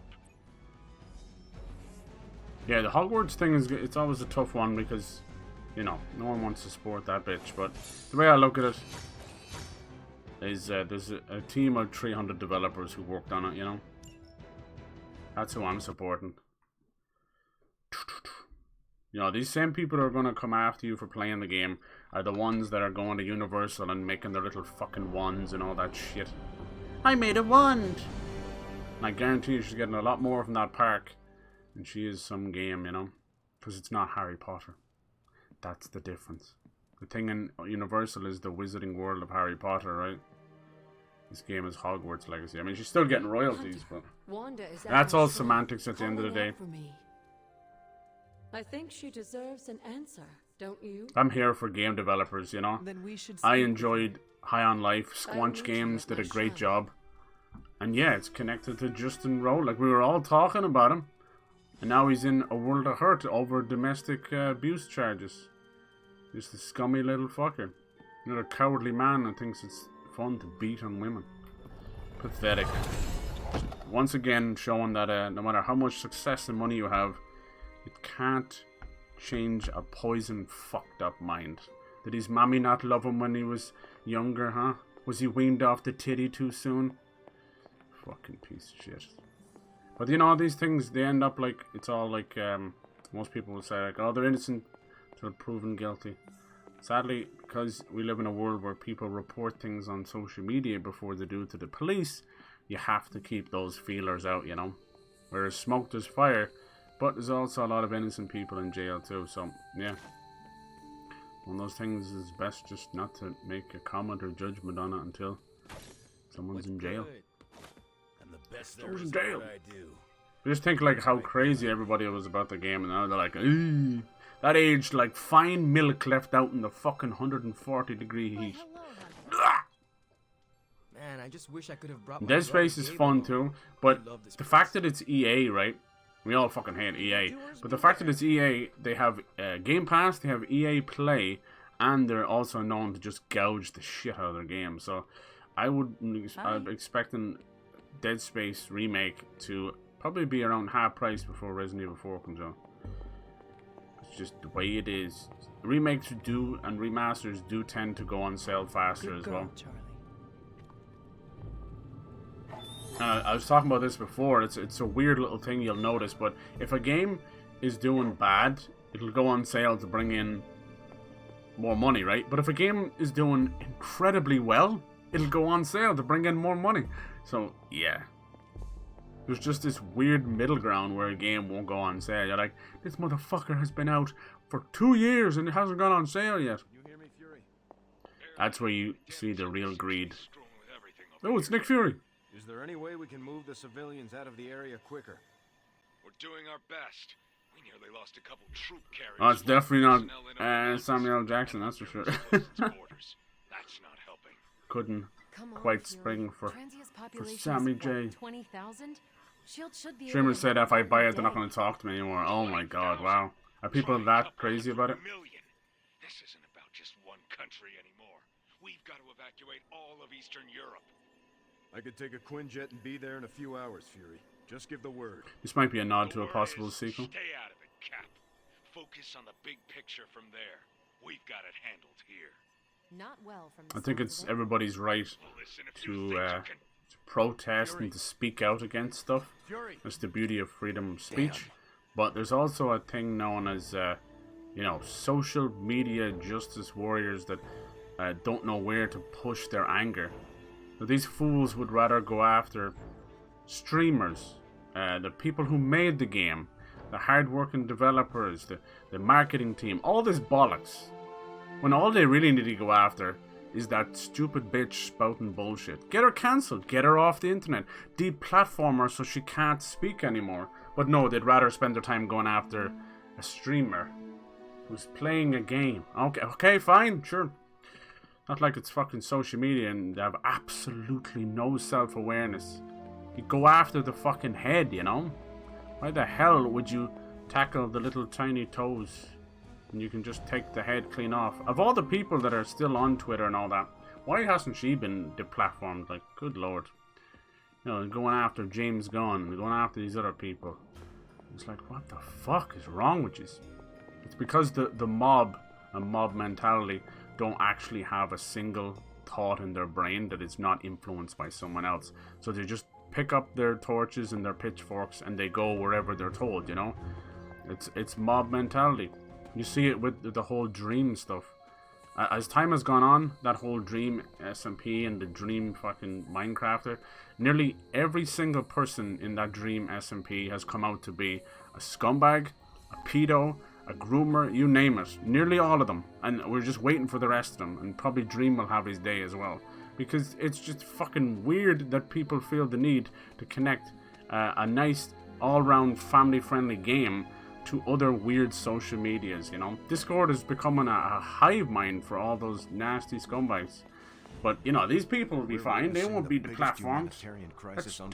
Yeah, the Hogwarts thing is, it's always a tough one because, you know, no one wants to support that bitch, but the way I look at it is there's a team of 300 developers who worked on it, you know? That's who I'm supporting. You know, these same people who are going to come after you for playing the game are the ones that are going to Universal and making their little fucking wands and all that shit. I made a wand! And I guarantee you she's getting a lot more from that park than she is some game, you know? Because it's not Harry Potter. That's the difference. The thing in Universal is the wizarding world of Harry Potter, right? This game is Hogwarts Legacy. I mean, she's still getting royalties, but that's all semantics at the end of the day. I think she deserves an answer, don't you? I'm here for game developers, you know? I enjoyed High on Life. Squanch Games did a great job. And yeah, it's connected to Justin Rowe. Like, we were all talking about him. And now he's in a world of hurt over domestic abuse charges. Just a scummy little fucker. Another cowardly man that thinks it's fun to beat on women. Pathetic. Once again, showing that no matter how much success and money you have, it can't change a poisoned, fucked up mind. Did his mommy not love him when he was younger, huh? Was he weaned off the titty too soon? Fucking piece of shit. But you know, these things, they end up like, it's all like, most people will say like, oh, they're innocent until proven guilty. Sadly, because we live in a world where people report things on social media before they do to the police, you have to keep those feelers out, you know. Whereas smoke, there's fire, but there's also a lot of innocent people in jail too, so, yeah. One of those things is best just not to make a comment or judgment on it until someone's in jail. Someone's in jail. I just think like how crazy everybody was about the game, and now they're like, eee. That aged like fine milk left out in the fucking 140-degree heat. Man, I just wish I could have brought my Dead Space is fun too, but the fact that it's EA, right? We all fucking hate EA. But the fact that it's EA, they have Game Pass, they have EA Play, and they're also known to just gouge the shit out of their games. So I'm expecting Dead Space Remake to probably be around half price before Resident Evil 4 comes out. It's just the way it is. Remakes do and remasters do tend to go on sale faster as well. I was talking about this before. It's a weird little thing you'll notice, but if a game is doing bad, it'll go on sale to bring in more money, right? But if a game is doing incredibly well, it'll go on sale to bring in more money. So yeah, there's just this weird middle ground where a game won't go on sale. You're like, this motherfucker has been out for 2 years and it hasn't gone on sale yet. That's where you see the real greed. Oh, it's Nick Fury. Is there any way we can move the civilians out of the area quicker? We're doing our best. We nearly lost a couple troop carriers. Oh, it's definitely not Samuel L. Jackson, that's for sure. That's not helping. Couldn't quite spring for Sammy J. 20,000? Shield should be Streamer said if I buy it, they're not going to talk to me anymore. Oh my god, wow. Are people that crazy about it? This isn't about just one country anymore. We've got to evacuate all of Eastern Europe. I could take a Quinjet and be there in a few hours, Fury. Just give the word. This might be a nod to a possible sequel. Stay out of it, Cap. Focus on the big picture from there. We've got it handled here. Not well from I think it's everybody's right to protest and to speak out against stuff. That's the beauty of freedom of speech. But there's also a thing known as, you know, social media justice warriors that don't know where to push their anger. So these fools would rather go after streamers, the people who made the game, the hard-working developers, the marketing team, all this bollocks. When all they really need to go after is that stupid bitch spouting bullshit. Get her cancelled, get her off the internet, deplatform her so she can't speak anymore. But no, they'd rather spend their time going after a streamer who's playing a game. Okay, fine, sure. Not like it's fucking social media and they have absolutely no self-awareness. You go after the fucking head, you know? Why the hell would you tackle the little tiny toes and you can just take the head clean off? Of all the people that are still on Twitter and all that, why hasn't she been deplatformed? Like, good lord. You know, going after James Gunn, going after these other people. It's like, what the fuck is wrong with you? It's because the mob and mob mentality don't actually have a single thought in their brain that is not influenced by someone else. So they just pick up their torches and their pitchforks and they go wherever they're told, you know? It's mob mentality. You see it with the whole dream stuff. As time has gone on, that whole dream SMP and the dream fucking Minecrafter, nearly every single person in that dream SMP has come out to be a scumbag, a pedo, a groomer, you name it. Nearly all of them. And we're just waiting for the rest of them. And probably Dream will have his day as well. Because it's just fucking weird that people feel the need to connect a nice, all-round, family-friendly game to other weird social medias, you know. Discord is becoming a hive mind for all those nasty scumbags. But, you know, these people will be fine. They won't be deplatformed.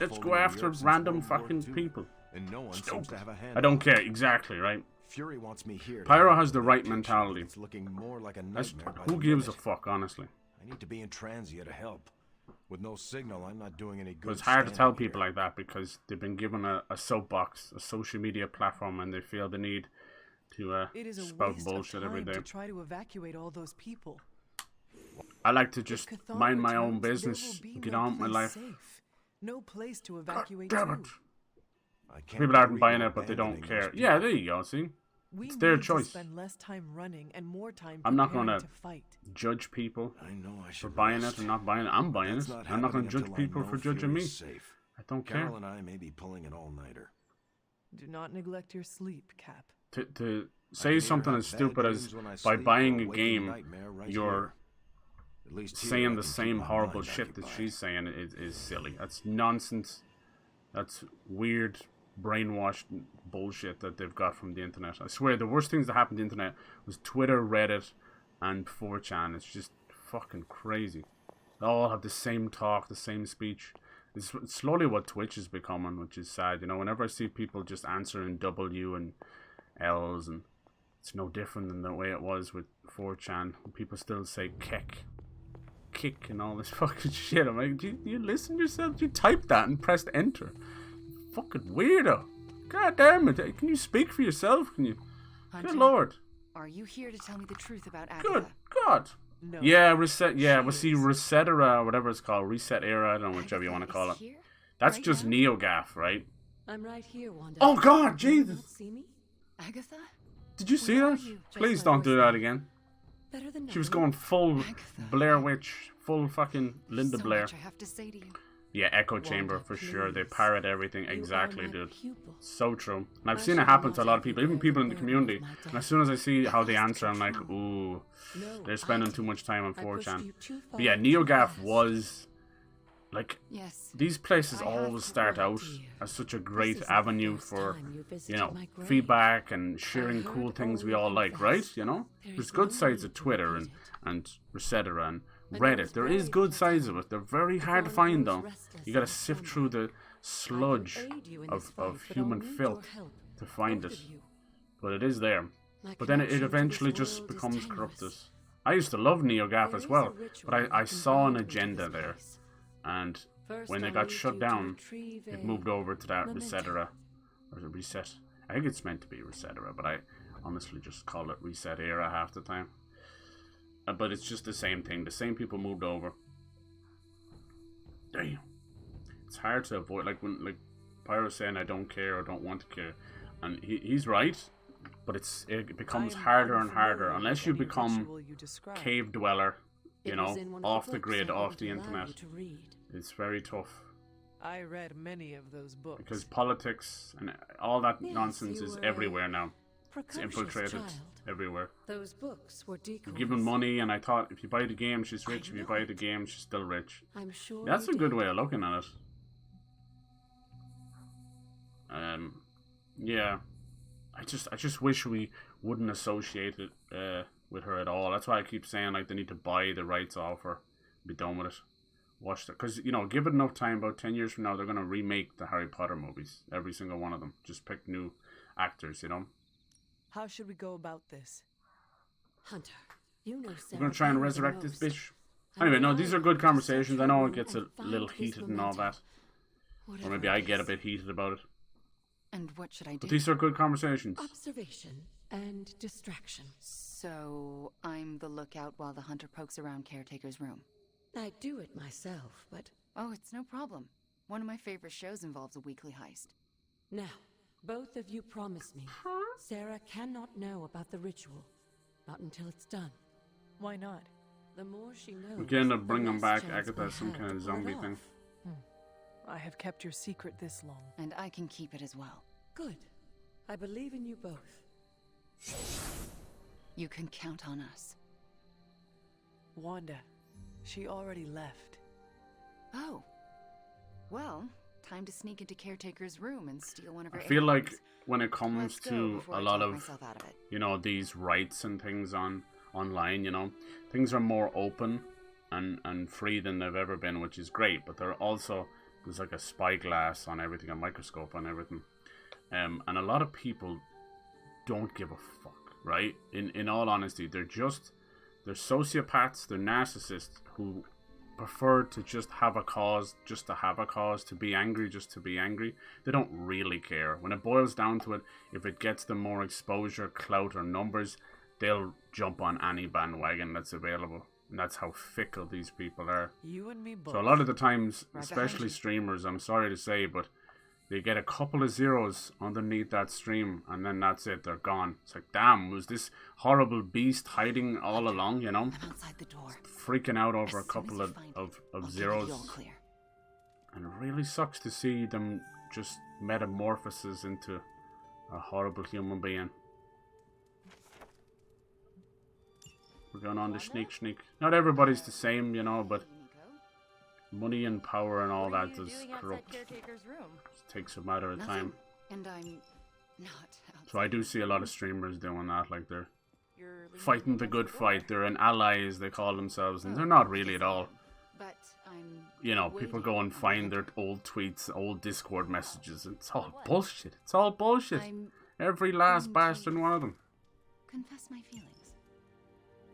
Let's go after random fucking people. And no one seems to have a hand. I don't care, exactly, right? Fury wants me here. Pyro has the right mentality. It's looking more like a nightmare by who the gives a minute. fuck, honestly? I need to be in Transia to help. With no signal, I'm not doing any good. But it's hard to tell people like that because they've been given a soapbox, a social media platform, and they feel the need to spout bullshit every day. To try to evacuate all those people. I like to just mind my own business, get on with my life. Safe. No place to evacuate. God damn it. People aren't buying it, but they don't care. Yeah, there you go, see? It's their choice. Spend less time running and more time I'm not going to fight. judge people for buying it and not buying it. I'm buying it. I'm not going to judge people for judging me. I don't care. Carol and I may be pulling an all-nighter. Do not neglect your sleep, Cap. To say something as stupid as by buying a game, you're saying the same horrible shit that she's saying is silly. That's nonsense. That's weird, brainwashed bullshit that they've got from the internet. I swear, the worst things that happened on the internet was Twitter, Reddit, and 4chan. It's just fucking crazy. They all have the same talk, the same speech. It's slowly what Twitch is becoming, which is sad. You know, whenever I see people just answering W and L's, and it's no different than the way it was with 4chan. People still say kick, and all this fucking shit. I'm like, do you listen to yourself? Do you type that and press enter? Fucking weirdo. God damn it. Can you speak for yourself? Can you? Hunter, Good lord. Are you here to tell me the truth about Agatha? Good God. No. Yeah, reset. Yeah, we'll see Reset Era, whatever it's called. Reset Era. I don't know, whichever you want to call it. That's right just NeoGAF, right? I'm right here, Wanda. Oh God, Jesus. See me? Agatha? Did you see that? Please don't do that again. Better than She was going full Blair Witch, full fucking Linda Blair. Much I have to say to you. Yeah, echo chamber for sure. They parrot everything exactly, dude. So true. And I've seen it happen to a lot of people, even people in the community. And as soon as I see how they answer, I'm like, ooh, they're spending too much time on 4chan. But yeah, NeoGAF was like, these places always start out as such a great avenue for, you know, feedback and sharing cool things we all like, right? You know, there's good sides of Twitter and Resetera and Reddit. There is good sides of it. They're very hard to find though. You gotta sift through the sludge of human filth to find it. But it is there. But then it eventually just becomes corrupted. I used to love NeoGAF as well, but I saw an agenda there. And when they got shut down, it moved over to that Resetera. Or the Reset. I think it's meant to be Resetera, but I honestly just call it Reset Era half the time. But it's just the same thing. The same people moved over. Damn. It's hard to avoid. Like when Pyro's saying I don't care or don't want to care. And he's right. But it becomes harder and harder. Unless you become cave dweller, you know, off the grid, off the internet. It's very tough. I read many of those books. Because politics and all that nonsense is everywhere now. It's infiltrated everywhere. Those books were decoys. You give them money, and I thought if you buy the game, she's rich. If you buy the game, she's still rich. I'm sure that's a good way of looking at it. Yeah, I just wish we wouldn't associate it with her at all. That's why I keep saying like they need to buy the rights off her, be done with it. Watch that, because you know, give it enough time. About 10 years from now, they're gonna remake the Harry Potter movies, every single one of them. Just pick new actors, you know. How should we go about this? Hunter, you know we're gonna try and resurrect this bitch. Anyway, no, these are good conversations. I know it gets a little heated and all that. Or maybe I get a bit heated about it. And what should I do? But these are good conversations. Observation and distraction. So I'm the lookout while the hunter pokes around Caretaker's room. I'd do it myself, but... Oh, it's no problem. One of my favorite shows involves a weekly heist. Now, both of you promise me Sarah cannot know about the ritual. Not until it's done. Why not? The more she knows, We can end up the bringing less back chance Agatha we as some have kind to of pull it zombie off. thing. I have kept your secret this long. And I can keep it as well. Good. I believe in you both. You can count on us. Wanda, she already left. Oh. Well, time to sneak into Caretaker's room and steal one of her I feel like aliens. when it comes Let's go to before a I lot talk of, myself out of it. you know, these rights and things online, you know, things are more open and free than they've ever been, which is great. But there's like a spyglass on everything, a microscope on everything, and a lot of people don't give a fuck, right? In all honesty, they're sociopaths, they're narcissists who prefer to just have a cause, to be angry, just to be angry. They don't really care. When it boils down to it, if it gets them more exposure, clout, or numbers, they'll jump on any bandwagon that's available. And that's how fickle these people are. You and me both. So a lot of the times, Right especially behind you. streamers, I'm sorry to say, but they get a couple of zeros underneath that stream, and then that's it, they're gone. It's like, damn, was this horrible beast hiding all along, you know? I'm outside the door. Freaking out over a As soon couple as of, you find of, I'll of give you zeros. the all clear. And it really sucks to see them just metamorphoses into a horrible human being. We're going on to sneak. Not everybody's the same, you know, but money and power and all that does corrupt. Caretaker's room? It takes a matter of time. And I'm not So I do see a lot of streamers doing that, like they're You're leaning fighting the against good door. fight. They're an ally, as they call themselves, and they're not really at all. But I'm You know, people waiting go and on find the their old tweets, old Discord messages. It's all bullshit. It's all bullshit. I'm Every last going bastard one of them. confess my feelings.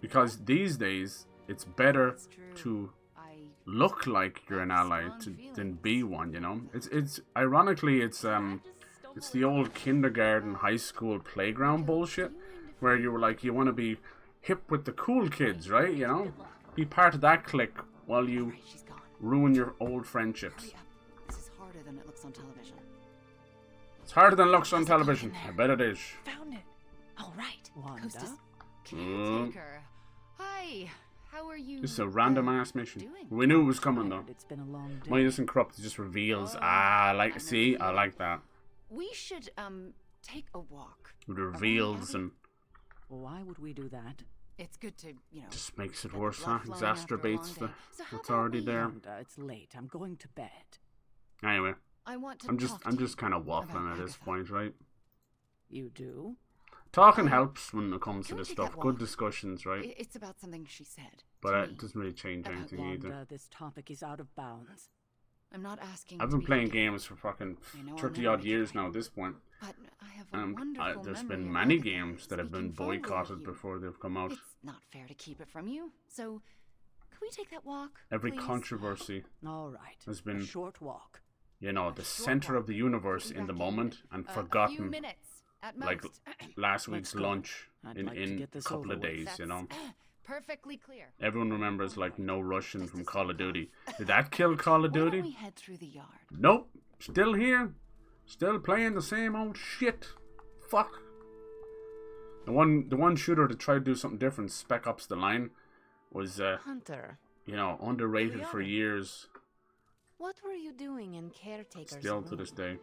Because these days, it's better It's true. to I look like you're an ally than be one, you know? It's ironically, it's the old kindergarten, high school playground bullshit, where you were like, you want to be hip with the cool kids, right? You know? Be part of that clique while you Alright, she's gone. ruin your old friendships. Hurry up. This is harder than it looks on television. It's harder than it looks on television. I bet it is. Found it. All right. Wanda? Coast is Mm. Caretaker. Hi. How are you? This is a random ass mission. doing? We knew it was coming though. It's been a long day. Mine isn't corrupt, it just reveals. I like that. We should take a walk. It reveals and Why would we do that? It's good to, you know. just makes it get the worse, blood huh? flowing after a long Exacerbates day. the So how what's about already we- there. Wanda, it's late. I'm going to bed. Anyway, I want to I'm talk just to kind of you about waffling at this Agatha. point, right? You do? Talking helps when it comes to Can we this take stuff. that Good walk? discussions, right? It's about something she said. But to it me. doesn't really change About anything Wanda, either. this topic is out of bounds. I'm not asking. I've to been be playing forgiven, games for fucking I know I'll 30 never odd make it years right. now at this point. But I have a wonderful There's memory been of many Agatha games that have been speaking fondly of boycotted you. before they've come out. It's not fair to keep it from you. So, could we take that walk? Every please? controversy All right. has been, A short walk. you know, the short center walk. of the universe We'll be in the back in moment and a few forgotten, minutes at most. like last week's go. lunch I'd in like to a get this couple over of with. days, you know. Perfectly clear. Everyone remembers like No Russian from Just a Call of phone Duty. Did that kill Call of Why don't Duty? we head through the yard? Nope. Still here. Still playing the same old shit. Fuck. The one shooter to try to do something different, Spec Ops: The Line, was Hunter, you know, underrated for years. what were you doing in Caretaker's Still to room? this day.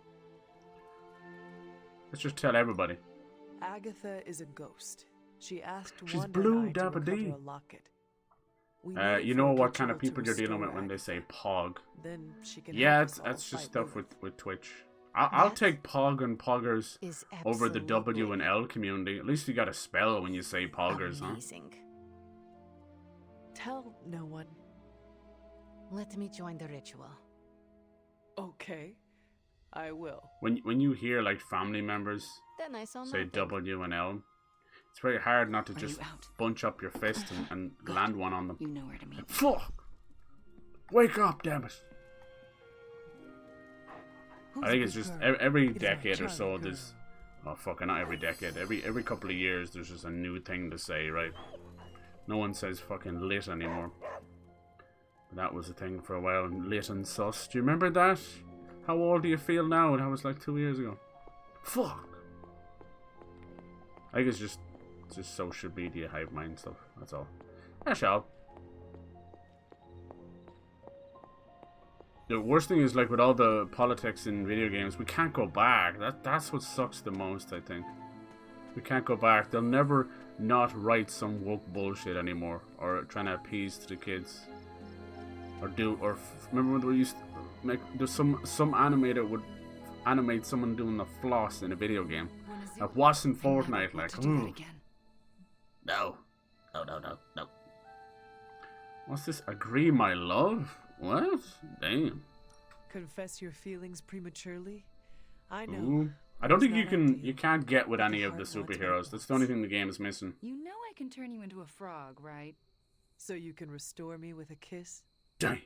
Let's just tell everybody. Agatha is a ghost. She asked She's Wanda blue, and I to Dabba recover Dee. a locket. We need it You for know a what kind of ritual to people you're dealing with restore when they say Agatha. Pog. Then she can Yeah, help us all that's just fight stuff Lilith. with Twitch. I'll That take Pog and Poggers Is over the W absolutely and L community. At least you got a spell when you say Poggers, huh? amazing. Tell no one. Let me join the ritual. Okay, I will. When you hear like family members Then I saw say nothing. W and L, it's very hard not to Are just you out? bunch up your fist and land one on them. You know where to meet me. Fuck! Wake up, damn it! Who's I think a it's good just girl? every It is my decade or so Charlie there's, oh fucking not every decade, every couple of years there's just a new thing to say, right? No one says fucking lit anymore. That was a thing for a while. And Lit and Sus. Do you remember that? How old do you feel now? That was like 2 years ago. Fuck. I think it's just social media hive mind stuff. That's all. Yeah, shall. The worst thing is, like, with all the politics in video games, we can't go back. That's what sucks the most, I think. We can't go back. They'll never not write some woke bullshit anymore, or trying to appease to the kids, or remember when they used to make some animator would animate someone doing the floss in a video game. Like, what's in Fortnite? Like, no. What's this? Agree, my love? What? Damn. Confess your feelings prematurely? I know. Ooh. I don't think you can't get with any of the superheroes. That's the only thing the game is missing. You know I can turn you into a frog, right? So you can restore me with a kiss? Damn.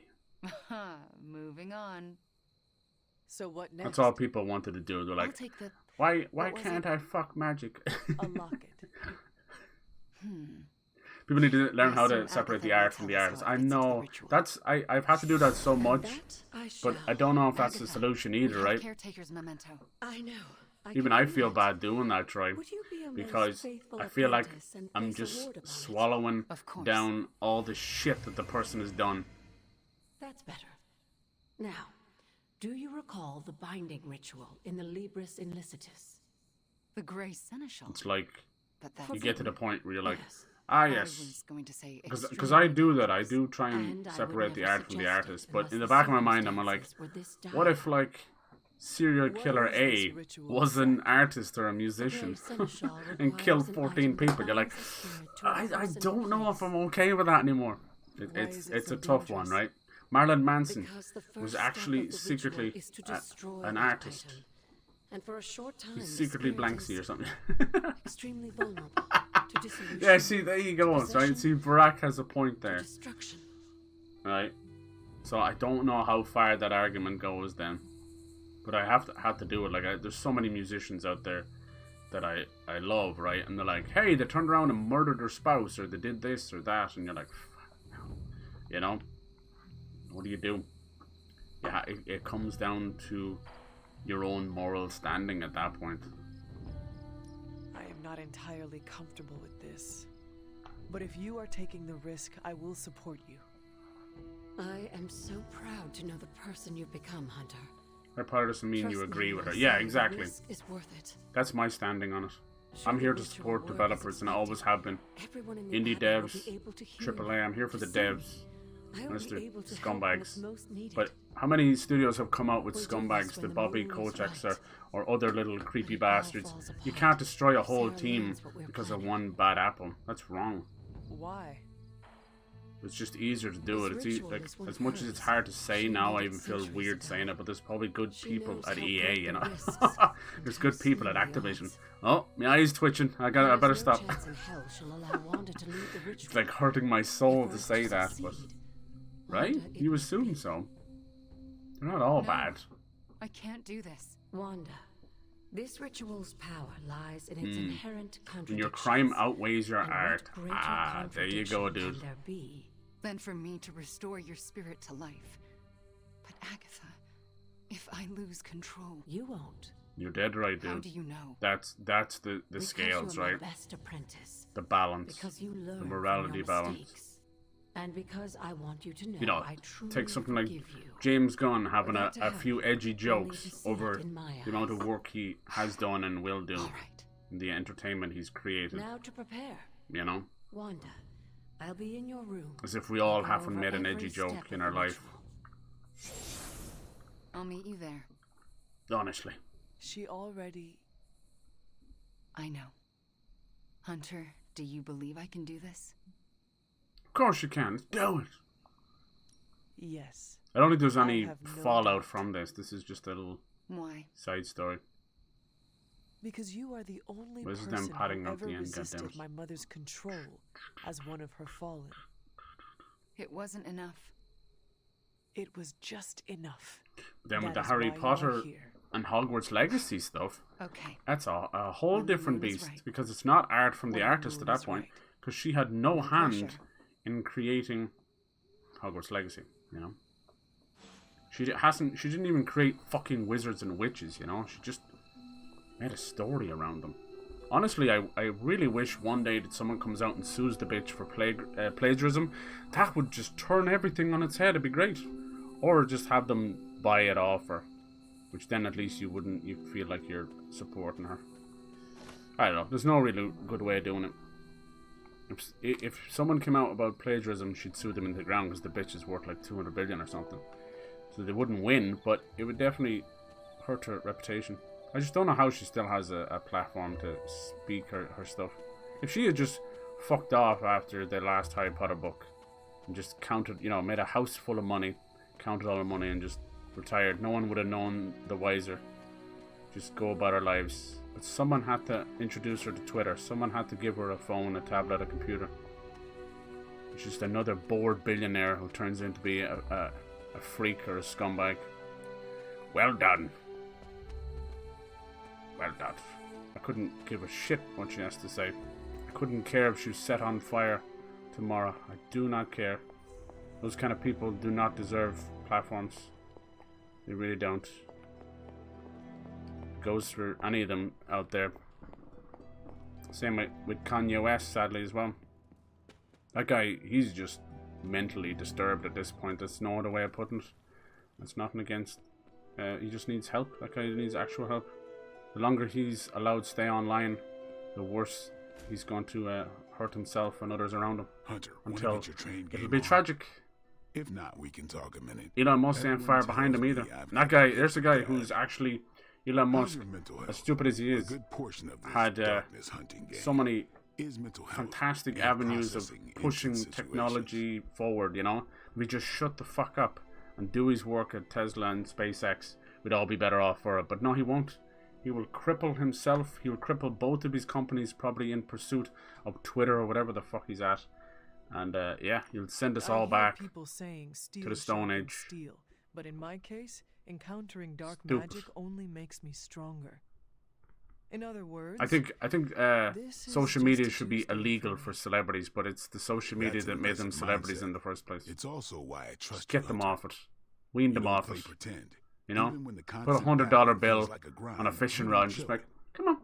Moving on. So what next? That's all people wanted to do. They're like, why can't I fuck magic? A locket. People need to learn how to separate the art from the artist. I know. I've had to do that so much, but I don't know if that's the solution either, right? Caretaker's memento. I know. Even I feel bad doing that, Troy, because I feel like I'm just swallowing down all the shit that the person has done. That's better. Now, do you recall the binding ritual in the Libris Inlicitus? The Grey Seneschal. It's like you get to the point where you're like, yes. Yes, because I do that. I do try and separate the art from the artist, but in the back of my mind, I'm like, what if like serial killer A was an artist or a musician and killed 14 people? You're like, I don't know if I'm okay with that anymore. It's a tough one, right? Marilyn Manson was actually secretly an artist. And for a short time, he's secretly Blanksy or something. Extremely vulnerable to dissolution. Yeah, see, there you go, right? See, Barack has a point there. Right? So I don't know how far that argument goes then. But I have to do it. Like, there's so many musicians out there that I love, right? And they're like, hey, they turned around and murdered their spouse, or they did this or that, and you're like, you know? What do you do? Yeah, it comes down to your own moral standing at that point. I am not entirely comfortable with this. But if you are taking the risk, I will support you. I am so proud to know the person you've become, Hunter. That part doesn't mean you agree with her. Yeah, exactly. Is worth it. That's my standing on it. I'm here to support developers, and I always have been. Indie devs, AAA, I'm here for the devs. Mr. Scumbags. But how many studios have come out with scumbags, the Bobby Kochaks or other little creepy bastards? You can't destroy a whole team because of one bad apple. That's wrong. Why? It's just easier to do it. It's like, as much as it's hard to say now, I even feel weird saying it, but there's probably good people at EA, you know. There's good people at Activision. Oh, my eye's twitching. I better stop. It's like hurting my soul to say that, but right? You assume so. They're not all bad. I can't do this. Wanda, this ritual's power lies in its inherent contradictions. When your crime outweighs your art. There you go, dude. Than for me to restore your spirit to life. But Agatha, if I lose control... You won't. You're dead right, dude. How do you know? That's the scales, right? Best apprentice. The balance. Because you learn the morality balance. Mistakes. And because I want you to know, you know, take something like James Gunn having a few edgy jokes over the amount of work he has done and will do. And the entertainment he's created. Now to prepare. You know? Wanda, I'll be in your room. As if we all haven't made an edgy joke in our life. I'll meet you there. Honestly. She already... I know. Hunter, do you believe I can do this? Of course you can. Do it. Yes. I don't think there's any fallout from this. This is just a little side story. Because you are the only person who ever resisted my mother's control as one of her fallen. It wasn't enough. It was just enough. Then with the Harry Potter and Hogwarts Legacy stuff, that's a whole different beast. Because it's not art from the artist at that point. Because she had no hand in creating Hogwarts Legacy, you know. She didn't even create fucking wizards and witches, you know. She just made a story around them. Honestly, I really wish one day that someone comes out and sues the bitch for plagiarism. That would just turn everything on its head. It'd be great. Or just have them buy it off her, which then at least you feel like you're supporting her. I don't know. There's no really good way of doing it. If someone came out about plagiarism, she'd sue them into the ground because the bitch is worth like 200 billion or something. So they wouldn't win, but it would definitely hurt her reputation. I just don't know how she still has a platform to speak her stuff. If she had just fucked off after the last Harry Potter book and just counted, you know, made a house full of money, counted all the money and just retired, no one would have known the wiser. Just go about her lives. But someone had to introduce her to Twitter. Someone had to give her a phone, a tablet, a computer. It's just another bored billionaire who turns into be a freak or a scumbag. Well done. Well done. I couldn't give a shit what she has to say. I couldn't care if she was set on fire tomorrow. I do not care. Those kind of people do not deserve platforms. They really don't. Goes for any of them out there. Same with Kanye West, sadly, as well. That guy, he's just mentally disturbed at this point. That's no other way of putting it. That's nothing against. He just needs help. That guy needs actual help. The longer he's allowed to stay online, the worse he's going to hurt himself and others around him. Hunter, until get your train it'll be tragic. If not, we can talk a minute. Elon Musk ain't far behind him either. That guy, there's a guy who's actually Elon Musk, as stupid as he is, had so many fantastic avenues of pushing technology forward, you know. We just shut the fuck up and do his work at Tesla and SpaceX. We'd all be better off for it. But no, he won't. He will cripple himself. He will cripple both of his companies, probably in pursuit of Twitter or whatever the fuck he's at. And yeah, he'll send us all back to the Stone Age. Steal, but in my case, encountering dark magic only makes me stronger. In other words, I think social media should be illegal for celebrities, but it's the social media that made them celebrities in the first place. It's also why I trust. Just get them off it. Wean them off it. Pretend. You know, put $100 bill on a fishing rod and just like, come on,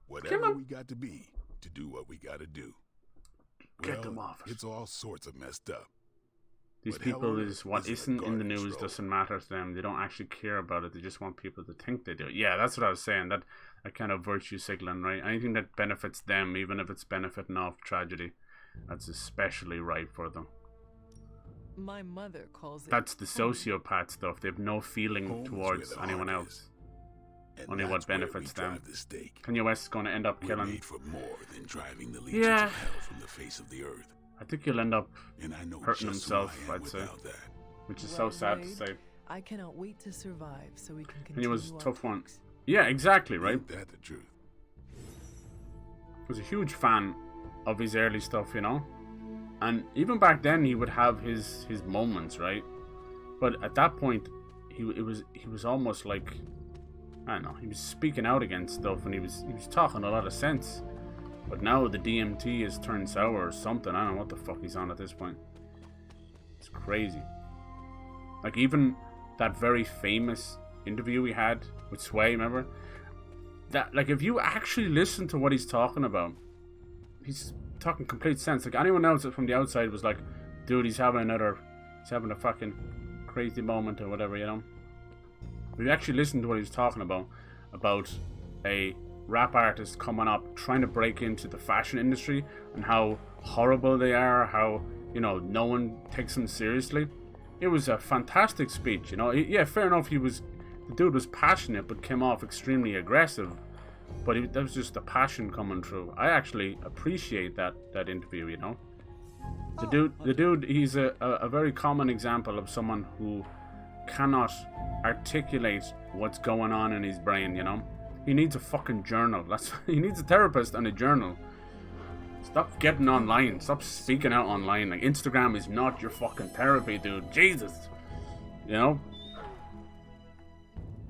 whatever we got to be to do what we got to do. Get them off it. It's all sorts of messed up. These people is what isn't in the news doesn't matter to them. They don't actually care about it. They just want people to think they do. Yeah, that's what I was saying. That kind of virtue signaling, right? Anything that benefits them, even if it's benefiting off tragedy, that's especially right for them. My mother calls it. That's the sociopath stuff. They have no feeling towards anyone else. Only what benefits them. Kanye West is going to end up killing. For more than driving the legions of hell from the face of the earth. I think he'll end up hurting himself, I'd say. Which is so sad to say. I cannot wait to survive so we can continue. And he was a tough one. Yeah, exactly, right? Ain't that the truth? I was a huge fan of his early stuff, you know? And even back then he would have his moments, right? But at that point he was almost like, I don't know, he was speaking out against stuff and he was talking a lot of sense. But now the DMT has turned sour or something. I don't know what the fuck he's on at this point. It's crazy. Like even that very famous interview we had with Sway, remember? That, like, if you actually listen to what he's talking about, he's talking complete sense. Like anyone else from the outside was like, dude, he's having a fucking crazy moment or whatever, you know? If you actually listen to what he was talking about a rap artist coming up trying to break into the fashion industry and how horrible they are, how, you know, no one takes them seriously. It was a fantastic speech, you know. Yeah, fair enough, the dude was passionate but came off extremely aggressive, but that was just the passion coming through. I actually appreciate that interview, you know. The dude, he's a very common example of someone who cannot articulate what's going on in his brain, you know. He needs a fucking journal. He needs a therapist and a journal. Stop getting online. Stop speaking out online. Like, Instagram is not your fucking therapy, dude. Jesus. You know?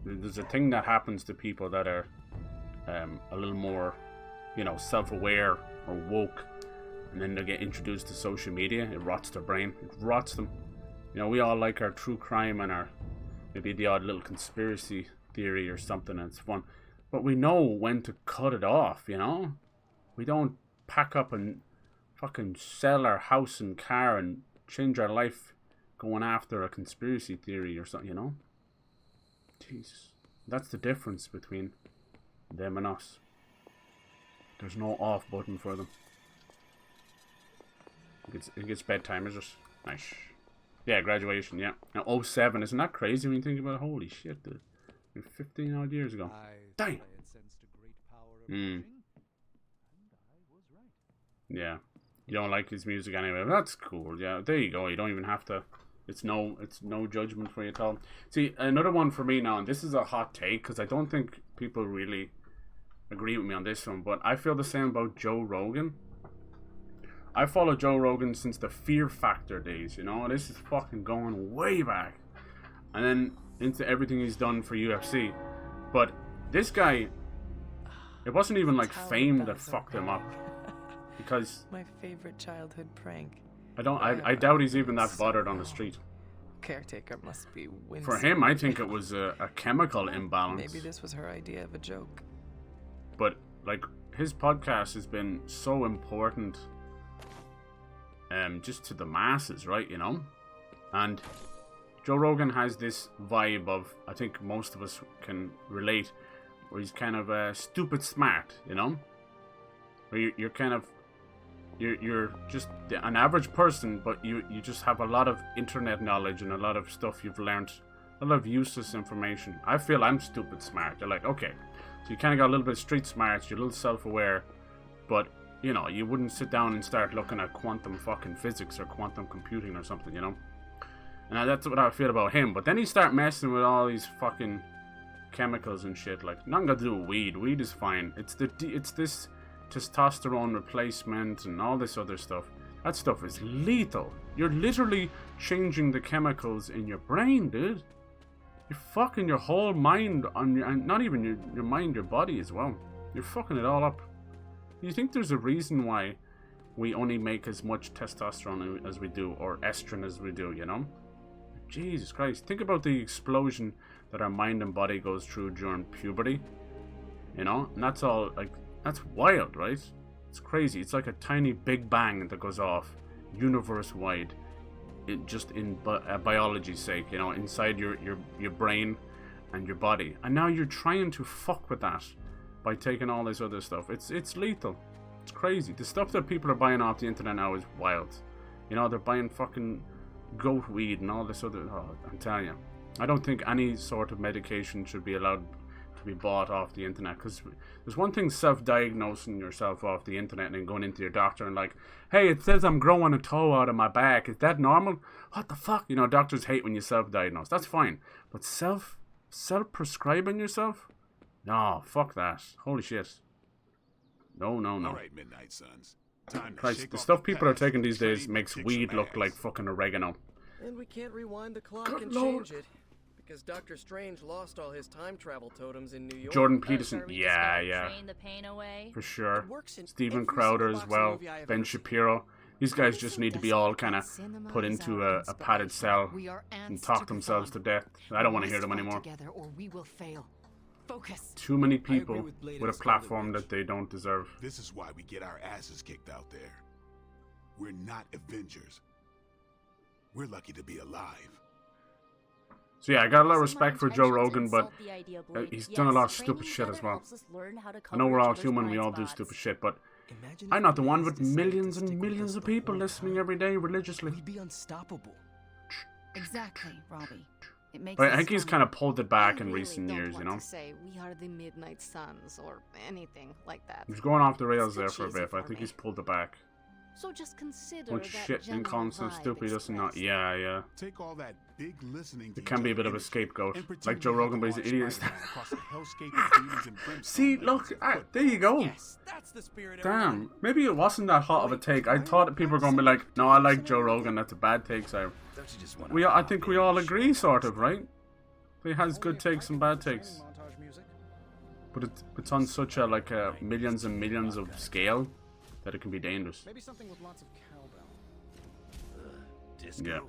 There's a thing that happens to people that are a little more, you know, self-aware or woke, and then they get introduced to social media. It rots their brain. It rots them. You know, we all like our true crime and our maybe the odd little conspiracy theory or something, and it's fun. But we know when to cut it off, you know? We don't pack up and fucking sell our house and car and change our life going after a conspiracy theory or something, you know? Jesus. That's the difference between them and us. There's no off button for them. It gets bedtime, is it? Nice. Yeah, graduation, yeah. Now, 07, isn't that crazy when you think about it? Holy shit, dude. 15 odd years ago. Damn! Yeah. You don't like his music anyway. That's cool, yeah. There you go. You don't even have to... It's no judgment for you at all. See, another one for me now, and this is a hot take, because I don't think people really agree with me on this one, but I feel the same about Joe Rogan. I follow Joe Rogan since the Fear Factor days, you know? This is fucking going way back. And then into everything he's done for UFC. But this guy, it wasn't even like fame that fucked him up. Because... My favorite childhood prank. I doubt he's even that bothered on the street. Caretaker must be winsome. For him, I think it was a chemical imbalance. Maybe this was her idea of a joke. But, like, his podcast has been so important just to the masses, right, you know? And Joe Rogan has this vibe of, I think most of us can relate, where he's kind of stupid smart, you know? Where you're kind of... You're just an average person, but you just have a lot of internet knowledge and a lot of stuff you've learned, a lot of useless information. I feel I'm stupid smart. You're like, okay, so you kind of got a little bit of street smarts, you're a little self-aware, but, you know, you wouldn't sit down and start looking at quantum fucking physics or quantum computing or something, you know? And that's what I feel about him. But then he start messing with all these fucking chemicals and shit. Like, nothing got to do with weed. Weed is fine. It's this testosterone replacement and all this other stuff. That stuff is lethal. You're literally changing the chemicals in your brain, dude. You're fucking your whole mind on your, and not even your mind, your body as well. You're fucking it all up. You think there's a reason why we only make as much testosterone as we do, or estrogen as we do, you know? Jesus Christ. Think about the explosion that our mind and body goes through during puberty. You know? And that's all, like, that's wild, right? It's crazy. It's like a tiny big bang that goes off universe-wide, just in biology's sake, you know, inside your brain and your body. And now you're trying to fuck with that by taking all this other stuff. It's lethal. It's crazy. The stuff that people are buying off the internet now is wild. You know, they're buying fucking goat weed and all this other... Oh, I'm telling you. I don't think any sort of medication should be allowed to be bought off the internet, because there's one thing self-diagnosing yourself off the internet and then going into your doctor and like, hey, it says I'm growing a toe out of my back, is that normal? What the fuck? You know, doctors hate when you self-diagnose. That's fine, but self-prescribing yourself? No, fuck that. Holy shit. No. All right, Midnight Suns. Time to Christ, shake the off stuff the people are past taking and these days train makes kick weed some look ass. like fucking oregano. And we can't rewind the clock Good and Lord. change it, because Dr. Strange lost all his time travel totems in New York. Jordan Peterson, Are we yeah, just gonna yeah. train the pain away? For sure. It works in Stephen every Crowder single as boxing well. movie I have Ben ever seen. Shapiro. These guys just need to be all kind of put into a padded cell and talk themselves to death. I don't want to hear them anymore. Together or we will fail. Focus. Too many people with a platform that they don't deserve. This is why we get our asses kicked out there. We're not Avengers. We're lucky to be alive. So yeah, I got a lot of respect for Joe Rogan, but he's done a lot of stupid shit as well. I know we're all human, we all do stupid shit, but I'm not the one with millions and millions of people listening every day religiously. We'd be unstoppable. Exactly, Robbie. It makes But I us think he's stronger. kind of pulled it back in I really recent don't years, want you know? to say we are the Midnight Suns or anything like that. He's going off the rails It's too there for a cheesy bit, but I for think me. he's pulled it back. So just consider Much that shit and calling himself stupid, he doesn't know. Yeah. Take all that big listening to It can be a bit of a energy scapegoat. and pretend Like Joe you Rogan, but have he's to an watch idiot. Spider-Man across a hellscape of demons and brimstone See, like look, it's a there you go. Yes, that's the spirit. Damn, maybe it wasn't that hot of a take. I thought that people were going to be like, no, I like Joe Rogan, that's a bad take, so... I think we all agree, sort of, right? He has good takes and bad takes. But it's on such a, like, a millions and millions of scale that it can be dangerous. Maybe something with lots of cowbell. Yeah.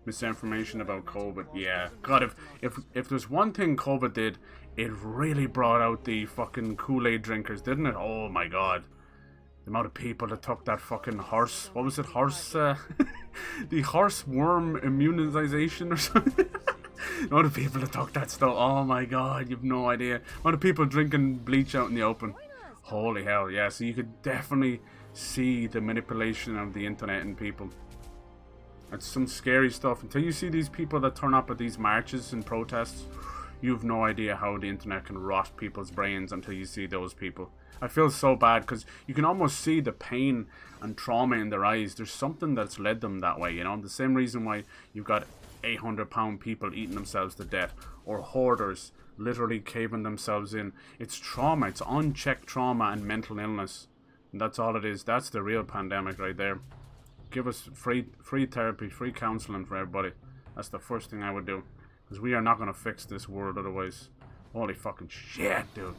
misinformation about COVID. Yeah, God, if there's one thing COVID did, it really brought out the fucking Kool-Aid drinkers, didn't it? Oh my God, the amount of people that took that fucking horse. What was it? The horse worm immunization or something. The amount of people that took that stuff. Oh my God, you've no idea. The amount of people drinking bleach out in the open. Holy hell, yeah. So you could definitely see the manipulation of the internet in people. It's some scary stuff. Until you see these people that turn up at these marches and protests, you have no idea how the internet can rot people's brains until you see those people. I feel so bad because you can almost see the pain and trauma in their eyes. There's something that's led them that way, you know? The same reason why you've got 800-pound people eating themselves to death, or hoarders literally caving themselves in. It's trauma. It's unchecked trauma and mental illness. And that's all it is. That's the real pandemic right there. Give us free therapy, free counseling for everybody. That's the first thing I would do. Because we are not going to fix this world otherwise. Holy fucking shit, dude.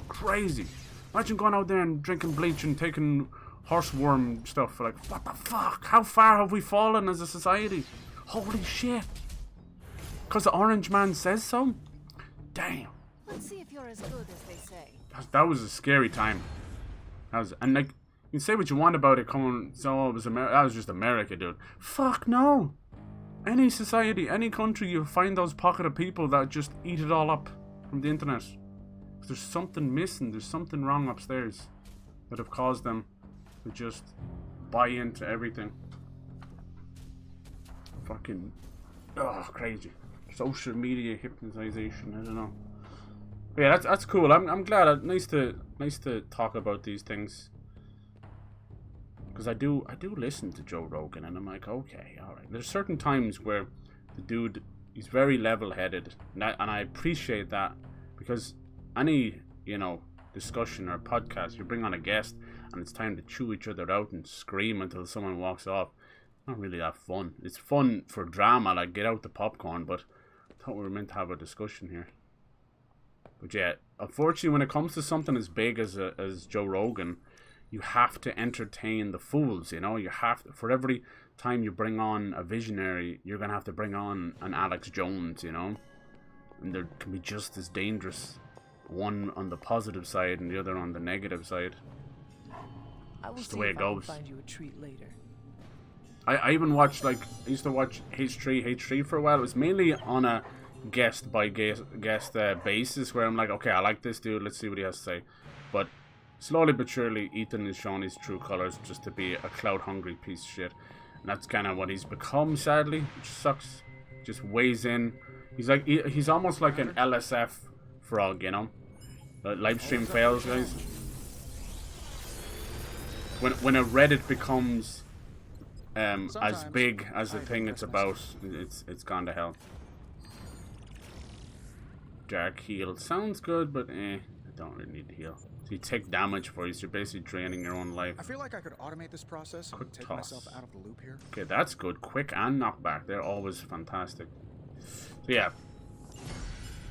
Crazy. Imagine going out there and drinking bleach and taking horseworm stuff. Like, what the fuck? How far have we fallen as a society? Holy shit. Because the orange man says so? Damn. Let's see if you're as good as they say. That was a scary time. And like, you can say what you want about it coming, so it was that was just America, dude. Fuck no. Any society, any country, you'll find those pocket of people that just eat it all up from the internet. There's something missing, there's something wrong upstairs that have caused them to just buy into everything. Fucking, crazy. Social media hypnotization, I don't know. But yeah, that's cool. I'm glad. Nice to talk about these things. Because I do listen to Joe Rogan, and I'm like, okay, all right. There's certain times where the dude, he's very level-headed, and I appreciate that, because any, you know, discussion or podcast, you bring on a guest, and it's time to chew each other out and scream until someone walks off. Not really that fun. It's fun for drama, like get out the popcorn, but I thought we were meant to have a discussion here. But yeah, unfortunately, when it comes to something as big as Joe Rogan, you have to entertain the fools, you know? You have to, for every time you bring on a visionary, you're going to have to bring on an Alex Jones, you know? And they can be just as dangerous. One on the positive side and the other on the negative side. It's the way it goes. Find you a treat later. I even watched, like, I used to watch H3 for a while. It was mainly on a guest basis where I'm like, okay, I like this dude, let's see what he has to say. But slowly but surely, Ethan is showing his true colors just to be a clout-hungry piece of shit. And that's kind of what he's become, sadly, which sucks. Just weighs in. He's almost like an LSF frog, you know? The live stream fails, guys. When a Reddit becomes as big as the thing it's about, it's gone to hell. Dark heal sounds good, but I don't really need to heal. So you take damage for you, so you're basically draining your own life. I feel like I could automate this process and take myself out of the loop here. Okay, that's good. Quick and knockback, they're always fantastic. So yeah,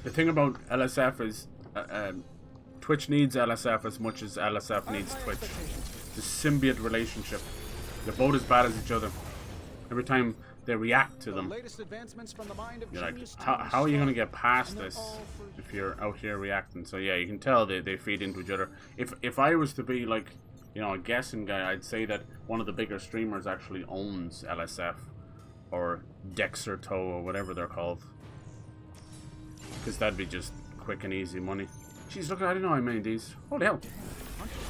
the thing about LSF is Twitch needs LSF as much as LSF needs Twitch. It's a symbiote relationship. They're both as bad as each other. Every time they react to them, you're like, how are you going to get past this if you're out here reacting? So yeah, you can tell they feed into each other. If I was to be like, you know, a guessing guy, I'd say that one of the bigger streamers actually owns LSF or Dexerto or whatever they're called, because that'd be just quick and easy money. Jeez, look, I didn't know I made these. Holy hell.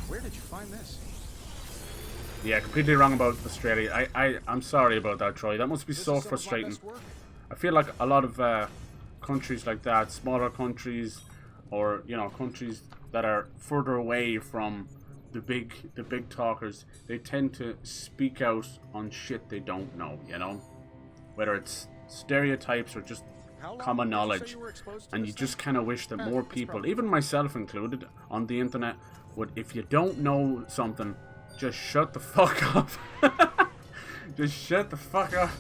Where did you find this? Yeah, completely wrong about Australia. I'm sorry about that, Troy. That must be so frustrating. I feel like a lot of countries like that, smaller countries, or, you know, countries that are further away from the big talkers, they tend to speak out on shit they don't know, you know? Whether it's stereotypes or just common knowledge. And you just kind of wish that more people, even myself included, on the internet, would, if you don't know something, just shut the fuck up. Just shut the fuck up.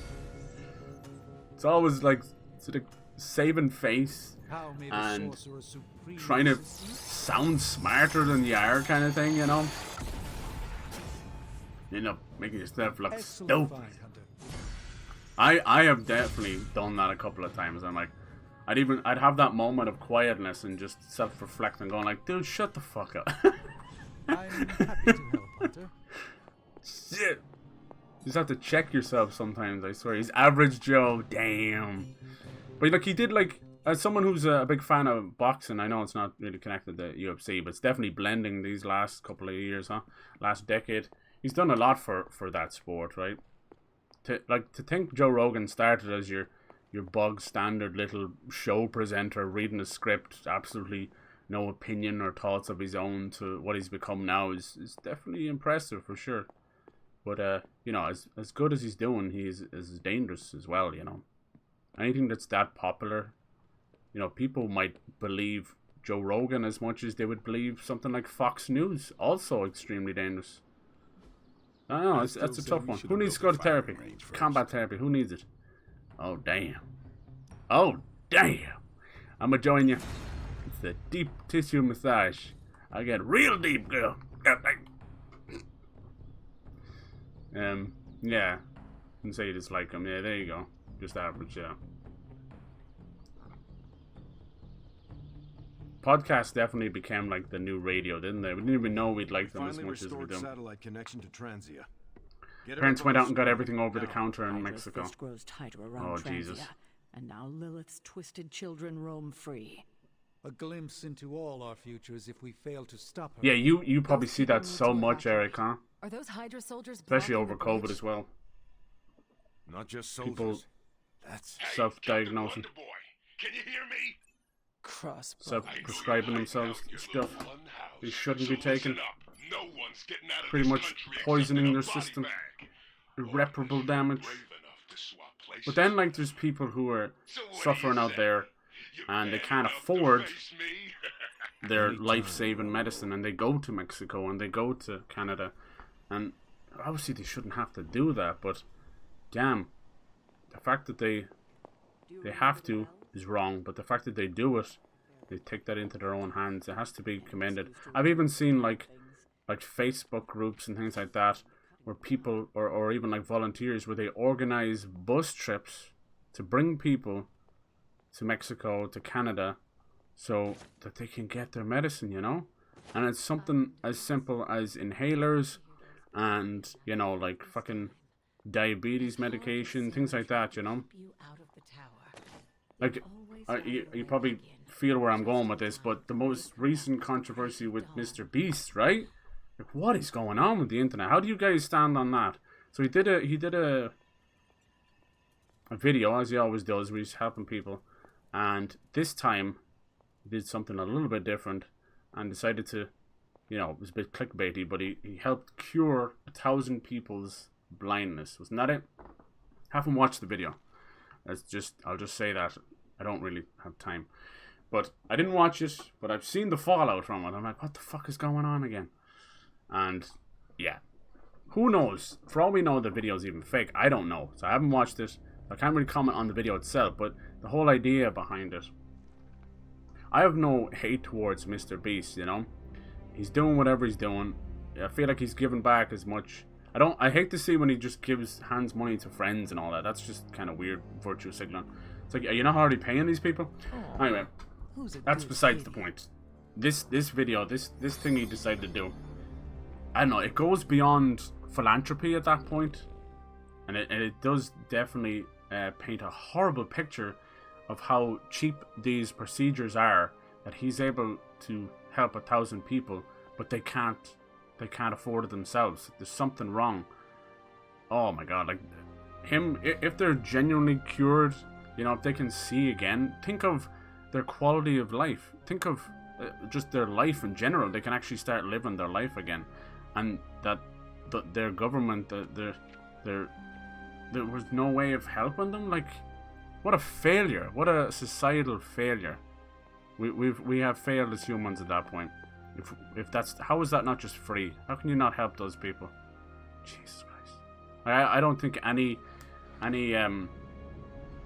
It's always like sort of saving face and trying to sound smarter than you are, kind of thing, you know? You know, making yourself look stupid. I have definitely done that a couple of times. I'm like, I'd have that moment of quietness and just self-reflect and going like, dude, shut the fuck up. I'm happy to help, Hunter. Shit. You just have to check yourself sometimes, I swear. He's average Joe, damn. But like, he did like, as someone who's a big fan of boxing, I know it's not really connected to UFC, but it's definitely blending these last couple of years, last decade. He's done a lot for that sport, right? To think Joe Rogan started as your bog standard little show presenter reading a script, absolutely no opinion or thoughts of his own, to what he's become now is definitely impressive for sure. But you know, as good as he's doing, he's as dangerous as well, you know. Anything that's that popular, you know, people might believe Joe Rogan as much as they would believe something like Fox News, also extremely dangerous. I don't know, that's a tough one. Who needs to go to therapy? Combat therapy, who needs it? Oh, damn. Oh, damn. I'ma join you. It's the deep tissue massage. I get real deep, girl. Yeah. And say you dislike him. Yeah, there you go. Just average, yeah. Podcasts definitely became like the new radio, didn't they? We didn't even know we'd like them as much as we do. Satellite connection to Transia. Parents went out and got everything over the counter in Mexico. Grows tighter around Oh, Transia, Jesus. and now Lilith's twisted children roam free. A glimpse into all our futures if we fail to stop her. Yeah, you probably see that so much, Eric, huh? Are those Hydra soldiers Especially blocking over the COVID bridge? as well. Not just soldiers. People That's self-diagnosing. Can you hear me? CROSSBONES. Self-prescribing themselves stuff they shouldn't be taking. No one's getting out of Pretty this much country poisoning their except a body system. bag. Irreparable damage. Brave enough to swap places. But then, like, there's people who are suffering out there and they can't afford their life-saving medicine, and they go to Mexico and they go to Canada, and obviously they shouldn't have to do that, but damn, the fact that they have to is wrong, but the fact that they do it, they take that into their own hands, it has to be commended. I've even seen like Facebook groups and things like that where people, or even like volunteers, where they organize bus trips to bring people to Mexico, to Canada, so that they can get their medicine, you know? And it's something as simple as inhalers and, you know, like fucking diabetes medication, things like that, you know? Like, you probably feel where I'm going with this, but the most recent controversy with Mr. Beast, right? Like, what is going on with the internet? How do you guys stand on that? So he did a video, as he always does, where he's helping people, and this time he did something a little bit different and decided to, you know, it was a bit clickbaity, but he helped cure 1,000 people's blindness. Wasn't that it? Haven't watched the video. I'll just say that I don't really have time. But I didn't watch it, but I've seen the fallout from it. I'm like, what the fuck is going on again? And yeah, who knows? For all we know, the video's even fake. I don't know, so I haven't watched it. I can't really comment on the video itself, but the whole idea behind it. I have no hate towards Mr. Beast, you know. He's doing whatever he's doing. I feel like he's giving back as much. I hate to see when he just hands money to friends and all that. That's just kind of weird virtue signaling. It's like, are you not already paying these people? Anyway, that's besides the point. This video, this thing he decided to do, I don't know, it goes beyond philanthropy at that point, and it does definitely paint a horrible picture of how cheap these procedures are, that he's able to help 1,000 people, but they can't afford it themselves. There's something wrong. Oh my god, like him, if they're genuinely cured, you know, if they can see again, think of their quality of life. Think of just their life in general. They can actually start living their life again, and that their government, there was no way of helping them. Like, what a failure! What a societal failure. We have failed as humans at that point. If that's, how is that not just free? How can you not help those people? Jesus Christ! I don't think any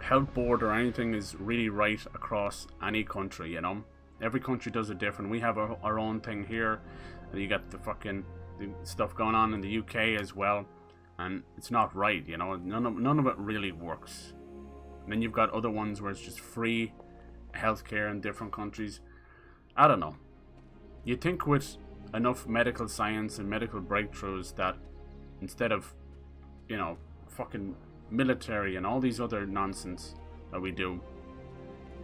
health board or anything is really right across any country. You know, every country does it different. We have our own thing here. You got the fucking stuff going on in the UK as well. and it's not right, you know. None of it really works. And then you've got other ones where it's just free healthcare in different countries. I don't know. You'd think with enough medical science and medical breakthroughs that instead of, you know, fucking military and all these other nonsense that we do,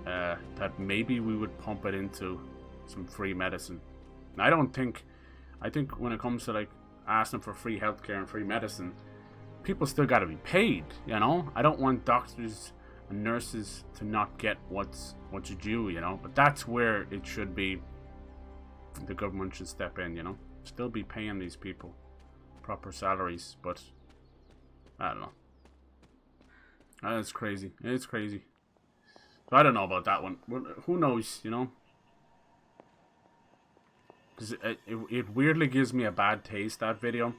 that maybe we would pump it into some free medicine. And I think when it comes to like asking for free healthcare and free medicine, people still got to be paid, you know. I don't want doctors and nurses to not get what's due, you know. But that's where it should be. The government should step in, you know. Still be paying these people proper salaries, but I don't know. That's crazy. It's crazy. So I don't know about that one. Who knows, you know? Because it weirdly gives me a bad taste, that video,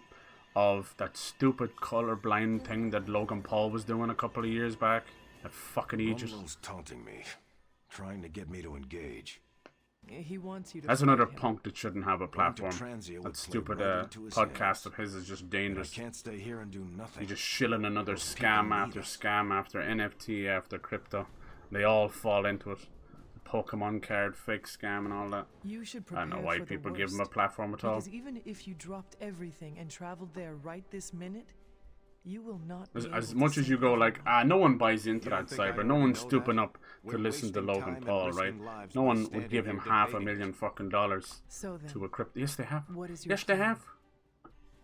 of that stupid colorblind thing that Logan Paul was doing a couple of years back. That fucking Aegis. Rumlo's taunting me, trying to get me to engage. He wants you to. That's another punk that shouldn't have a platform. That stupid podcast of his is just dangerous. I can't stay here and do nothing. He's just shilling another scam after scam after NFT after crypto. They all fall into it. The Pokemon card fake scam and all that. You should I don't know why people give him a platform at all. Because even if you dropped everything and traveled there right this minute, you will not. As much as you go like, no one buys into that cyber. No one's stooping up to listen to Logan Paul, right? No one would give him $500,000 fucking dollars to a crypto. Yes, they have. Yes, they have.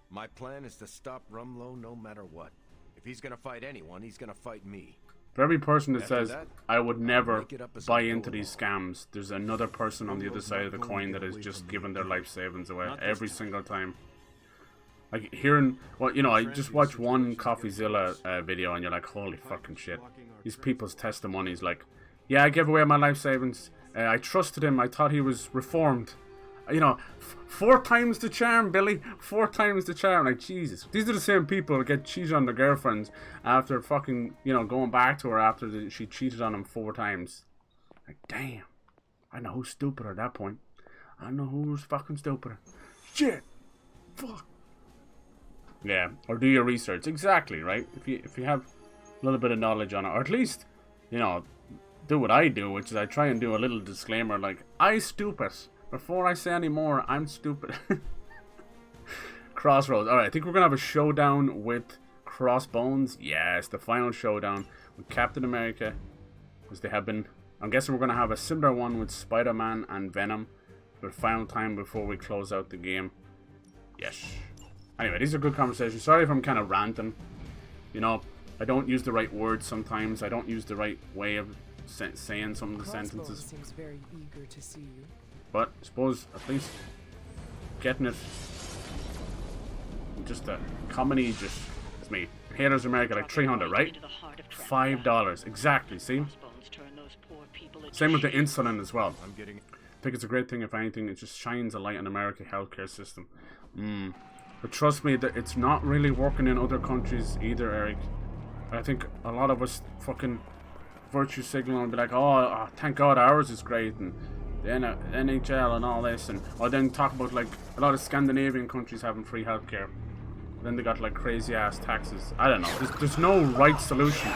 My plan is to stop Rumlow no matter what. If he's gonna fight anyone, he's gonna fight me. For every person that says, I would never buy into these scams, there's another person on the other side of the coin that is just giving their life savings away every single time. Like hearing, well, you know, I just watched one CoffeeZilla video and you're like, holy fucking shit. These people's testimonies, like, yeah, I gave away my life savings. I trusted him. I thought he was reformed. You know, 4 times the charm, Billy. 4 times the charm. Like, Jesus. These are the same people that get cheated on their girlfriends after fucking, you know, going back to her after she cheated on him 4 times. Like, damn. I know who's stupider at that point. I know who's fucking stupider. Shit. Fuck. Yeah, or do your research. Exactly, right? If you have a little bit of knowledge on it, or at least, you know, do what I do, which is I try and do a little disclaimer like, I stupid. Before I say any more, I'm stupid. Crossroads. Alright, I think we're going to have a showdown with CROSSBONES. Yes, the final showdown with Captain America. Because they have been... I'm guessing we're going to have a similar one with Spider-Man and Venom. For the final time before we close out the game. Yes. Anyway, these are good conversations. Sorry if I'm kind of ranting. You know, I don't use the right words sometimes. I don't use the right way of saying some of the sentences. Seems very eager to see you. But I suppose at least getting it, just a comedy, just it's me. Haters America like 300, right? $5 exactly. See. Same with the insulin as well. I think it's a great thing. If anything, it just shines a light on American healthcare system. But trust me, that it's not really working in other countries either, Eric. I think a lot of us fucking virtue signal and be like, oh, thank God ours is great, and the NHL and all this, and or then talk about like a lot of Scandinavian countries having free healthcare. Then they got like crazy ass taxes. I don't know. There's no right solution.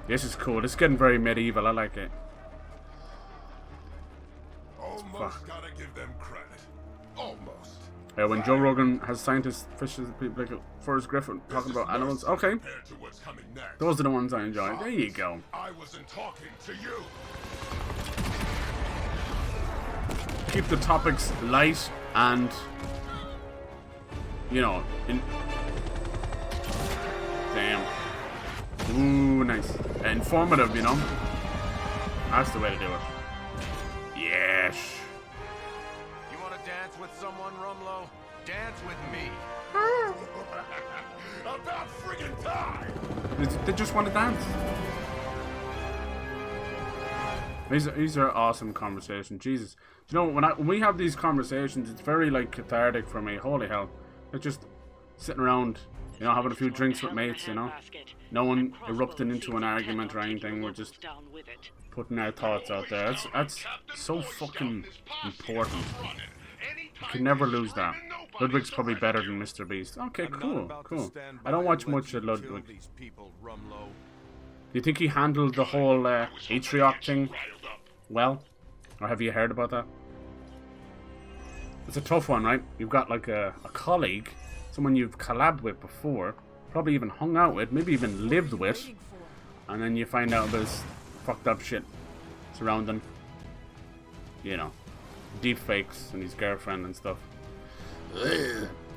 This is cool. It's getting very medieval. I like it. Almost gotta give them credit. Almost. When Joe Rogan has scientists, fishes, people like Forrest Griffin talking about animals. Okay. Those are the ones I enjoy. There you go. I wasn't talking to you. Keep the topics light and, you know, damn. Ooh, nice. Informative, you know. That's the way to do it. Yes. You want to dance with someone, Rumlow? Dance with me. About friggin' time. They just want to dance. These are awesome conversations. Jesus, you know, when we have these conversations, it's very like cathartic for me. Holy hell, it's just sitting around, you know, having a few drinks with mates. You know, no one erupting into an argument or anything. We're just putting our thoughts out there. That's so fucking important. You can never lose that. Ludwig's probably better than Mr. Beast. Okay, cool, cool. I don't watch much of Ludwig. Do you think he handled the whole Atrioc thing well? Or have you heard about that? It's a tough one, right? You've got like a colleague, someone you've collabed with before, probably even hung out with, maybe even lived with, and then you find out there's fucked up shit surrounding, you know, deep fakes and his girlfriend and stuff.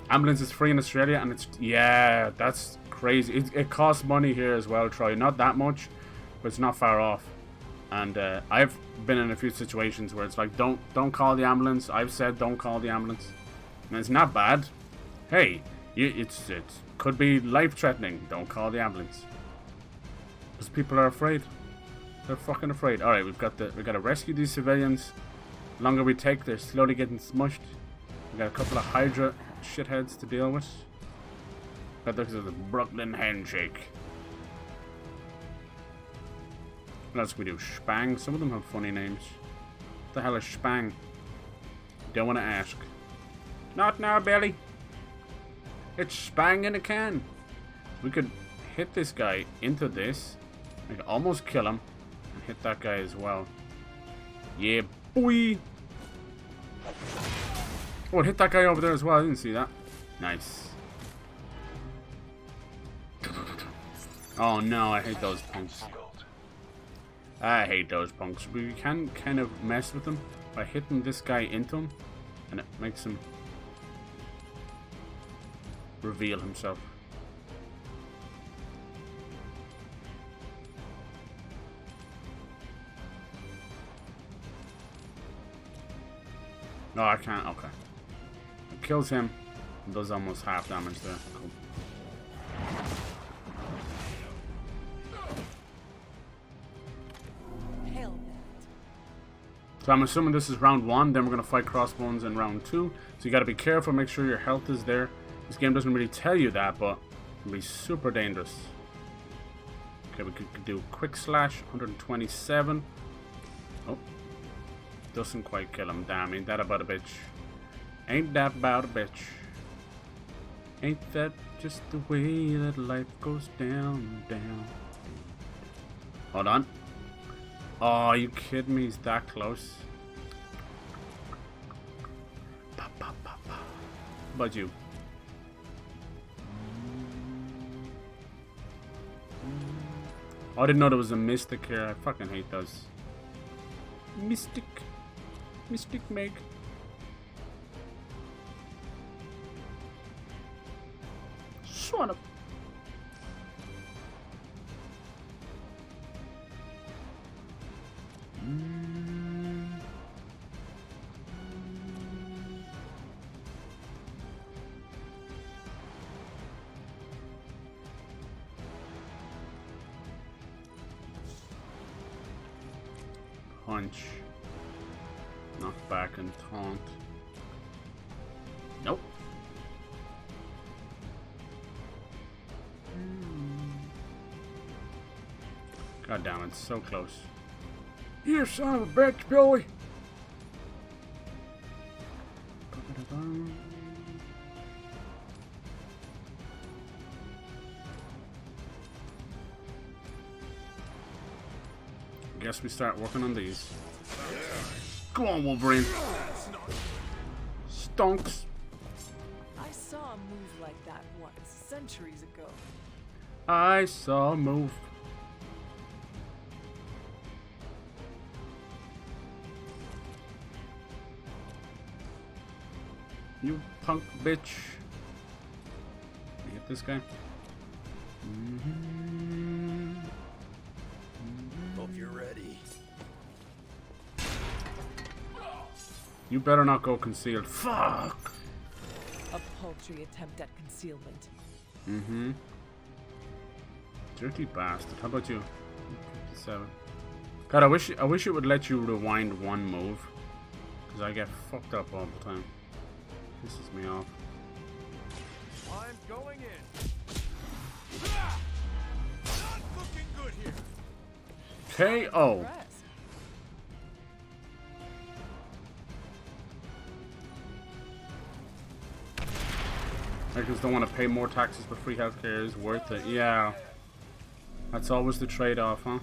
Ambulance is free in Australia, and it's, yeah, that's crazy. It costs money here as well, Troy. Not that much, but it's not far off. And I've been in a few situations where it's like, don't call the ambulance. I've said don't call the ambulance, and it's not bad. Hey, it could be life-threatening. Don't call the ambulance, because people are afraid. They're fucking afraid. All right, we got to rescue these civilians. The longer we take, they're slowly getting smushed. We got a couple of Hydra shitheads to deal with. That looks like the Brooklyn handshake. What else can we do? Spang? Some of them have funny names. What the hell is Spang? Don't want to ask. Not now, Billy. It's Spang in a can. We could hit this guy into this. I could almost kill him. And hit that guy as well. Yeah, boy. Oh, it hit that guy over there as well. I didn't see that. Nice. Oh no, I hate those punks. I hate those punks. We can kind of mess with them by hitting this guy into him, and it makes him reveal himself. No, I can't. Okay. It kills him. It does almost half damage there. Cool. So I'm assuming this is round 1, then we're going to fight Crossbones in round 2. So you got to be careful, make sure your health is there. This game doesn't really tell you that, but it can be super dangerous. Okay, we could do quick slash, 127. Oh, doesn't quite kill him. Damn, ain't that about a bitch. Ain't that about a bitch. Ain't that just the way that life goes down, down. Hold on. Oh, are you kidding me? He's that close. How about you? Oh, I didn't know there was a mystic here. I fucking hate those. Mystic. Mystic Meg. Son of... Punch. Knock back and taunt. Nope. God damn it, so close. You son of a bitch, Billy! Guess we start working on these. Go on, Wolverine. Stonks. I saw a move like that once, centuries ago. I saw a move. You punk bitch. Can you hit this guy? Hope you're ready. You better not go concealed. Fuck! A paltry attempt at concealment. Dirty bastard. How about you? 57. God, I wish it would let you rewind one move. Because I get fucked up all the time. Pisses me off. I'm going in. Not looking good here. KO. Americans don't want to pay more taxes, but free healthcare is worth it. Yeah. That's always the trade-off, huh?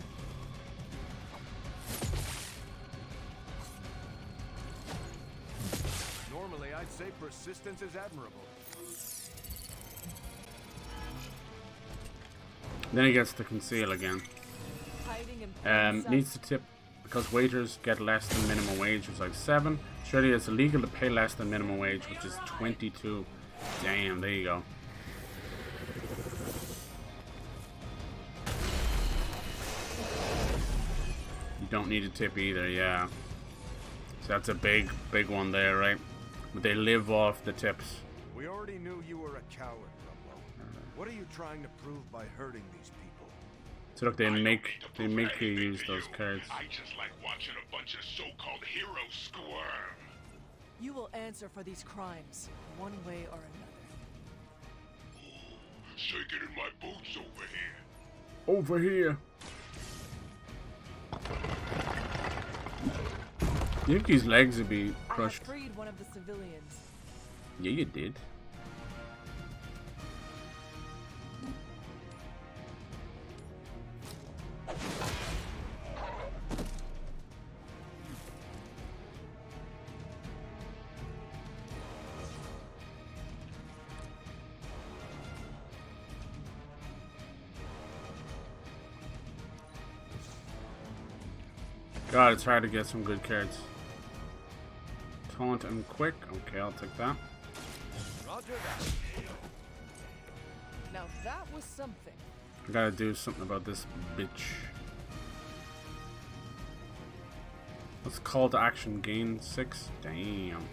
Normally, I'd say persistence is admirable. Then he gets to conceal again. Needs to tip because waiters get less than minimum wage, which is like 7. Australia, it's illegal to pay less than minimum wage, which is 22. Damn, there you go. You don't need a tip either, yeah. So that's a big one there, right? But they live off the tips. We already knew you were a coward, Rumlow. What are you trying to prove by hurting these people? So look, they make you use those cards. I just like watching a bunch of so-called heroes squirm. You will answer for these crimes, one way or another. Shake it in my boots over here. Over here. You think his legs would be crushed? I freed one of the civilians. Yeah, you did. God, it's hard to get some good cards. Taunt and quick. Okay, I'll take that. Roger that. Now that was something. I gotta do something about this bitch. Let's call to action. Gain 6. Damn.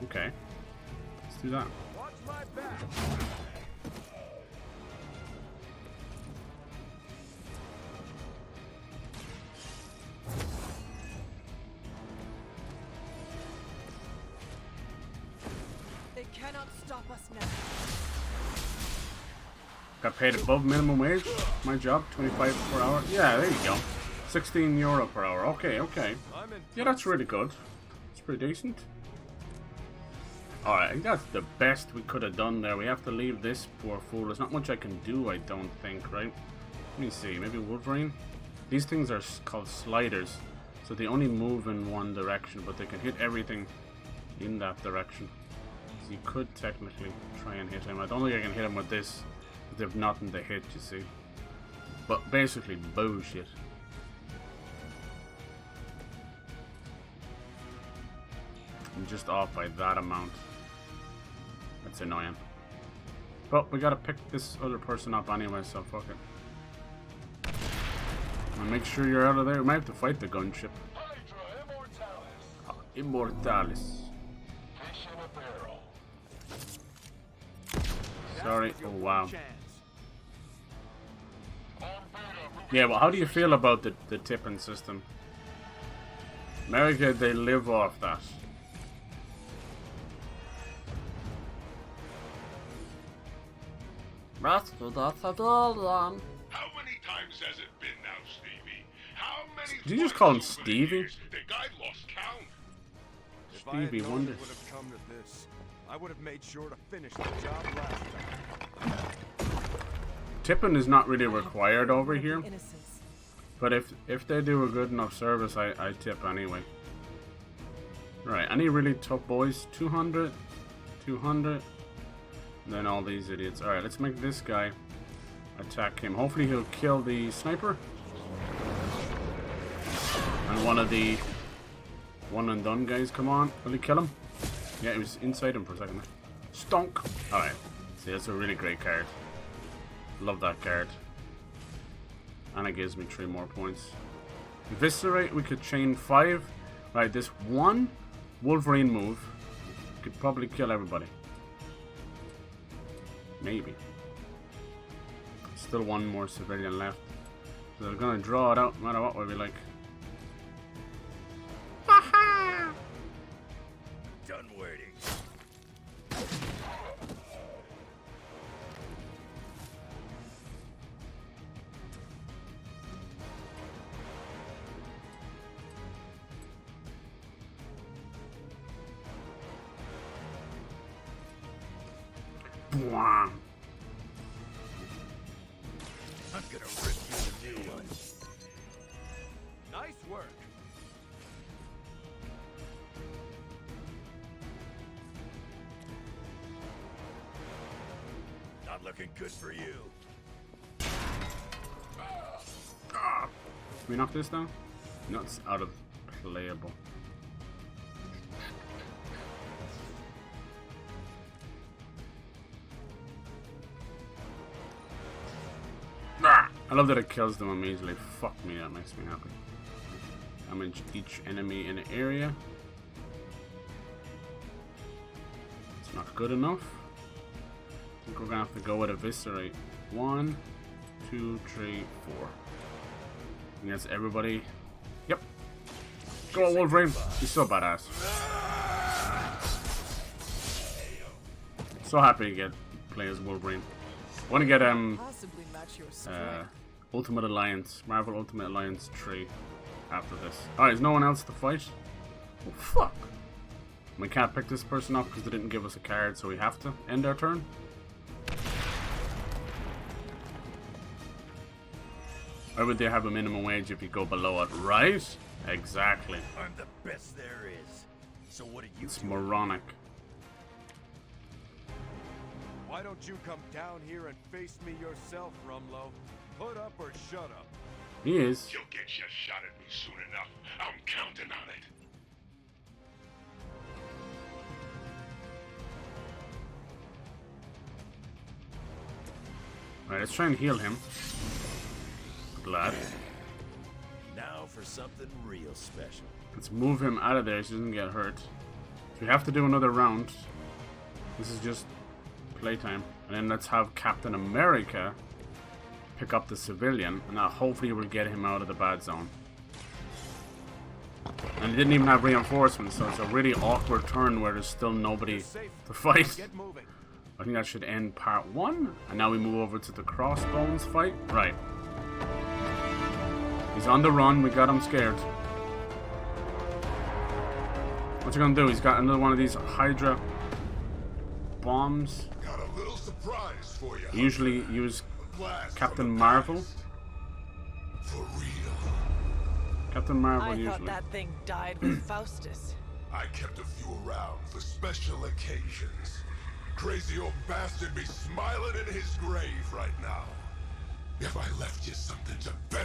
Okay. Let's do that. Watch my back. Stop us now. Got paid above minimum wage. My job, 25 per hour. Yeah, there you go. 16 euro per hour. Okay, okay. Yeah, that's really good. It's pretty decent. Alright, I think that's the best we could have done there. We have to leave this poor fool. There's not much I can do, I don't think, right? Let me see. Maybe Wolverine? These things are called sliders. So they only move in one direction, but they can hit everything in that direction. So you could technically try and hit him. I don't think I can hit him with this. They have nothing to hit, you see. But basically, bullshit. I'm just off by that amount. That's annoying. But we gotta pick this other person up anyway, so fuck it. And make sure you're out of there. We might have to fight the gunship. Immortalis. Sorry. Oh, wow. Yeah, well, how do you feel about the tipping system? America, they live off that. That's a good one. How many times has it been now, Stevie? How many? Did you just call him Stevie? The guy lost count. Stevie Wonder. Would have come to this. I would have made sure to finish the job last time. Tipping is not really required over here, but if they do a good enough service, I tip anyway. Right, any really tough boys? 200, 200, and then all these idiots. All right, let's make this guy attack him. Hopefully he'll kill the sniper and one of the one and done guys. Come on, will he kill him? Yeah, he was inside him for a second. Stonk. Alright. See, that's a really great card. Love that card. And it gives me 3 more points. Eviscerate, we could chain 5. Right, this one Wolverine move could probably kill everybody. Maybe. Still one more civilian left. So they're gonna draw it out no matter what way we like. Done waiting. Bwah. I'm gonna rip you a new one. Nice work. Not looking good for you. Can we knock this down? No, it's out of playable. I love that it kills them immediately. Fuck me, that makes me happy. Damage each enemy in the area. It's not good enough. I think we're gonna have to go with Eviscerate. 1, 2, 3, 4. And that's everybody. Yep. Go on, Wolverine. He's so badass. So happy to get play as Wolverine. I want to get Possibly match your strength. Ultimate Alliance, Marvel Ultimate Alliance 3 after this. Alright, there's no one else to fight? Oh, fuck. We can't pick this person up because they didn't give us a card, so we have to end our turn. Why would they have a minimum wage if you go below it, right? Exactly. I'm the best there is. So what do you It's do? moronic. Why don't you come down here and face me yourself, Rumlow? Put up or shut up. He is. You'll get your shot at me soon enough. I'm counting on it. Alright, let's try and heal him. Glad. Now for something real special. Let's move him out of there so he doesn't get hurt. We have to do another round. This is just playtime. And then let's have Captain America pick up the civilian, and that hopefully will get him out of the bad zone. And he didn't even have reinforcements, so it's a really awkward turn where there's still nobody to fight. I think that should end part 1. And now we move over to the Crossbones fight. Right. He's on the run, we got him scared. What's he gonna do? He's got another one of these Hydra bombs. Got a little surprise for you. He usually use Captain Marvel. For real. Captain Marvel I usually. thought that thing died with Faustus. I kept a few around for special occasions. Crazy old bastard be smiling in his grave right now. If I left you something to bury.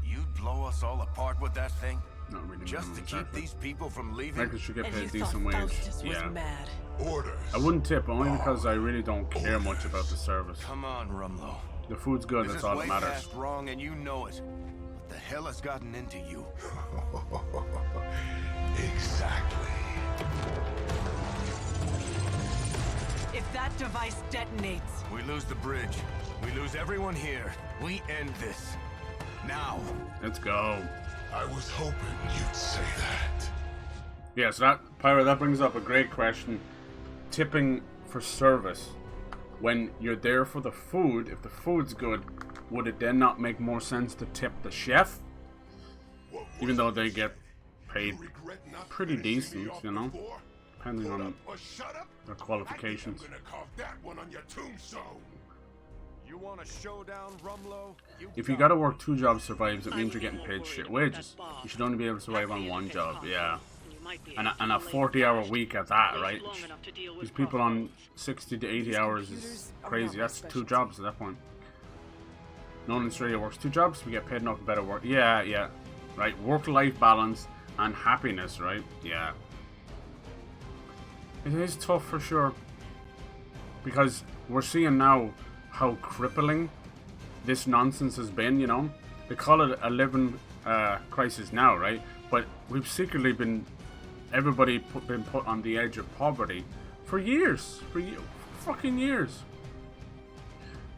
You'd blow us all apart with that thing? Not really. Just to keep these people from leaving? Reckon should get And paid you decent thought wage. Faustus was Yeah. mad. Orders. I wouldn't tip only because I really don't care much about the service. Come on, Rumlow. The food's good, This that's is all way that matters. past wrong, and you know it. What the hell has gotten into you? Exactly. If that device detonates, We lose the bridge. We lose everyone here. We end this. Now. Let's go. I was hoping you'd say that. Yeah, so that, Pyro, that brings up a great question. Tipping for service. When you're there for the food, if the food's good, would it then not make more sense to tip the chef? Even though they get paid pretty decent, you know? Depending on their qualifications. I'm gonna carve that one on your tombstone. You want a showdown, Rumlow? If you gotta work 2 jobs to survive, it means you're getting paid shit wages. You should only be able to survive on 1 job, yeah. And a 40-hour week at that, right? These people on 60 to 80 hours is crazy. That's 2 jobs at that point. No one in Australia works 2 jobs, we get paid enough for better work. Yeah, yeah. Right, work-life balance and happiness, right? Yeah. It is tough for sure. Because we're seeing now how crippling this nonsense has been, you know? They call it a living crisis now, right? But we've secretly been... Everybody been put on the edge of poverty for years. For fucking years.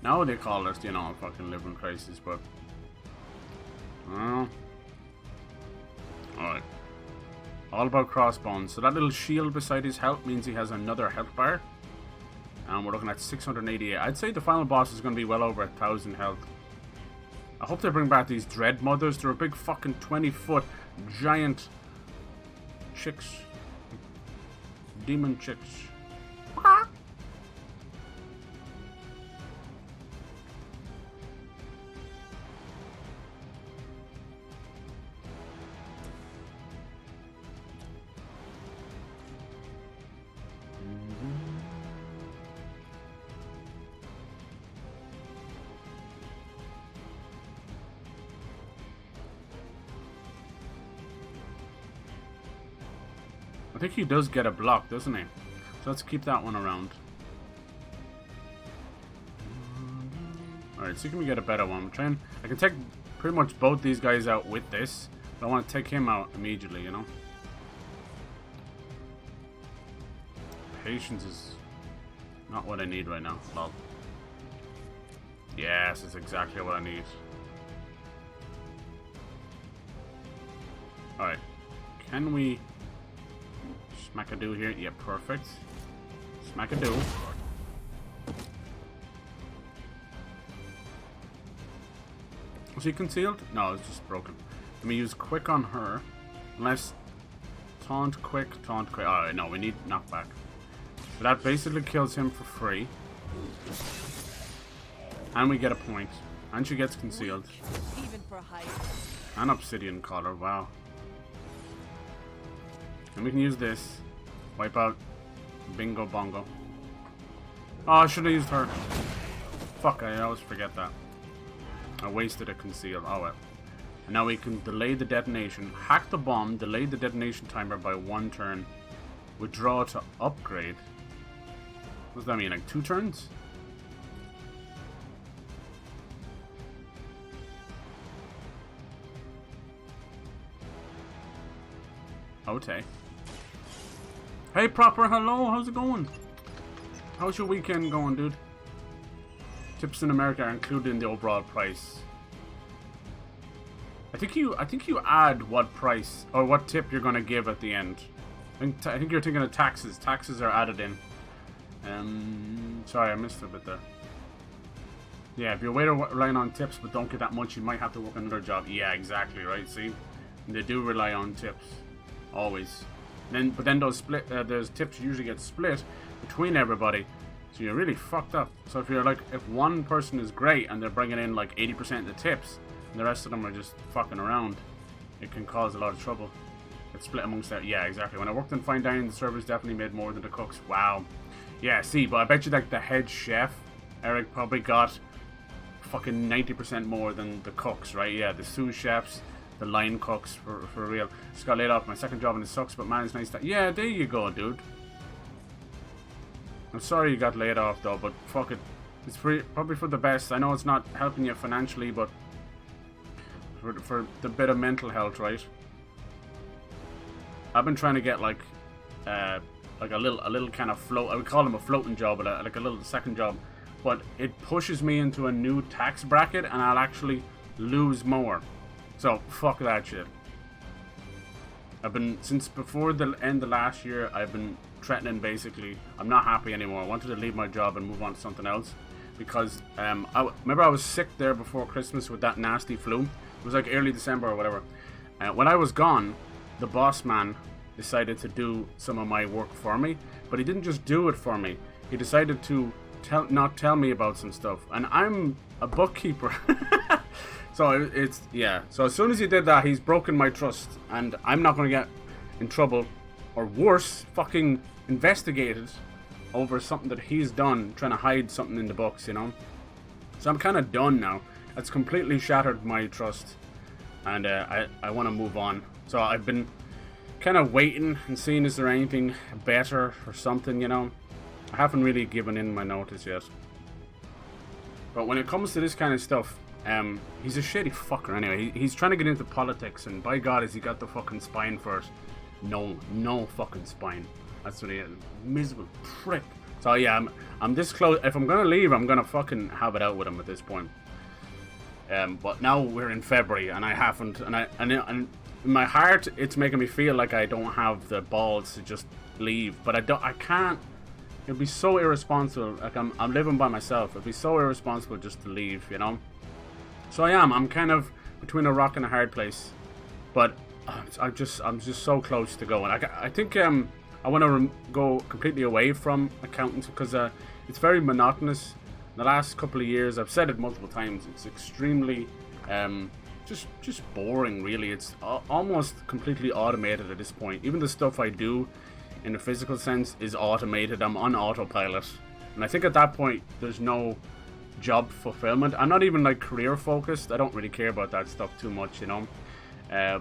Now they call it, you know, a fucking living crisis, but... I don't know. Alright. All about Crossbones. So that little shield beside his health means he has another health bar. And we're looking at 688. I'd say the final boss is going to be well over 1,000 health. I hope they bring back these Dread Mothers. They're a big fucking 20-foot giant chicks. Demon chicks. I think he does get a block, doesn't he? So let's keep that one around. Alright, see can we get a better one. I can take pretty much both these guys out with this. But I want to take him out immediately, you know? Patience is not what I need right now. Lol. Yes, it's exactly what I need. Alright. Can we smack-a-do here? Yeah, perfect. Smack-a-do. Was he concealed? No, it's just broken. Let me use quick on her. Unless taunt quick. Alright, no, we need knockback. So that basically kills him for free. And we get a point. And she gets concealed. Even for height. And obsidian collar, wow. And we can use this. Wipe out Bingo Bongo. Oh, I should have used her. Fuck, I always forget that. I wasted a conceal. Oh well. And now we can delay the detonation. Hack the bomb, delay the detonation timer by 1 turn. Withdraw to upgrade. What does that mean? Like 2 turns? Okay. Hey Proper, hello, how's it going? How's your weekend going, dude? Tips in America are included in the overall price. I think you add what price or what tip you're gonna give at the end. I think you're thinking of taxes. Taxes are added in. Sorry, I missed a bit there. Yeah, if you're relying on tips but don't get that much, you might have to work another job. Yeah, exactly, right? See, and they do rely on tips, always. But then those tips usually get split between everybody, so you're really fucked up. So if one person is great and they're bringing in like 80% of the tips, and the rest of them are just fucking around, it can cause a lot of trouble. It's split amongst that. Yeah, exactly. When I worked in fine dining, the servers definitely made more than the cooks. Wow. Yeah, see, but I bet you like the head chef, Eric, probably got fucking 90% more than the cooks, right? Yeah, the sous chefs, the line cooks, for real. Just got laid off my second job and it sucks, but man, it's nice that... Yeah, there you go, dude. I'm sorry you got laid off, though, but fuck it. It's probably for the best. I know it's not helping you financially, but for the bit of mental health, right? I've been trying to get like a little kind of float. I would call them a floating job, but like a little second job. But it pushes me into a new tax bracket, and I'll actually lose more. So fuck that shit. I've been, since before the end of last year, I've been threatening basically. I'm not happy anymore. I wanted to leave my job and move on to something else because remember I was sick there before Christmas with that nasty flu. It was like early December or whatever. When I was gone, the boss man decided to do some of my work for me, but he didn't just do it for me. He decided to not tell me about some stuff, and I'm a bookkeeper. So it's, yeah. So as soon as he did that, he's broken my trust, and I'm not going to get in trouble, or worse, fucking investigated over something that he's done, trying to hide something in the books, you know. So I'm kind of done now. That's completely shattered my trust, and I want to move on. So I've been kind of waiting and seeing is there anything better or something, you know. I haven't really given in my notice yet. But when it comes to this kind of stuff, he's a shitty fucker anyway. He's trying to get into politics, and by God, has he got the fucking spine for it? No fucking spine. That's what he is. Miserable prick. So yeah, I'm this close. If I'm gonna leave, I'm gonna fucking have it out with him at this point. But now we're in February, and I haven't, and in my heart, it's making me feel like I don't have the balls to just leave. But I can't. It'd be so irresponsible. Like I'm living by myself. It'd be so irresponsible just to leave, you know. So I'm kind of between a rock and a hard place. But I'm just so close to going. I think I want to go completely away from accountants because it's very monotonous. The last couple of years, I've said it multiple times, it's extremely just boring, really. It's almost completely automated at this point. Even the stuff I do in a physical sense is automated. I'm on autopilot, and I think at that point there's no job fulfillment. I'm not even like career focused. I don't really care about that stuff too much, you know.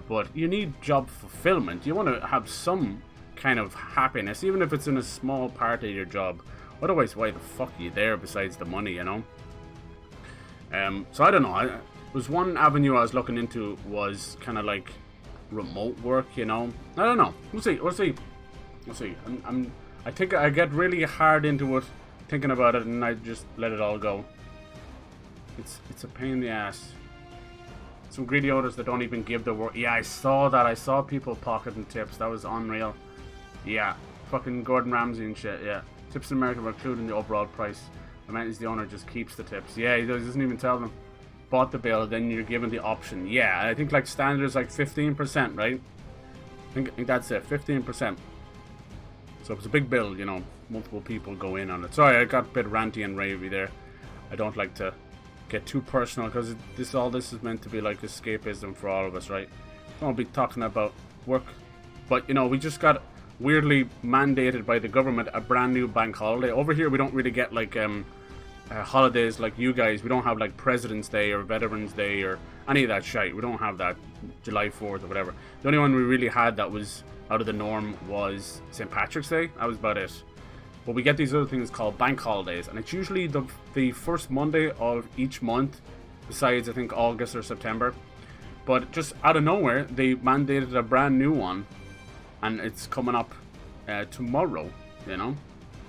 But you need job fulfillment. You want to have some kind of happiness, even if it's in a small part of your job. Otherwise, why the fuck are you there besides the money, you know? So I don't know. There's one avenue I was looking into was kind of like remote work, you know. I don't know. We'll see. We'll see. We'll see. I think I get really hard into it, thinking about it, and I just let it all go. It's a pain in the ass. Some greedy owners that don't even give the work. Yeah, I saw that. I saw people pocketing tips. That was unreal. Yeah, fucking Gordon Ramsay and shit. Yeah, tips in America are included in the overall price. The man is the owner just keeps the tips. Yeah, he doesn't even tell them. Bought the bill, then you're given the option. Yeah, I think like standard is like 15%, right? I think that's it, 15%. So it's a big bill, you know. Multiple people go in on it. Sorry, I got a bit ranty and ravey there. I don't like to get too personal because all this is meant to be like escapism for all of us, right? Don't be talking about work. But you know, we just got weirdly mandated by the government a brand new bank holiday. Over here we don't really get like holidays like you guys. We don't have like President's Day or Veterans Day or any of that shite. We don't have that, July 4th or whatever. The only one we really had that was out of the norm was St. Patrick's Day. That was about it. But we get these other things called bank holidays, and it's usually the first Monday of each month, besides I think August or September. But just out of nowhere, they mandated a brand new one, and it's coming up tomorrow, you know,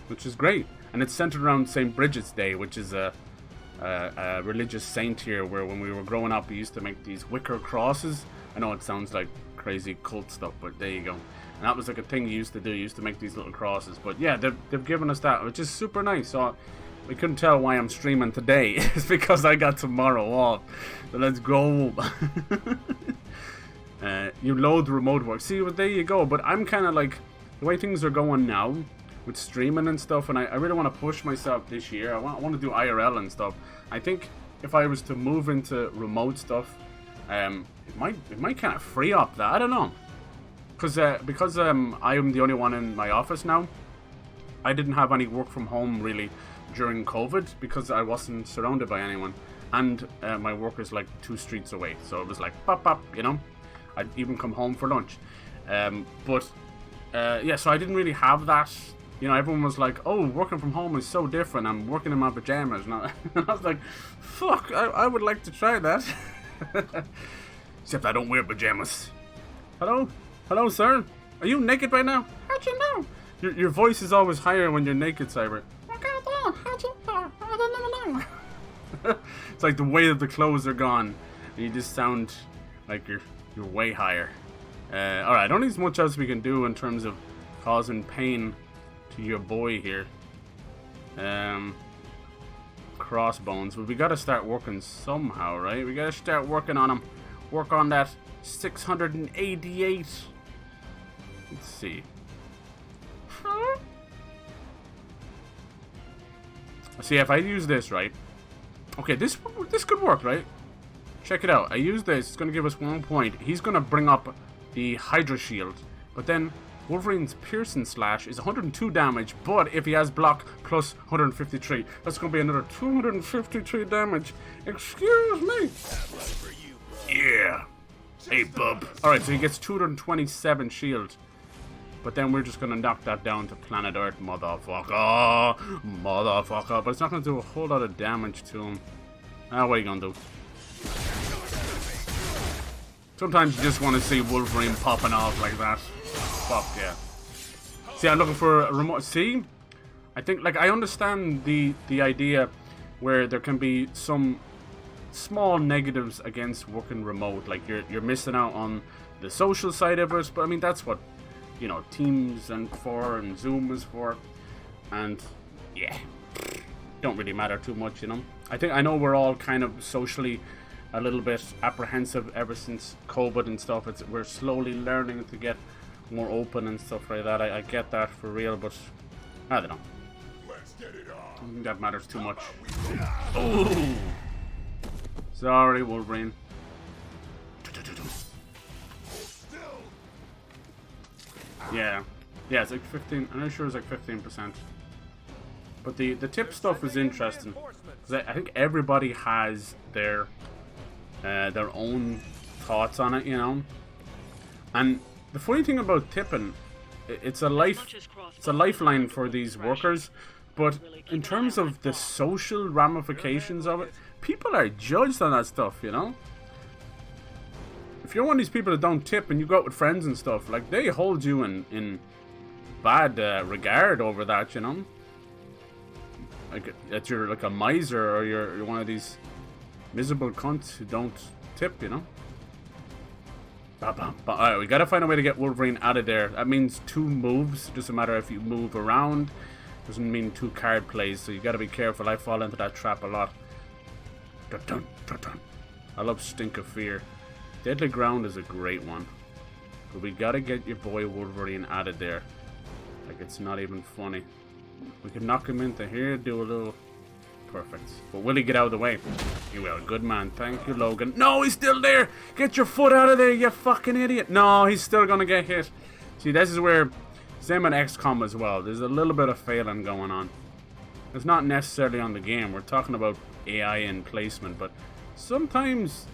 which is great. And it's centered around St. Bridget's Day, which is a religious saint here, where when we were growing up, we used to make these wicker crosses. I know it sounds like crazy cult stuff, but there you go. And that was like a thing you used to do. You used to make these little crosses. But yeah, they've given us that, which is super nice. So we couldn't tell why I'm streaming today. It's because I got tomorrow off. So let's go. You load remote work. See, well, there you go. But I'm kind of like, the way things are going now with streaming and stuff, and I really want to push myself this year. I want to do IRL and stuff. I think if I was to move into remote stuff, it might kind of free up that. I don't know. Because I am the only one in my office now, I didn't have any work from home really during COVID because I wasn't surrounded by anyone, and my work is like 2 streets away, so it was like pop pop, you know. I'd even come home for lunch, yeah, so I didn't really have that. You know, everyone was like, "Oh, working from home is so different. I'm working in my pajamas," and I was like, "Fuck, I would like to try that." Except I don't wear pajamas. Hello? Hello, sir? Are you naked right now? How'd you know? Your voice is always higher when you're naked, Cyber. How'd you know? I don't know. It's like the way that the clothes are gone, and you just sound like you're way higher. Alright, I don't think there's much else we can do in terms of causing pain to your boy here. Crossbones. But we gotta start working somehow, right? We gotta start working on him. Work on that 688. Let's see. See, if I use this, right? Okay, this could work, right? Check it out. I use this. It's going to give us 1 point. He's going to bring up the Hydra Shield. But then Wolverine's Piercing Slash is 102 damage. But if he has block plus 153, that's going to be another 253 damage. Excuse me. Yeah. Hey, bub. Alright, so he gets 227 shield. But then we're just going to knock that down to planet Earth, motherfucker. Motherfucker. But it's not going to do a whole lot of damage to him. What are you going to do? Sometimes you just want to see Wolverine popping off like that. Fuck yeah. See, I'm looking for a remote. See? I think, like, I understand the idea where there can be some small negatives against working remote. Like, you're missing out on the social side of it. But, I mean, that's what, you know, Teams and Zoom is for. And, yeah. Don't really matter too much, you know. I know we're all kind of socially a little bit apprehensive ever since COVID and stuff. We're slowly learning to get more open and stuff like that. I get that for real, but I don't know. Let's get it on. I don't think that matters too much. Oh, sorry, Wolverine. Yeah, it's like 15. I'm not sure it's like 15%. But the tip stuff is interesting because I think everybody has their own thoughts on it, you know. And the funny thing about tipping it's a lifeline for these workers. But in terms of the social ramifications of it, people are judged on that stuff, you know? If you're one of these people that don't tip and you go out with friends and stuff, like, they hold you in bad regard over that, you know? Like, that you're like a miser, or you're one of these miserable cunts who don't tip, you know? Alright, we gotta find a way to get Wolverine out of there. That means 2 moves. It doesn't matter if you move around. Doesn't mean 2 card plays, so you gotta be careful. I fall into that trap a lot. Dun, dun, dun. I love Stink of Fear. Deadly Ground is a great one. But we gotta get your boy Wolverine out of there. Like, it's not even funny. We can knock him into here, do a little... Perfect. But will he get out of the way? He will. Good man. Thank you, Logan. No, he's still there! Get your foot out of there, you fucking idiot! No, he's still gonna get hit. See, this is where... Same on XCOM as well. There's a little bit of failing going on. It's not necessarily on the game. We're talking about AI and placement, but sometimes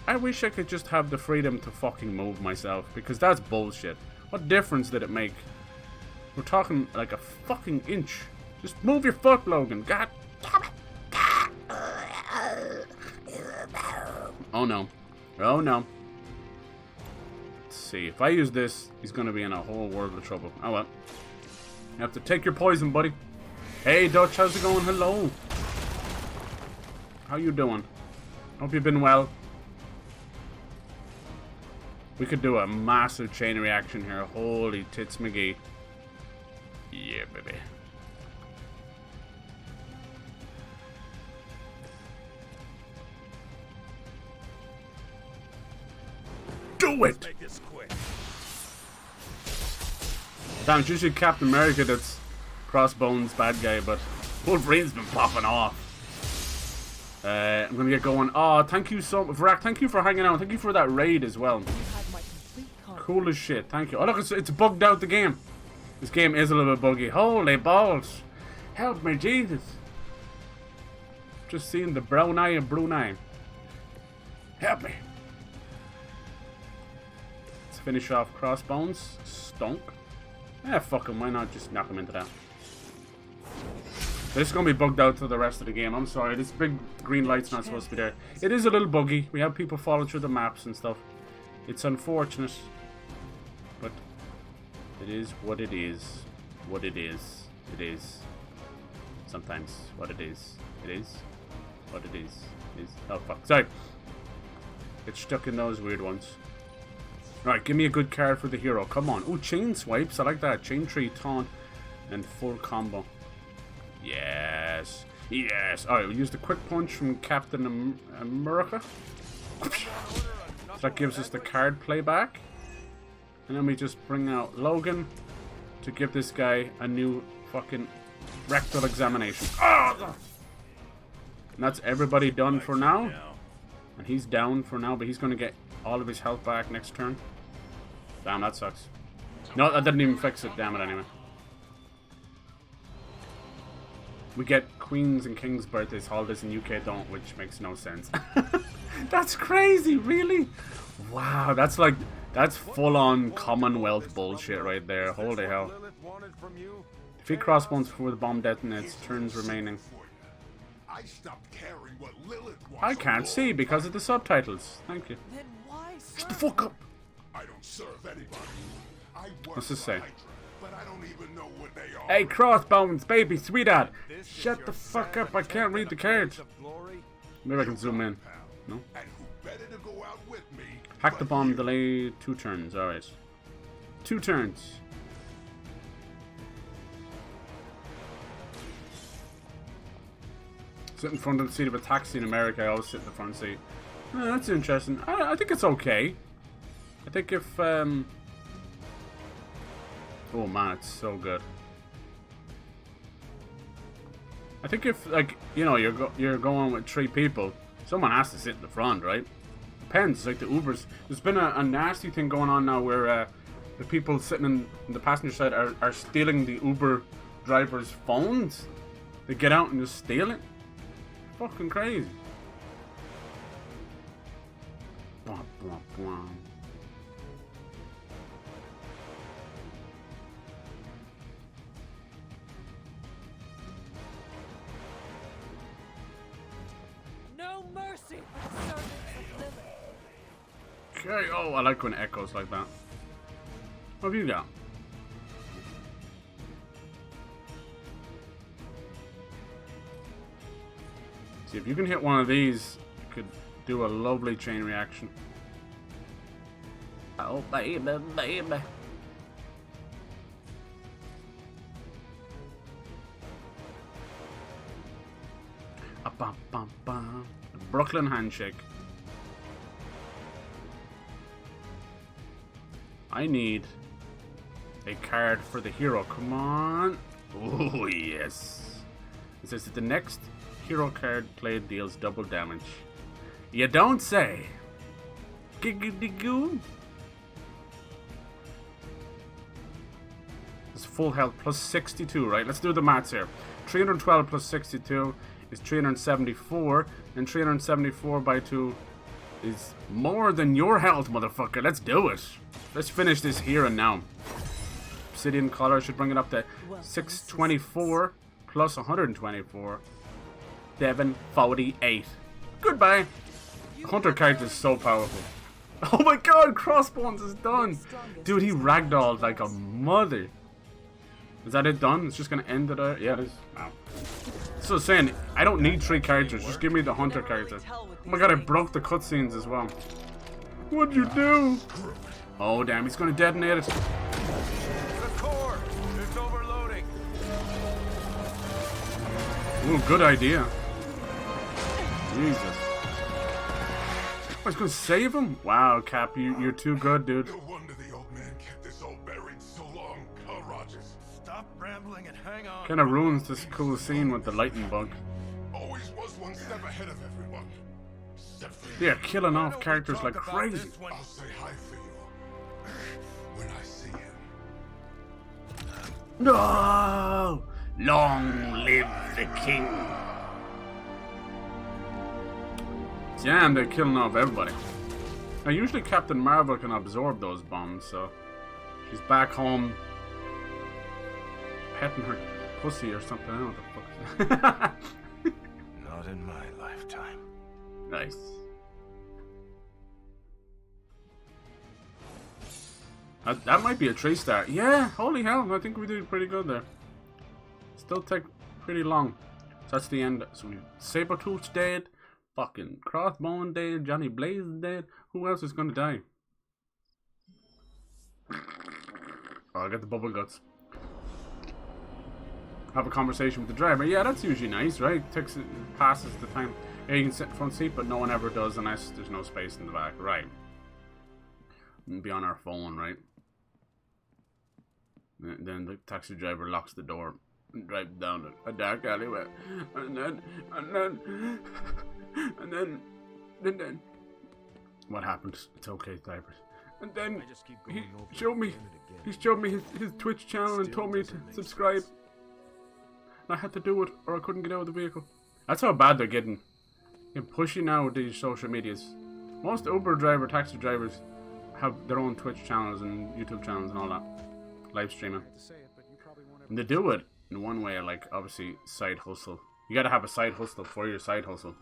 I wish I could just have the freedom to fucking move myself, because that's bullshit. What difference did it make? We're talking like a fucking inch. Just move your foot, Logan. God damn it. Oh no. Oh no. Let's see. If I use this, he's gonna be in a whole world of trouble. Oh well. You have to take your poison, buddy. Hey Dutch, how's it going? Hello. How you doing? Hope you've been well. We could do a massive chain reaction here. Holy tits McGee. Yeah, baby. Do it! Damn, it's usually Captain America that's Crossbones bad guy, but Wolverine's been popping off. I'm gonna get going. Oh, thank you so much, Vrak. Thank you for hanging out. Thank you for that raid as well. Cool as shit. Thank you. Oh look, it's bugged out the game. This game is a little bit buggy. Holy balls! Help me, Jesus! Just seeing the brown eye of Brunei. Help me! Let's finish off Crossbones. Stunk. Yeah, fuck him. Why not just knock him into that? This is going to be bugged out for the rest of the game. I'm sorry. This big green light's not supposed to be there. It is a little buggy. We have people falling through the maps and stuff. It's unfortunate. But it is what it is. What it is. It is. Sometimes what it is. It is. What it is. It is. Oh, fuck. Sorry. Get stuck in those weird ones. Right, give me a good card for the hero. Come on. Oh, chain swipes. I like that. Chain tree, taunt, and full combo. Yes. Yes. Alright, we'll use the quick punch from Captain America. That gives us the card playback. And then we just bring out Logan to give this guy a new fucking rectal examination. Oh! And that's everybody done for now. And he's down for now, but he's going to get all of his health back next turn. Damn, that sucks. No, that didn't even fix it. Damn it, anyway. We get Queen's and King's birthdays, holidays in UK don't, which makes no sense. That's crazy, really? Wow, that's like, that's full-on Commonwealth bullshit right there. Holy hell. Defeat Crossbones before the bomb detonates, turns remaining. I can't see because of the subtitles. Thank you. Shut the fuck up! I don't serve anybody. What's this say? But I don't even know what they are. Hey, Crossbones, baby, sweetheart! Shut the fuck up, I can't read the cards. Maybe I can zoom in. No? Hack the bomb, delay 2 turns, alright. 2 turns. Sit in front of the seat of a taxi in America, I always sit in the front seat. Oh, that's interesting. I think it's okay. I think if, oh man, it's so good. I think if, like, you know, you're going with 3 people, someone has to sit in the front, right? Depends. It's like the Ubers. There's been a nasty thing going on now where the people sitting in the passenger side are stealing the Uber drivers' phones. They get out and just steal it. Fucking crazy. Blah, blah, blah. Okay. Oh, I like when it echoes like that. What have you got? See, if you can hit one of these, you could do a lovely chain reaction. Oh, baby, baby. Brooklyn handshake. I need a card for the hero. Come on. Oh, yes. It says that the next hero card played deals double damage. You don't say. Giggity-goo. It's full health plus 62, right? Let's do the maths here. 312 plus 62 is 374, and 374 by 2 is more than your health, motherfucker. Let's do it. Let's finish this here and now. Obsidian color should bring it up to 624 plus 124. 748. Goodbye. Hunter character is so powerful. Oh my god, Crossbones is done. Dude, he ragdolled like a mother. Is that it done? It's just gonna end it there? Yeah, it is. Wow. So saying, I don't need 3 characters, just give me the Hunter character. Oh my god, I broke the cutscenes as well. What'd you do? Oh damn, he's gonna detonate it. The core! It's overloading! Ooh, good idea. Jesus. I was gonna save him? Wow, Cap, you're too good, dude. No wonder the old man kept this all buried so long, huh, Rogers? Stop rambling and hang on. Kinda ruins this cool scene with the lightning bug. Always was one step ahead of everyone. They're killing off characters like crazy. I'll say hi for you when I see him. No! Long live the king. Damn, they're killing off everybody. Now, usually Captain Marvel can absorb those bombs, so she's back home petting her pussy or something. I don't know what the fuck. Not in my lifetime. Nice. That might be a 3-star. Yeah, holy hell, I think we did pretty good there. Still take pretty long. So that's the end. So we Sabretooth's dead. Fucking Crossbone dead. Johnny Blaze is dead. Who else is gonna die? Oh, I got the bubble guts. Have a conversation with the driver. Yeah, that's usually nice, right? Passes the time. Yeah, you can sit in the front seat, but no one ever does unless there's no space in the back. Right. And be on our phone, right? And then the taxi driver locks the door and drives down a dark alleyway. And then what happened? It's okay, diapers. And then he showed me his Twitch channel and told me to subscribe. I had to do it or I couldn't get out of the vehicle. That's how bad they're getting. They're pushy now with these social medias. Most Uber driver, taxi drivers have their own Twitch channels and YouTube channels and all that. Live streaming. And they do it in one way, like obviously side hustle. You gotta have a side hustle for your side hustle.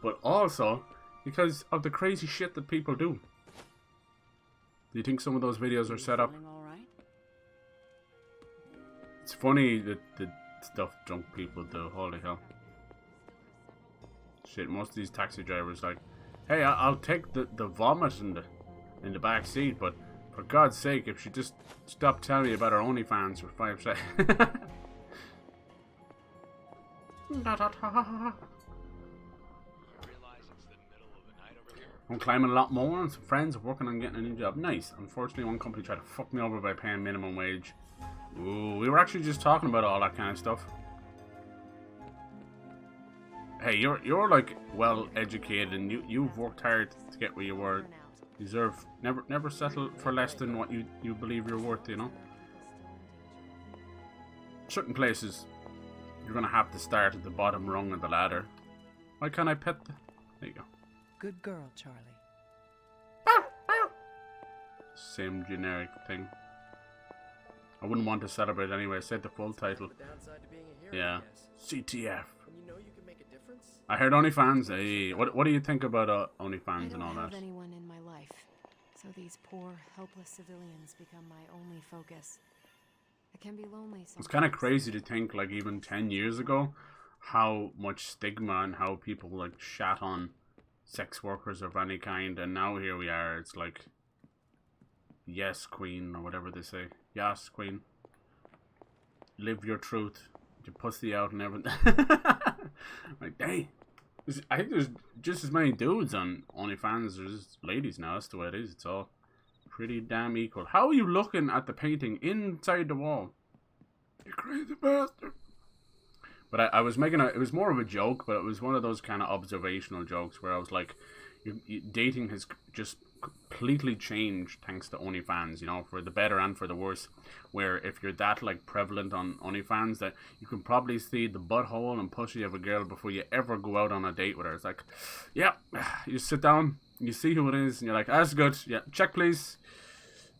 But also because of the crazy shit that people do. Do you think some of those videos are set up? It's funny that the stuff drunk people do. Holy hell. Shit, most of these taxi drivers like, hey, I'll take the vomit in the back seat, but for God's sake, if she just stopped telling me about her OnlyFans for 5 seconds. I'm climbing a lot more, and some friends are working on getting a new job. Nice. Unfortunately, one company tried to fuck me over by paying minimum wage. Ooh, we were actually just talking about all that kind of stuff. Hey, you're like well educated, and you've worked hard to get where you were. You deserve never settle for less than what you believe you're worth. You know. Certain places, you're gonna have to start at the bottom rung of the ladder. Why can't I pet the? There you go. Good girl, Charlie. Same generic thing. I wouldn't want to celebrate anyway. I said the full title. Yeah. CTF. I heard OnlyFans. Hey, what do you think about OnlyFans and all that? I don't have anyone in my life. So these poor, helpless civilians become my only focus. It can be lonely sometimes. It's kind of crazy to think, like, even 10 years ago, how much stigma and how people, like, shat on sex workers of any kind, and now here we are. It's like, yes, queen, or whatever they say. Yes, queen. Live your truth. Get your pussy out and everything. Like, dang. I think there's just as many dudes on OnlyFans as there's ladies now. That's the way it is. It's all pretty damn equal. How are you looking at the painting inside the wall? You crazy bastard. But I was making it was more of a joke, but it was one of those kind of observational jokes where I was like, dating has just completely changed thanks to OnlyFans, you know, for the better and for the worse. Where if you're that, like, prevalent on OnlyFans, that you can probably see the butthole and pussy of a girl before you ever go out on a date with her. It's like, yeah, you sit down, you see who it is, and you're like, that's good, yeah, check please.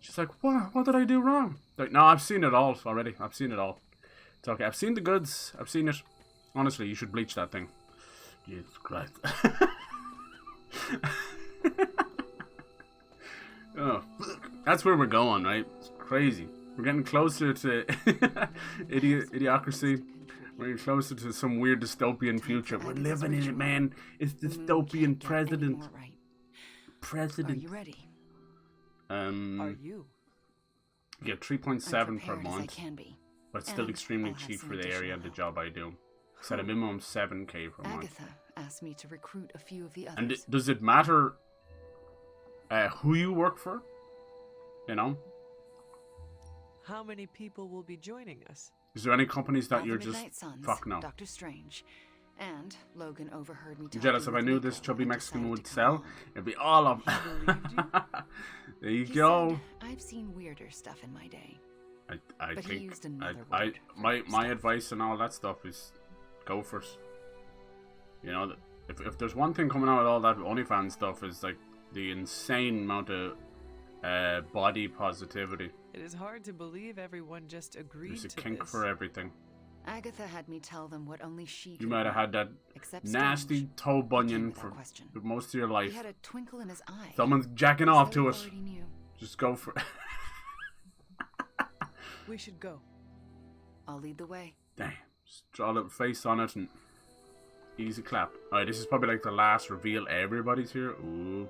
She's like, what did I do wrong? Like, no, I've seen it all already. I've seen it all. It's okay. I've seen the goods. I've seen it. Honestly, you should bleach that thing. Jesus Christ. Oh, that's where we're going, right? It's crazy. We're getting closer to idiocracy. We're getting closer to some weird dystopian future. We're living in it, man. It's dystopian president. President. Are you ready? Are you? You get 3.7 per As I month, can be. but it's still And extremely I'll have cheap some for the area and the job I do. It's at a minimum 7k per month. Agatha asked me to recruit a few of the others. And does it matter who you work for? You know? How many people will be joining us? Is there any companies that All you're the just Midnight Suns, fuck no? Dr. Strange, and Logan overheard me. I'm jealous. If I knew this chubby Mexican would sell, it'd be all of. There you go. Said, I've seen weirder stuff in my day. I But he think used another my advice and all that stuff is go for it. You know, if there's one thing coming out of all that OnlyFans stuff is like the insane amount of body positivity. It is hard to believe everyone just agreed There's a to kink this. for everything. Agatha had me tell them what only she You could might have know, had that except nasty Strange. toe bunion without for question. most of your life. He had a twinkle in his eye. Someone's jacking off They to it. already knew. Just go for it. We should go. I'll lead the way. Damn. Just draw a little face on it and easy clap. Alright, this is probably like the last reveal. Everybody's here. Ooh.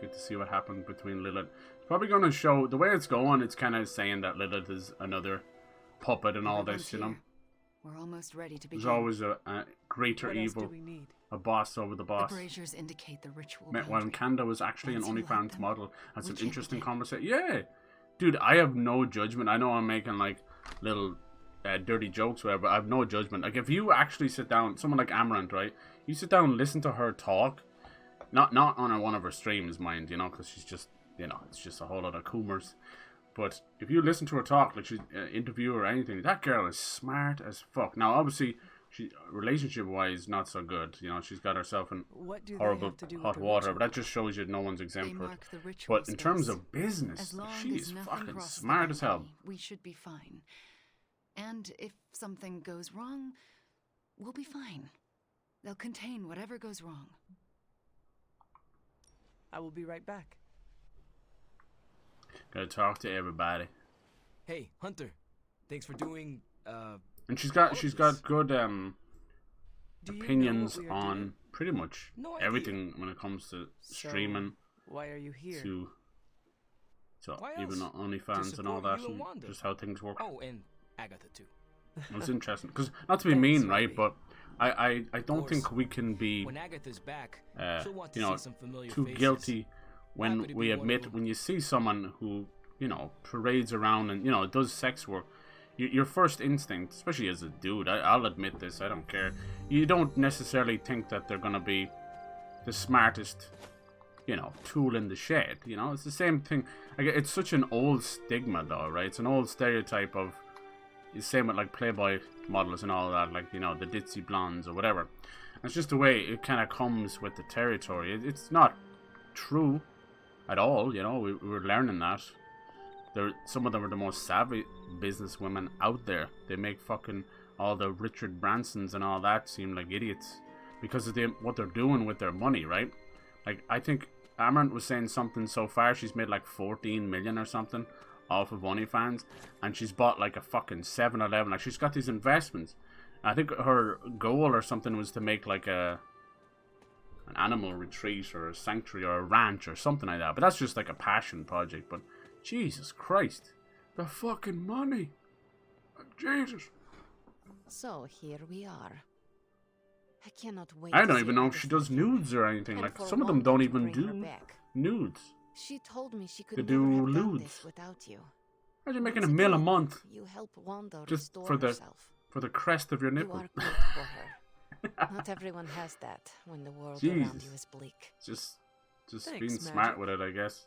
Good to see what happened between Lilith. It's probably going to show, the way it's going, it's kind of saying that Lilith is another puppet and all Everyone's this, you know. here. We're almost ready to begin. There's always a greater What else evil. do we need? A boss over the boss. The braziers indicate the ritual When boundary. Kanda was actually an Once you light OnlyFans them, model. Had some we can interesting begin. conversation. Yeah. Dude, I have no judgment. I know I'm making like little dirty jokes, whatever, but I have no judgment. Like, if you actually sit down, someone like Amaranth, right? You sit down and listen to her talk. Not on one of her streams, mind, you know, because she's just, you know, it's just a whole lot of coomers. But if you listen to her talk, like she's interview or anything, that girl is smart as fuck. Now, obviously, she relationship-wise, not so good. You know, she's got herself in What do they horrible have to do with hot the water, ritual? but that just shows you no one's exempt They for it. mark the ritual But in terms space. of business, As long she as is nothing fucking crosses the smart as hell. boundary, we should be fine. And if something goes wrong, we'll be fine. They'll contain whatever goes wrong. I will be right back. Gotta talk to everybody. Hey, Hunter. Thanks for doing, And she's got good Do you know opinions what we are on doing? pretty much No idea. everything when it comes to So, streaming why are you here? to Why even else? OnlyFans To and all support that, you and and Wanda. just how things work. Oh, and Agatha too. It's interesting because not to be Thanks, mean, right? Ruby. But I don't course. think we can be When Agatha's back, she'll want to you know, see some familiar too faces. guilty when Happy to we be one of admit them. when you see someone who, you know, parades around and, you know, does sex work. Your first instinct, especially as a dude, I'll admit this, I don't care. You don't necessarily think that they're gonna be the smartest, you know, tool in the shed. You know, it's the same thing. Like, it's such an old stigma, though, right? It's an old stereotype of. It's the same with like Playboy models and all that, like, you know, the ditzy blondes or whatever. And it's just the way it kind of comes with the territory. It's not true at all, you know. We're learning that. Some of them are the most savvy business women out there. They make fucking all the Richard Bransons and all that seem like idiots because of what they're doing with their money, right? Like, I think Amaranth was saying something so far. She's made like 14 million or something off of OnlyFans, and she's bought like a fucking 7-Eleven. Like, she's got these investments. I think her goal or something was to make like an animal retreat or a sanctuary or a ranch or something like that. But that's just like a passion project. But Jesus Christ, the fucking money. Jesus. So here we are. I cannot wait. I don't even know if she does nudes or anything. Like, some of them don't even do nudes. She told me she could They never do have done nudes. this without you. Imagine making $1 million a month You help Wanda just restore for the herself. crest of your You nipple. are great for her. Not everyone has that when the world around Jesus. you is bleak. Just Thanks, being Magic. smart with it, I guess.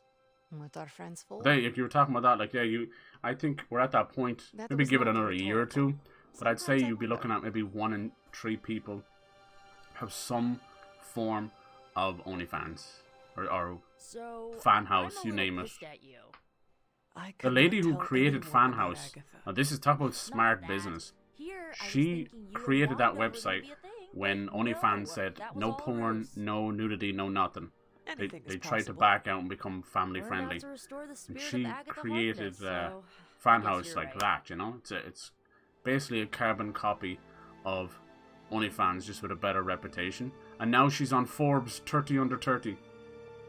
What are friends for? Hey, if you were talking about that, like, yeah, I think we're at that point. That Maybe was give it not another year or two. But I'd say Sometimes I you'd be wonder. looking at maybe 1 in 3 people have some form of OnlyFans or So, Fan House, I'm a you little name it. pissed at you. I The could lady not who tell created anyone Fan about House, Agatha. now this is talk about smart that. business. Here, I was She thinking you and created that Wanda was gonna website be a thing, when but OnlyFans no, said that was no all porn, ruse. no nudity, no nothing. Anything They is tried to possible. back out and become family We're friendly. about to restore the And spirit she of Agatha created Harkness, so Fan I guess House you're like right. that, you know? It's basically a carbon copy of OnlyFans, just with a better reputation. And now she's on Forbes 30 under 30.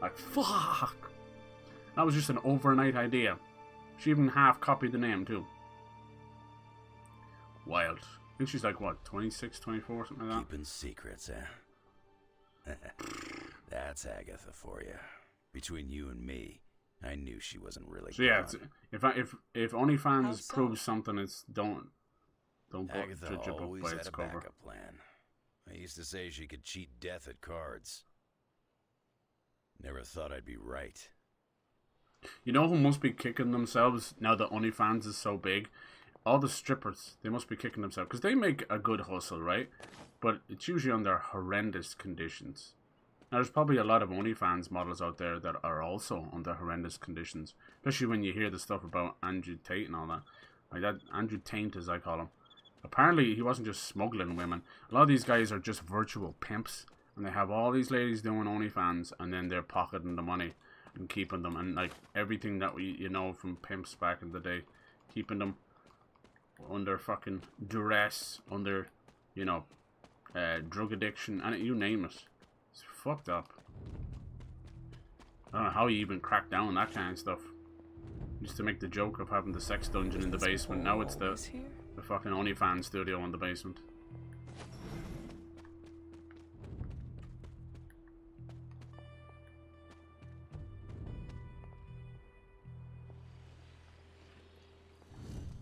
Like, fuck! That was just an overnight idea. She even half copied the name, too. Wild. I think she's like, what, 26, 24, something like that? Keeping secrets, huh? That's Agatha for you. Between you and me, I knew she wasn't really So yeah, gone. if OnlyFans How so? proves something, it's don't Agatha judge a book always by had its a cover. backup plan. I used to say she could cheat death at cards. Never thought I'd be right. You know who must be kicking themselves now that OnlyFans is so big? All the strippers. They must be kicking themselves because they make a good hustle, right? But it's usually under horrendous conditions. Now, there's probably a lot of OnlyFans models out there that are also under horrendous conditions, especially when you hear the stuff about Andrew Tate and all that. Like that, Andrew Taint, as I call him. Apparently, he wasn't just smuggling women. A lot of these guys are just virtual pimps, and they have all these ladies doing OnlyFans, and then they're pocketing the money and keeping them, and like everything that you know from pimps back in the day, keeping them under fucking duress, under, you know, drug addiction, and you name it. It's fucked up. I don't know how you even crack down on that kind of stuff. Used to make the joke of having the sex dungeon in the basement. Now it's the fucking OnlyFans studio in the basement.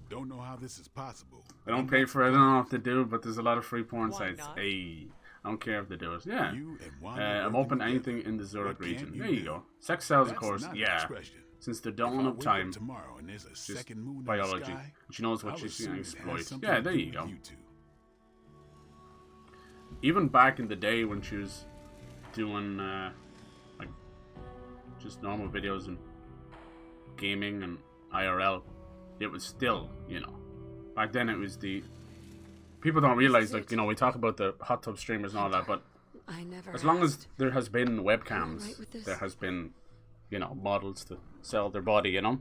Don't know how this is possible. I don't pay for it. I don't know if they do, but there's a lot of free porn Why sites. not? Hey, I don't care if they do it. Yeah. You and Wanda I'm working open to together. anything in the Zurich What can't region. you There you do? go. Sex sells, of That's course. not an Yeah. expression. Since the If dawn I of wake up time. tomorrow and there's a Just second moon in the biology. sky, She knows what I'll she's assume going it to has exploit. something Yeah, to there do you with go. you two. Even back in the day when she was doing like just normal videos and gaming and IRL, it was still, you know, back then it was the people don't realize, like, you know, we talk about the hot tub streamers and all that, but I never as long as asked. there has been Am I webcams, right with this? there has been, you know, models to sell their body, you know.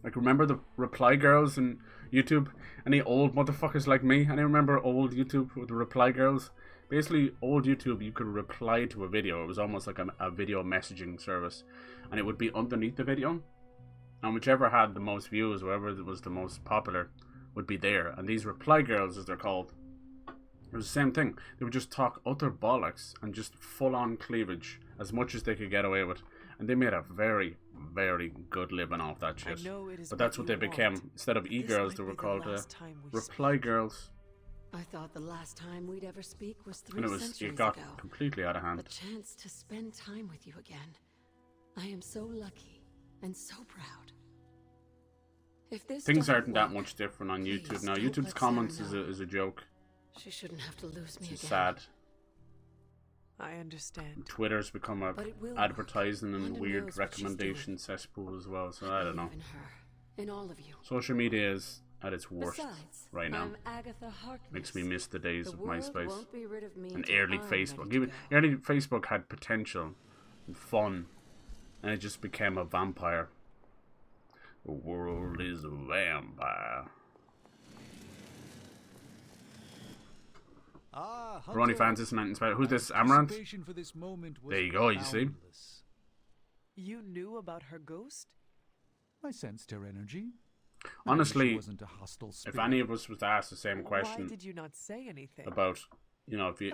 Like, remember the reply girls in YouTube? Any old motherfuckers like me? Any remember old YouTube with the reply girls? Basically, old YouTube, you could reply to a video. It was almost like a video messaging service. And it would be underneath the video. And whichever had the most views, whoever was the most popular, would be there. And these reply girls, as they're called, it was the same thing. They would just talk utter bollocks and just full-on cleavage as much as they could get away with. And they made a very, very good living off that shit. know it is But that's what you they became. want. Instead of This e-girls, might they were be the called last time we reply girls. I thought the last time we'd ever speak was 3 And it centuries got ago. completely out of hand. The chance to spend time with you again. I am so lucky and so proud. If this Things doesn't aren't that work, much different on please YouTube now. don't YouTube's let comments Sarah is a joke. She shouldn't have to lose me It's again. sad. I understand. Twitter's become a But it will advertising and Wanda weird knows what she's recommendation cesspool as well. So I don't know. In her, in all of you. Social media is at its worst Besides, right now. I'm Agatha Harkness. Makes me miss the days The of world MySpace won't be rid of me and till early I'm Facebook. ready to Even go. early Facebook had potential and fun and it just became a vampire. The world is a vampire. Ronnie fans this night inspired. Who's this? Amaranth? There you go, you see? You knew about her ghost? I sensed her energy. Honestly, if any of us was to ask the same question, why did you not say anything about, you know, if you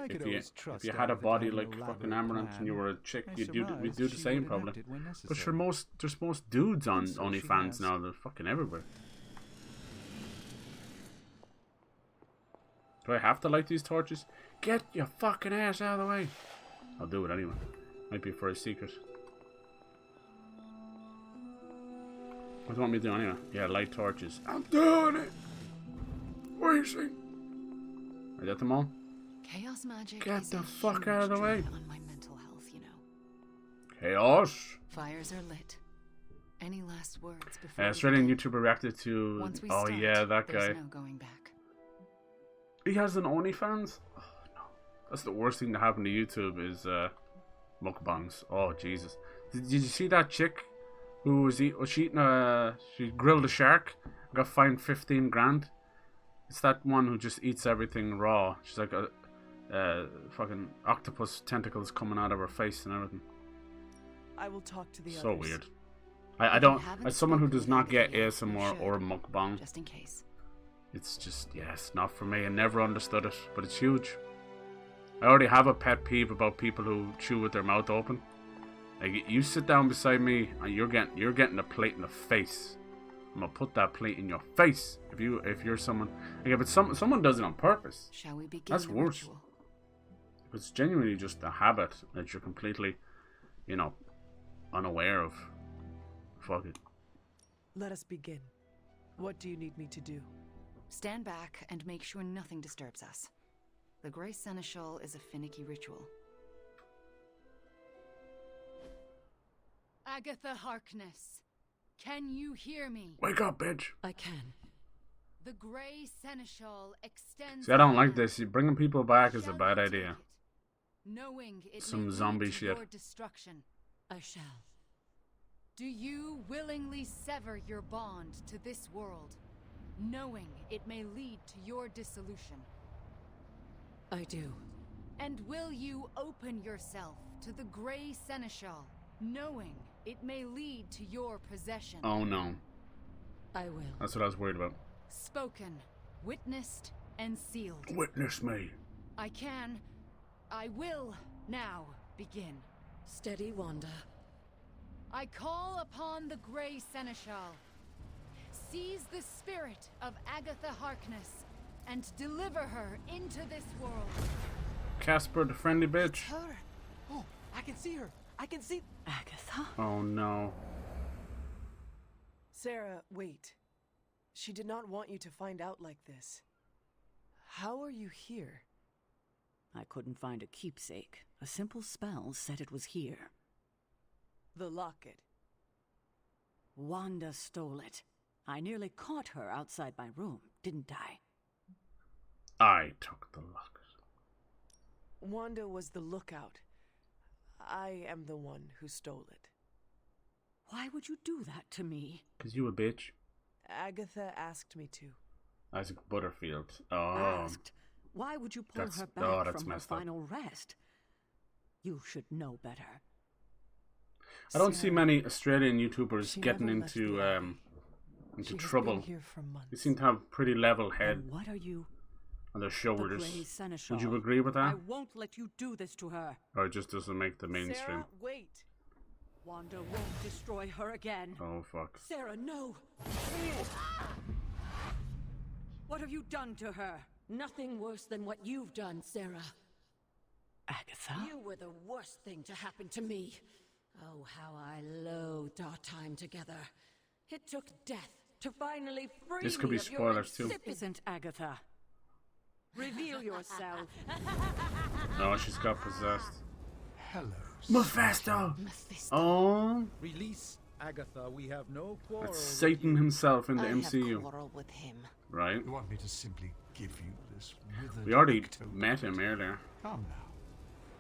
had a body like fucking Amaranth and you were a chick, we'd do the same probably. But sure, there's most dudes on OnlyFans now. They're fucking everywhere. Do I have to light these torches? Get your fucking ass out of the way. I'll do it anyway. Might be for a secret. What do you want me to do anyway? Yeah, light torches. I'm doing it! Waiting. Are that them all? Chaos magic. Get the fuck out of the way. On my mental health, you know. Chaos. Fires are lit. Any last words before? Australian YouTuber reacted to. Oh yeah, that guy. There's no going back. He has an OnlyFans? Oh no. That's the worst thing to happen to YouTube is mukbangs. Oh Jesus. Did you see that chick who was eating she grilled a shark and got fined 15 grand? It's that one who just eats everything raw. She's like a fucking octopus tentacles coming out of her face and everything. I will talk to the so others. weird. I don't, as someone who does not get ASMR or mukbang, just in case. It's just, yeah, it's not for me. I never understood it, but it's huge. I already have a pet peeve about people who chew with their mouth open. Like, you sit down beside me and you're getting a plate in the face. I'm gonna put that plate in your face if you're someone. Yeah, but someone does it on purpose. Shall we begin? That's worse. Ritual? If it's genuinely just a habit that you're completely, you know, unaware of. Fuck it. Let us begin. What do you need me to do? Stand back and make sure nothing disturbs us. The Grey Seneschal is a finicky ritual. Agatha Harkness, can you hear me? Wake up, bitch. I can. The Grey Seneschal extends. See, I don't like this. Bringing people back is a bad idea. Knowing it some zombie shit. Your destruction. I shall. Do you willingly sever your bond to this world, knowing it may lead to your dissolution? I do. And will you open yourself to the Grey Seneschal, knowing it may lead to your possession? Oh no. I will. That's what I was worried about. Spoken, witnessed, and sealed. Witness me. I will now begin. Steady, Wanda. I call upon the Grey Seneschal. Seize the spirit of Agatha Harkness and deliver her into this world. Casper, the friendly bitch. It's her. Oh, I can see her. I can see Agatha. Oh no. Sarah, wait. She did not want you to find out like this. How are you here? I couldn't find a keepsake. A simple spell said it was here. The locket. Wanda stole it. I nearly caught her outside my room, didn't I? I took the locket. Wanda was the lookout. I am the one who stole it. Why would you do that to me? 'Cause you a bitch. Agatha asked me to. Isaac Butterfield. Oh. Asked? Why would you pull her back from her final rest? You should know better. I don't see many Australian YouTubers getting into trouble. They seem to have pretty level head. What are you? On their shoulders. Would you agree with that? I won't let you do this to her. Or it just doesn't make the mainstream. Sarah, wait. Wanda won't destroy her again. Oh fuck. Sarah, no. What have you done to her? Nothing worse than what you've done, Sarah. Agatha? You were the worst thing to happen to me. Oh, how I loathed our time together. It took death to finally free This could be spoilers too. This isn't Agatha. Reveal yourself. No, she's got possessed. Hello. Mephisto. Oh. Release Agatha. We have no quarrel. It's Satan himself in the I MCU. have quarrel with him. Right. You want me to simply give you this withered We already October? met him earlier. Come now.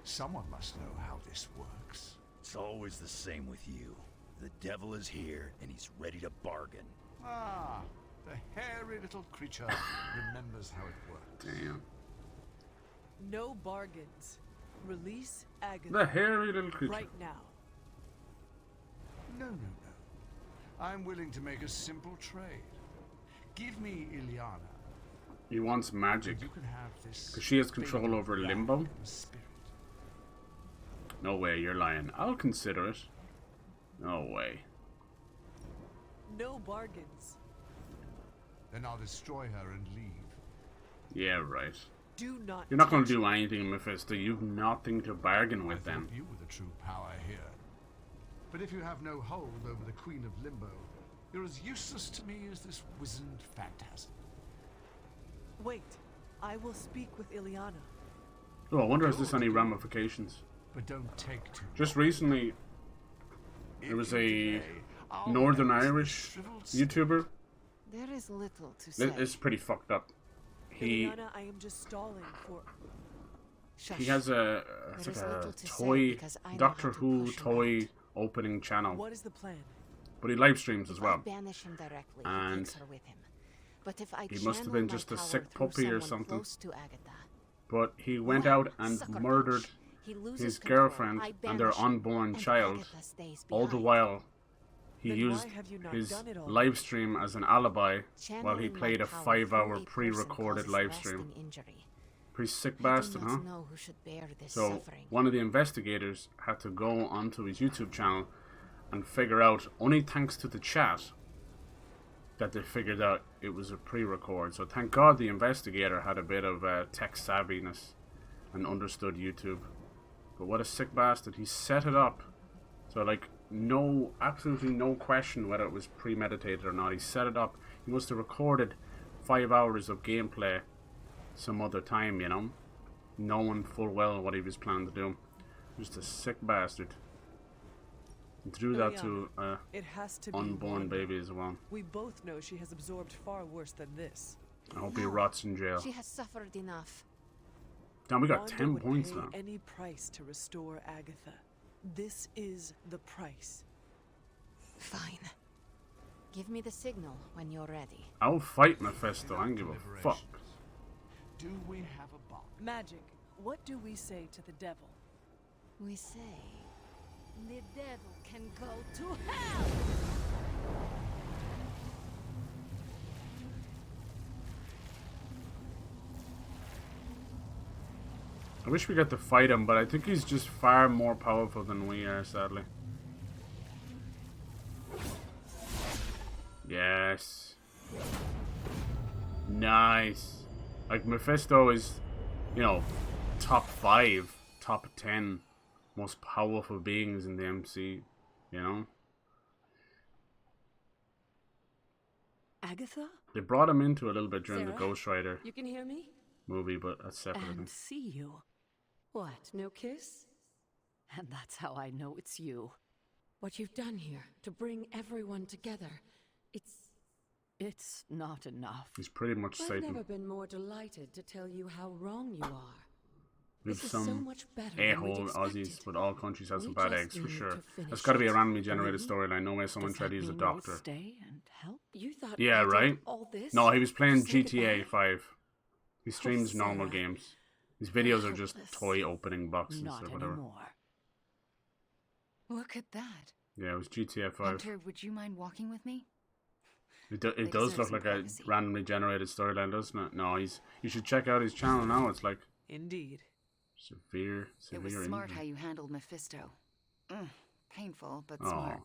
Someone must know how this works. It's always the same with you. The devil is here, and he's ready to bargain. Ah, the hairy little creature remembers how it works. Damn. No bargains. Release Agatha. The hairy little creature. Right now. No. I'm willing to make a simple trade. Give me Ileana. He wants magic. You can have this. Because she has control over Limbo. No way, you're lying. I'll consider it. No way. No bargains. Then I'll destroy her and leave. Yeah, right. Do not. You're not going to do anything, Mephisto. You've nothing to bargain with them. You were the true power here. But if you have no hold over the Queen of Limbo, you're as useless to me as this wizened phantasm. Wait. I will speak with Ileana. Oh, I wonder if there's any ramifications. But don't take too long. Just recently, there was a Northern Irish YouTuber. There is little to say. It's pretty fucked up. Ileana, I am just stalling for. He has a toy Doctor Who toy opening channel. What is the plan? But he live streams as well. Banish him directly. And he takes her with him. But if I he must have been just a sick through puppy or someone something. close to Agatha, But he went out and murdered his girlfriend and their unborn child. All the while, he used his live stream as an alibi while he played a 5-hour pre-recorded live stream. Pretty sick bastard, huh? So one of the investigators had to go onto his YouTube channel and figure out, only thanks to the chat, that they figured out it was a pre-record. So thank God the investigator had a bit of tech savviness and understood YouTube. But what a sick bastard. He set it up. So like, absolutely no question whether it was premeditated or not. He set it up. He must have recorded 5 hours of gameplay some other time, you know, knowing full well what he was planning to do. Just a sick bastard. And threw that to unborn baby as well. We both know she has absorbed far worse than this. I hope he rots in jail. She has suffered enough. Damn, we got Wanda 10 would points pay now. Any price to restore Agatha. This is the price. Fine. Give me the signal when you're ready. I'll fight Mephisto. I don't give a fuck. Do we have a bomb? Magic. What do we say to the devil? We say, the devil can go to hell! I wish we got to fight him, but I think he's just far more powerful than we are, sadly. Yes. Nice. Like, Mephisto is, you know, top 5, top 10 most powerful beings in the MC, you know? Agatha? They brought him into a little bit during Sarah, the Ghost Rider you can hear me? movie, but that's separate. And see you. What, no kiss? And that's how I know it's you. What you've done here, to bring everyone together, it's not enough. He's pretty much I've Satan. never been more delighted to tell you how wrong you are. We've This is some so much better a-hole than we'd Aussies, expected. but all countries have some We bad just eggs, for need sure. to finish There's got to be a it. randomly generated Really? storyline. No way someone Does tried to that use a mean you'll doctor. stay and help? You thought Yeah, I did right? all this No, he was playing to say GTA goodbye? 5. He streams normal Sarah. games. His videos are just Helpless. toy opening boxes Not or whatever. anymore. Look at that. Yeah, it was GTA 5. Hunter, would you mind walking with me? It They does deserve look some like privacy. a randomly generated storyline, doesn't it? No, you should check out his channel now. It's like Indeed. severe It was smart injury. how you handled Mephisto. Painful, but Oh, smart.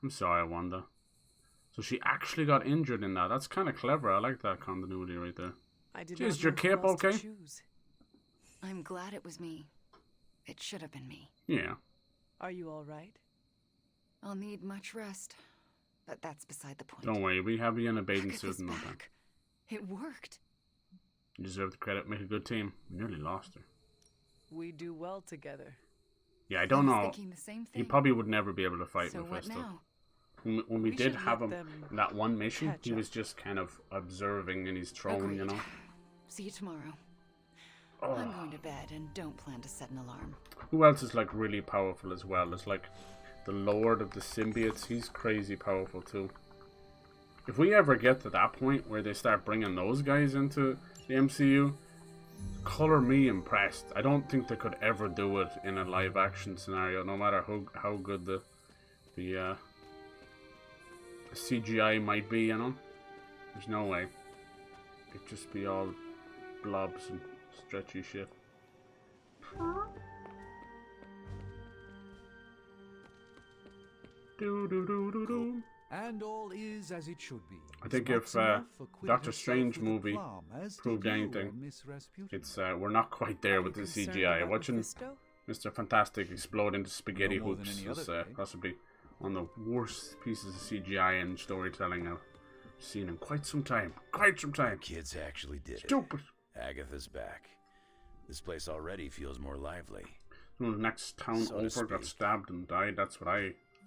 I'm sorry, Wanda. So she actually got injured in that. That's kind of clever. I like that continuity right there. I did Jeez, not your know who cape else to okay? choose. I'm glad it was me. It should have been me. Yeah. Are you all right? I'll need much rest, but that's beside the point. Don't worry, we have you in a bathing Agatha's suit and all that. back. It worked. You deserve the credit. Make a good team. We nearly lost her. We do well together. Yeah, I don't was know. thinking the same He thing. probably would never be able to fight So what Mephisto. now? When we We did should have let him them in that one mission, catch he up. was just kind of observing in his throne, you know? See you tomorrow. Oh. I'm going to bed and don't plan to set an alarm. Who else is like really powerful as well? There's like the Lord of the Symbiotes. He's crazy powerful too. If we ever get to that point where they start bringing those guys into the MCU, color me impressed. I don't think they could ever do it in a live action scenario, no matter how good the CGI might be, you know? There's no way. It'd just be all blobs and stretchy shit. And all is as it should be. I think if Doctor Strange movie proved anything, it's we're not quite there with the CGI. Watching Mr. Fantastic explode into spaghetti hoops is possibly one of the worst pieces of CGI and storytelling I've seen in quite some time. Kids actually did Stupid. it. Agatha's back. This place already feels more lively. The next town So to over got speak. stabbed and died. That's what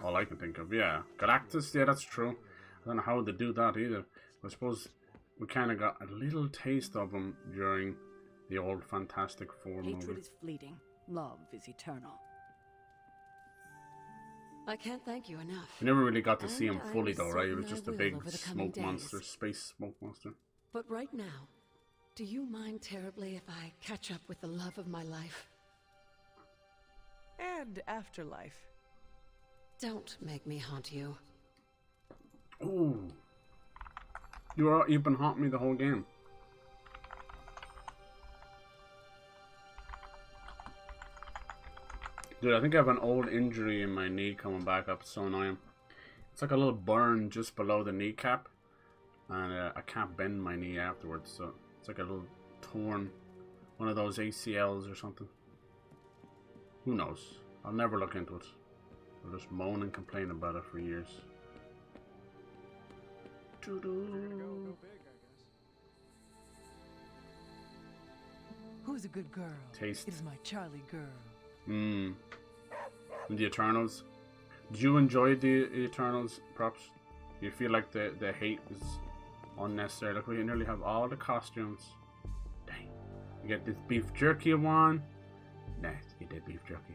all I can think of. Yeah, Galactus. Yeah, that's true. I don't know how they do that either. I suppose we kind of got a little taste of him during the old Fantastic Four Hatred movie. is fleeting. Love is eternal. I can't thank you enough. You never really got to see him And fully I'm though, right? It was certain just I a will big over the coming smoke monster, days. space smoke monster. But right now, do you mind terribly if I catch up with the love of my life? And afterlife. Don't make me haunt you. Ooh. You've been haunting me the whole game. Dude, I think I have an old injury in my knee coming back up. It's so annoying. It's like a little burn just below the kneecap. And I can't bend my knee afterwards. So it's like a little torn, one of those ACLs or something. Who knows? I'll never look into it. I'll just moan and complain about it for years. Who's a good girl? Taste. It is my Charlie girl. And the Eternals. Did you enjoy the Eternals, Props? Do you feel like the hate is unnecessary? Like, we nearly have all the costumes. Dang. You get this beef jerky one. Nah, you did beef jerky.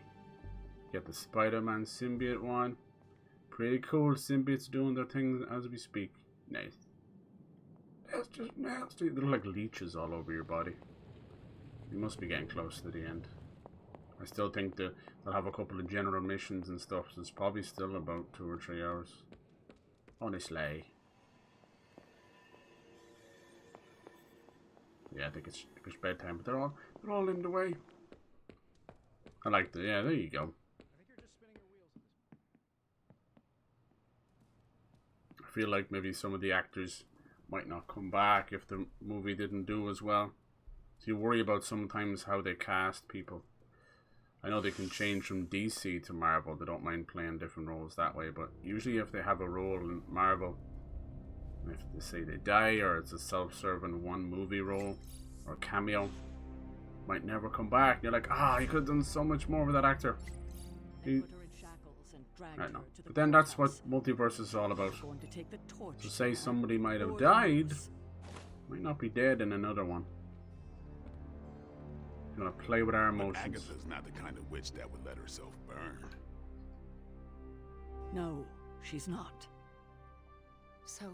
You got the Spider-Man symbiote one. Pretty cool. Symbiotes doing their thing as we speak. Nice. That's just nasty. They look like leeches all over your body. You must be getting close to the end. I still think that they'll have a couple of general missions and stuff, so it's probably still about 2 or 3 hours. Honestly. Yeah, I think it's bedtime, but they're all in the way. I like the, yeah, there you go. I feel like maybe some of the actors might not come back if the movie didn't do as well. So you worry about sometimes how they cast people. I know they can change from DC to Marvel. They don't mind playing different roles that way. But usually if they have a role in Marvel, if they say they die or it's a self-serving one movie role or cameo, might never come back. You're like, you could have done so much more with that actor. I know. But then that's what multiverse is all about. So say somebody might have died, might not be dead in another one. You're gonna play with our emotions. Agatha's not the kind of witch that would let herself burn. No, she's not. So,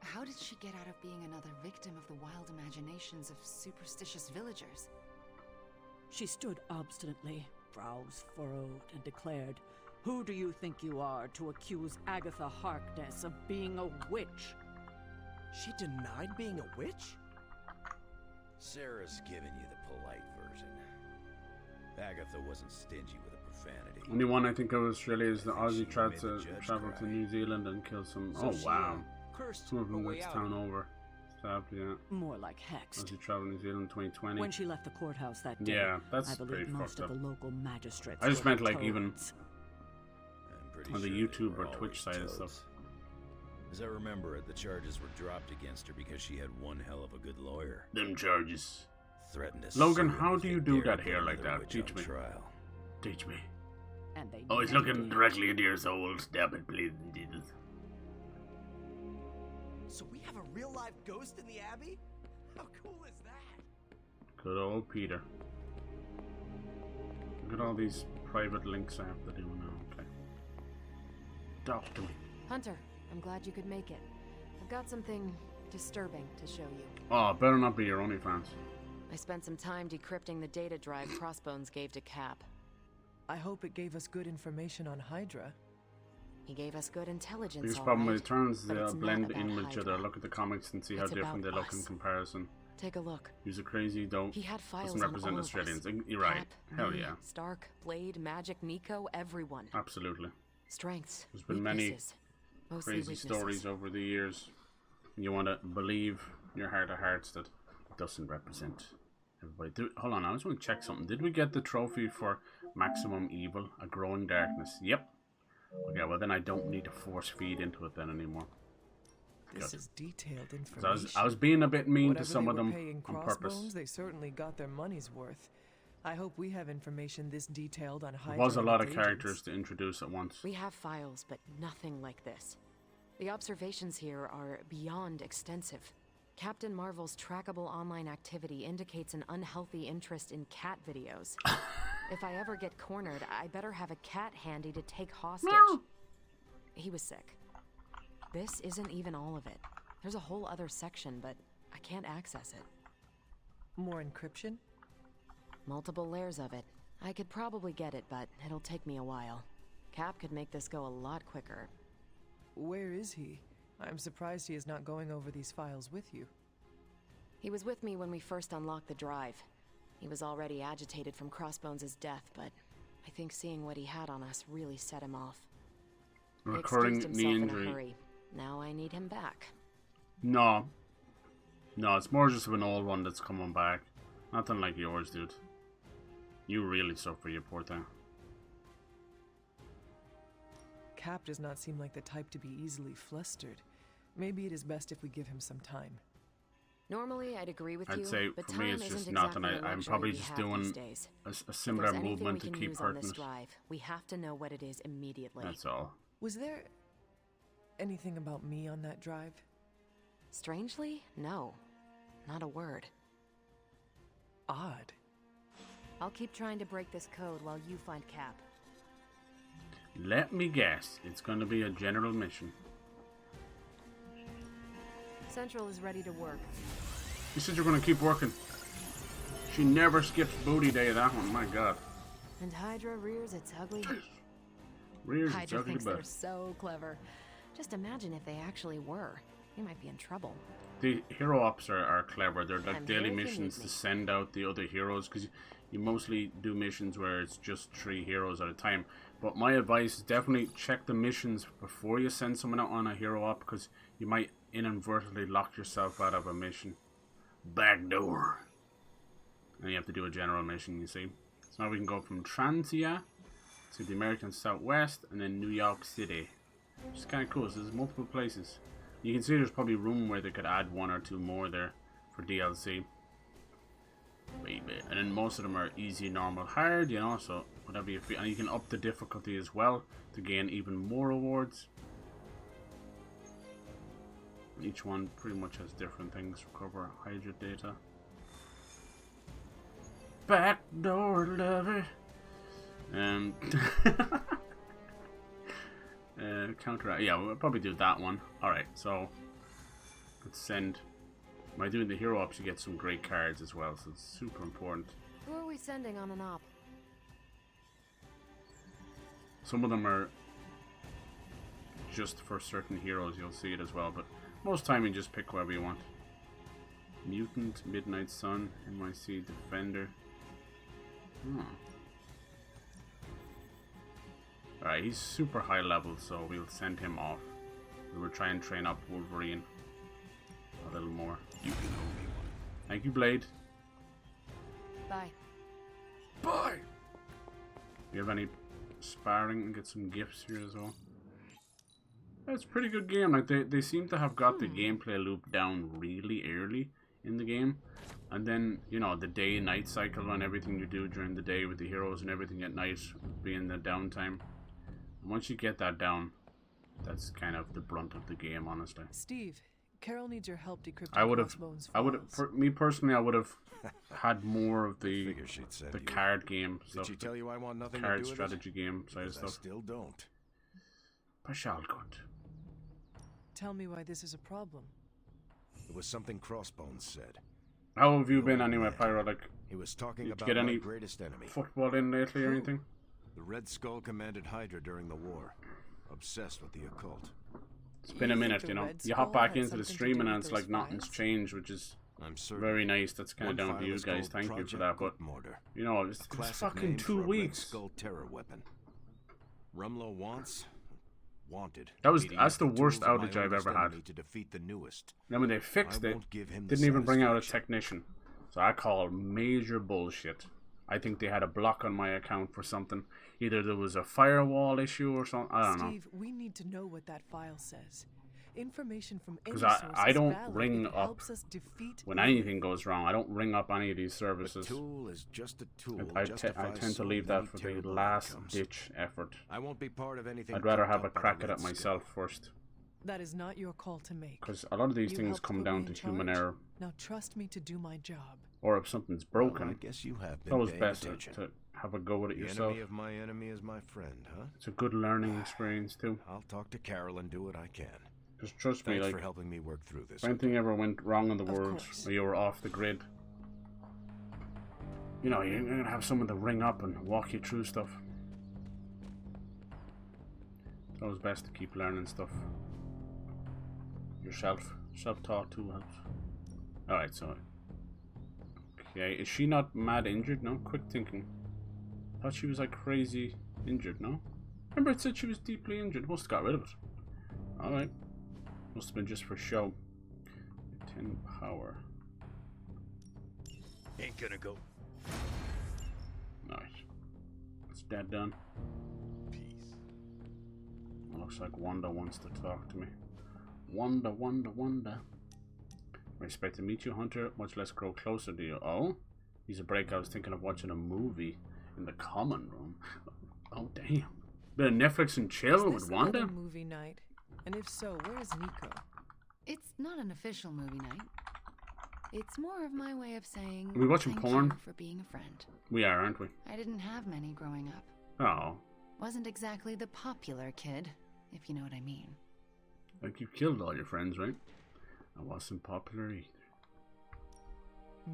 how did she get out of being another victim of the wild imaginations of superstitious villagers? She stood obstinately, brows furrowed, and declared, "Who do you think you are to accuse Agatha Harkness of being a witch?" She denied being a witch? Sarah's giving you the polite version. Agatha wasn't stingy with a profanity. Only one I think of Australia is the Aussie tried to travel to New Zealand and kill some. So Oh she, wow! cursed Some of them her went way out. town over. Stabbed, yeah. More like hexed. Aussie travel New Zealand 2020. When she left the courthouse that day, Yeah, that's I believe pretty most fucked of up. the local magistrates I just were meant like even toads. on the YouTube or Twitch side of stuff. As I remember it, the charges were dropped against her because she had one hell of a good lawyer. Them charges. Threatened to Logan, sue him how if do they you do dared that put hair like another that? witch Teach on me. trial. Teach me. And they Oh, he's never looking did. directly into your soul. Stab it, please, Jesus. So we have a real live ghost in the Abbey? How cool is that? Good old Peter. Look at all these private links I have to do now. Okay. Talk to me. Hunter, I'm glad you could make it. I've got something disturbing to show you. Oh, better not be your OnlyFans. I spent some time decrypting the data drive CROSSBONES gave to Cap. I hope it gave us good information on Hydra. He gave us good intelligence. Biggest all problem right, is it turns but it's blend not in about with each Hydra. other. Look at the comics and see how It's different they about look in us. comparison. Take a look. Use a crazy don't. He had files Doesn't represent on all Australians. Of us. You're right. Cap, Hell me, yeah. Stark, Blade, Magic, Nico, everyone. Absolutely. Strengths. There's been many weaknesses, mostly crazy weaknesses. stories over the years. You want to believe in your heart of hearts that it doesn't represent everybody. Hold on, I just want to check something. Did we get the trophy for Maximum Evil, A Growing Darkness? Yep. Okay, well then I don't need to force feed into it then anymore. This Good. is detailed information. I was being a bit mean Whatever to some of they were them paying on purpose. CROSSBONES, they certainly got their money's worth. I hope we have information this detailed on Hydra. There was a and lot of its characters agents. to introduce at once. We have files, but nothing like this. The observations here are beyond extensive. Captain Marvel's trackable online activity indicates an unhealthy interest in cat videos. If I ever get cornered, I better have a cat handy to take hostage. He was sick. This isn't even all of it. There's a whole other section, but I can't access it. More encryption? Multiple layers of it. I could probably get it, but it'll take me a while. Cap could make this go a lot quicker. Where is he? I'm surprised he is not going over these files with you. He was with me when we first unlocked the drive. He was already agitated from CROSSBONES' death, but I think seeing what he had on us really set him off. Recurring He excused knee himself in a injury. hurry. Now I need him back. No. No, it's more just of an old one that's coming back. Nothing like yours, dude. You really suffer, you poor thing. Cap does not seem like the type to be easily flustered. Maybe it is best if we give him some time. Normally, I'd agree with you, I'd say but for me time it's just isn't nothing. exactly a I'm luxury probably we just have doing these days. a If similar there's anything movement we to can keep use on hurting this it. drive, we have to know what it is immediately. That's all. Was there anything about me on that drive? Strangely, no. Not a word. Odd. I'll keep trying to break this code while you find Cap. Let me guess. It's going to be a general mission. Central is ready to work. You said you're going to keep working. She never skips booty day, that one. My God. And Hydra rears its ugly... Rears its Hydra ugly thinks butt. they're so clever. Just imagine if they actually were. We might be in trouble. The hero ops are clever. They're like I'm daily here if you missions need to me. send out the other heroes, because you mostly do missions where it's just 3 heroes at a time. But my advice is definitely check the missions before you send someone out on a hero op, because you might inadvertently lock yourself out of a mission. Backdoor. And you have to do a general mission, you see. So now we can go from Transia to the American Southwest and then New York City. Which is kind of cool. So there's multiple places. You can see there's probably room where they could add 1 or 2 more there for DLC. Baby. And then most of them are easy, normal, hard, you know, so whatever you feel. And you can up the difficulty as well to gain even more rewards. And each one pretty much has different things. Recover Hydra data. Backdoor lover. Counter. Yeah, we'll probably do that one. Alright, so let's send. By doing the hero ops, you get some great cards as well, so it's super important. Who are we sending on an op? Some of them are just for certain heroes, you'll see it as well, but most time you just pick whoever you want. Mutant, Midnight Sun, NYC Defender. Alright, he's super high level, so we'll send him off. We will try and train up Wolverine a little more. You can owe me one. Thank you, Blade. Bye. Bye! Do you have any sparring and get some gifts here as well? That's a pretty good game. Like they seem to have got the gameplay loop down really early in the game. And then, you know, the day and night cycle and everything you do during the day with the heroes and everything at night being the downtime. And once you get that down, that's kind of the brunt of the game, honestly. Steve, Carol needs your help decrypting I would have. CROSSBONES I would files. have. Me personally, I would have had more of the Figure she'd send you. card game Did stuff. she tell you I want nothing to Card do with strategy it? game side of Because I stuff. still don't. Pashal Tell me why this is a problem. It was something CROSSBONES said. How have you been anyway, Pyro? Like, He was talking did you about get my any greatest enemy. football in lately or anything? The Red Skull commanded Hydra during the war. Obsessed with the occult. It's been a minute, you know. You hop back into the stream and it's like nothing's changed, which is very nice. That's kind of down to you guys. Thank you for that. But you know, it's fucking 2 weeks. Skull terror weapon. Rumlow wanted. That's the worst outage I've ever had. To defeat the newest. Then when they fixed it, didn't even bring out a technician. So I call major bullshit. I think they had a block on my account for something. Either there was a firewall issue or something. I don't know. Steve, we need to know what that file says. Information from any Because source I is don't valid. ring It up helps us defeat when evil. anything goes wrong. I don't ring up any of these services. A tool is just a tool. I tend to leave that for the last ditch effort. I won't be part of anything. I'd rather have a crack at it myself first. That is not your call to make. Because a lot of these You things helped come put down me to in human charge. error. Now trust me to do my job. Or if something's broken, Well, I guess you have it's been always paying best attention. to have a go at it The yourself. enemy of my enemy is my friend, huh? It's a good learning experience too. I'll talk to Carol and do what I can. Just trust me, Thanks like, for helping me work through this. if anything ever went wrong in the Of world, course. or you were off the grid, you know, you're gonna have someone to ring up and walk you through stuff. It's always best to keep learning stuff yourself. Self-taught too helps. Alright, so. Okay, is she not mad injured? No? Quick thinking. Thought she was like crazy injured, no? Remember it said she was deeply injured. Must have got rid of it. Alright. Must have been just for show. 10 power. Ain't gonna go. Nice. It's dead done. Peace. Looks like Wanda wants to talk to me. Wanda. I expect to meet you, Hunter, much less grow closer to you. Oh? He's a break. I was thinking of watching a movie in the common room. Oh, damn. Bit of Netflix and chill Is with this Wanda? another movie night? And if so, where is Nico? It's not an official movie night. It's more of my way of saying Are we watching thank porn? you for being a friend. We are, aren't we? I didn't have many growing up. Oh. Wasn't exactly the popular kid, if you know what I mean. Like you killed all your friends, right? I wasn't popular either.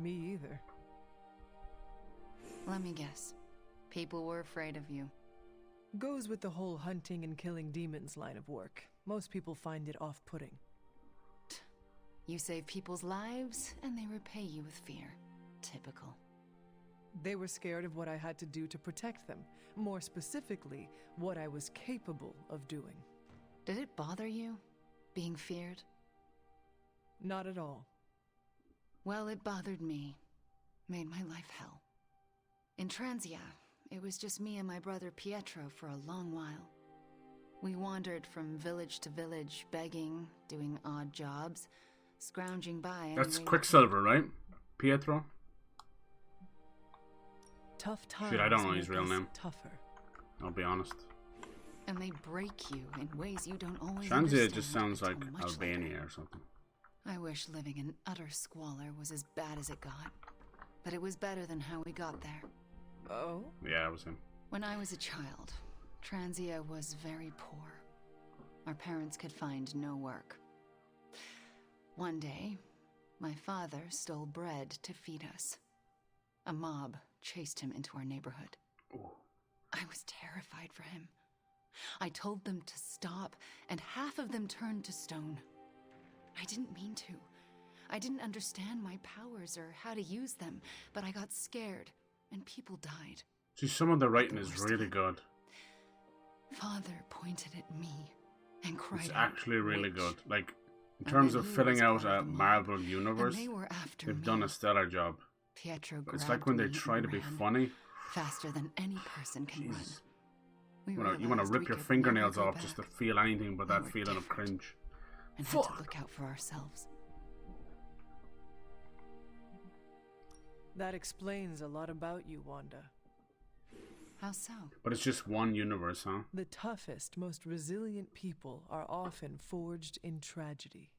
Me either. Let me guess. People were afraid of you. Goes with the whole hunting and killing demons line of work. Most people find it off-putting. You save people's lives, and they repay you with fear. Typical. They were scared of what I had to do to protect them. More specifically, what I was capable of doing. Did it bother you, being feared? Not at all. Well, it bothered me. Made my life hell. In Transia, it was just me and my brother Pietro for a long while. We wandered from village to village, begging, doing odd jobs, scrounging by. That's any way we Quicksilver, right? Pietro? Tough times. Shit, I don't know his make real us name. Tougher. I'll be honest. And they break you in ways you don't always Transia understand just sounds like until much Albania later. or something. I wish living in utter squalor was as bad as it got. But it was better than how we got there. Oh? Yeah, it was him. When I was a child, Transia was very poor. Our parents could find no work. One day, my father stole bread to feed us. A mob chased him into our neighborhood. Ooh. I was terrified for him. I told them to stop, and half of them turned to stone. I didn't mean to. I didn't understand my powers or how to use them, but I got scared, and people died. See, some of the writing is really good. Father pointed at me and cried It's out, actually really "Witch." good. Like, in And terms then of he filling was out part a of the mob, Marvel universe, and they were after they've me. done a stellar job. Pietro But it's grabbed like when they me try and to be ran funny, faster than any person can run. We you want to realized rip we your could fingernails never go off just to back feel anything but We that were feeling of different. cringe. and had to look out for ourselves. That explains a lot about you, Wanda. How so? But it's just one universe, huh? The toughest, most resilient people are often forged in tragedy.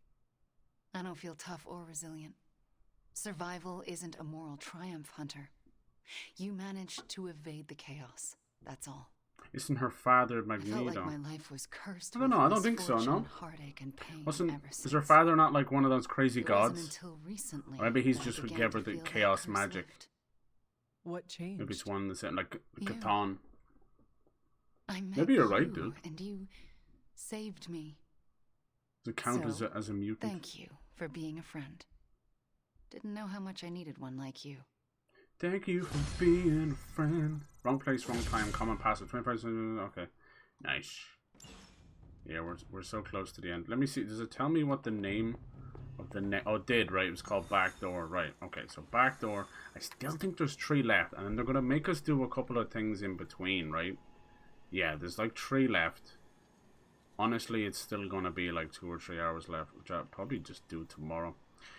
I don't feel tough or resilient. Survival isn't a moral triumph, Hunter. You managed to evade the chaos, that's all. Isn't her father I felt Magneto? like my life was cursed. I don't know. I don't think so. No. Heartache and pain Is her father not like one of those crazy It gods? wasn't until recently Or maybe he's that I just who began gave to her the feel that chaos curse magic. lift. What changed? Maybe it's one that's like You. Chthon. I met Maybe you're right, you, dude. And you saved me. Does it count So, as a mutant? Thank you for being a friend. Didn't know how much I needed one like you. Thank you for being a friend. Wrong place, wrong time. Common password. 25%. Okay, nice. Yeah, we're so close to the end. Let me see. Does it tell me what the name of the Oh, it did, right? It was called Backdoor, right? Okay, so Backdoor. I still think there's 3 left, and then they're gonna make us do a couple of things in between, right? Yeah, there's like 3 left. Honestly, it's still gonna be like 2 or 3 hours left, which I'll probably just do tomorrow.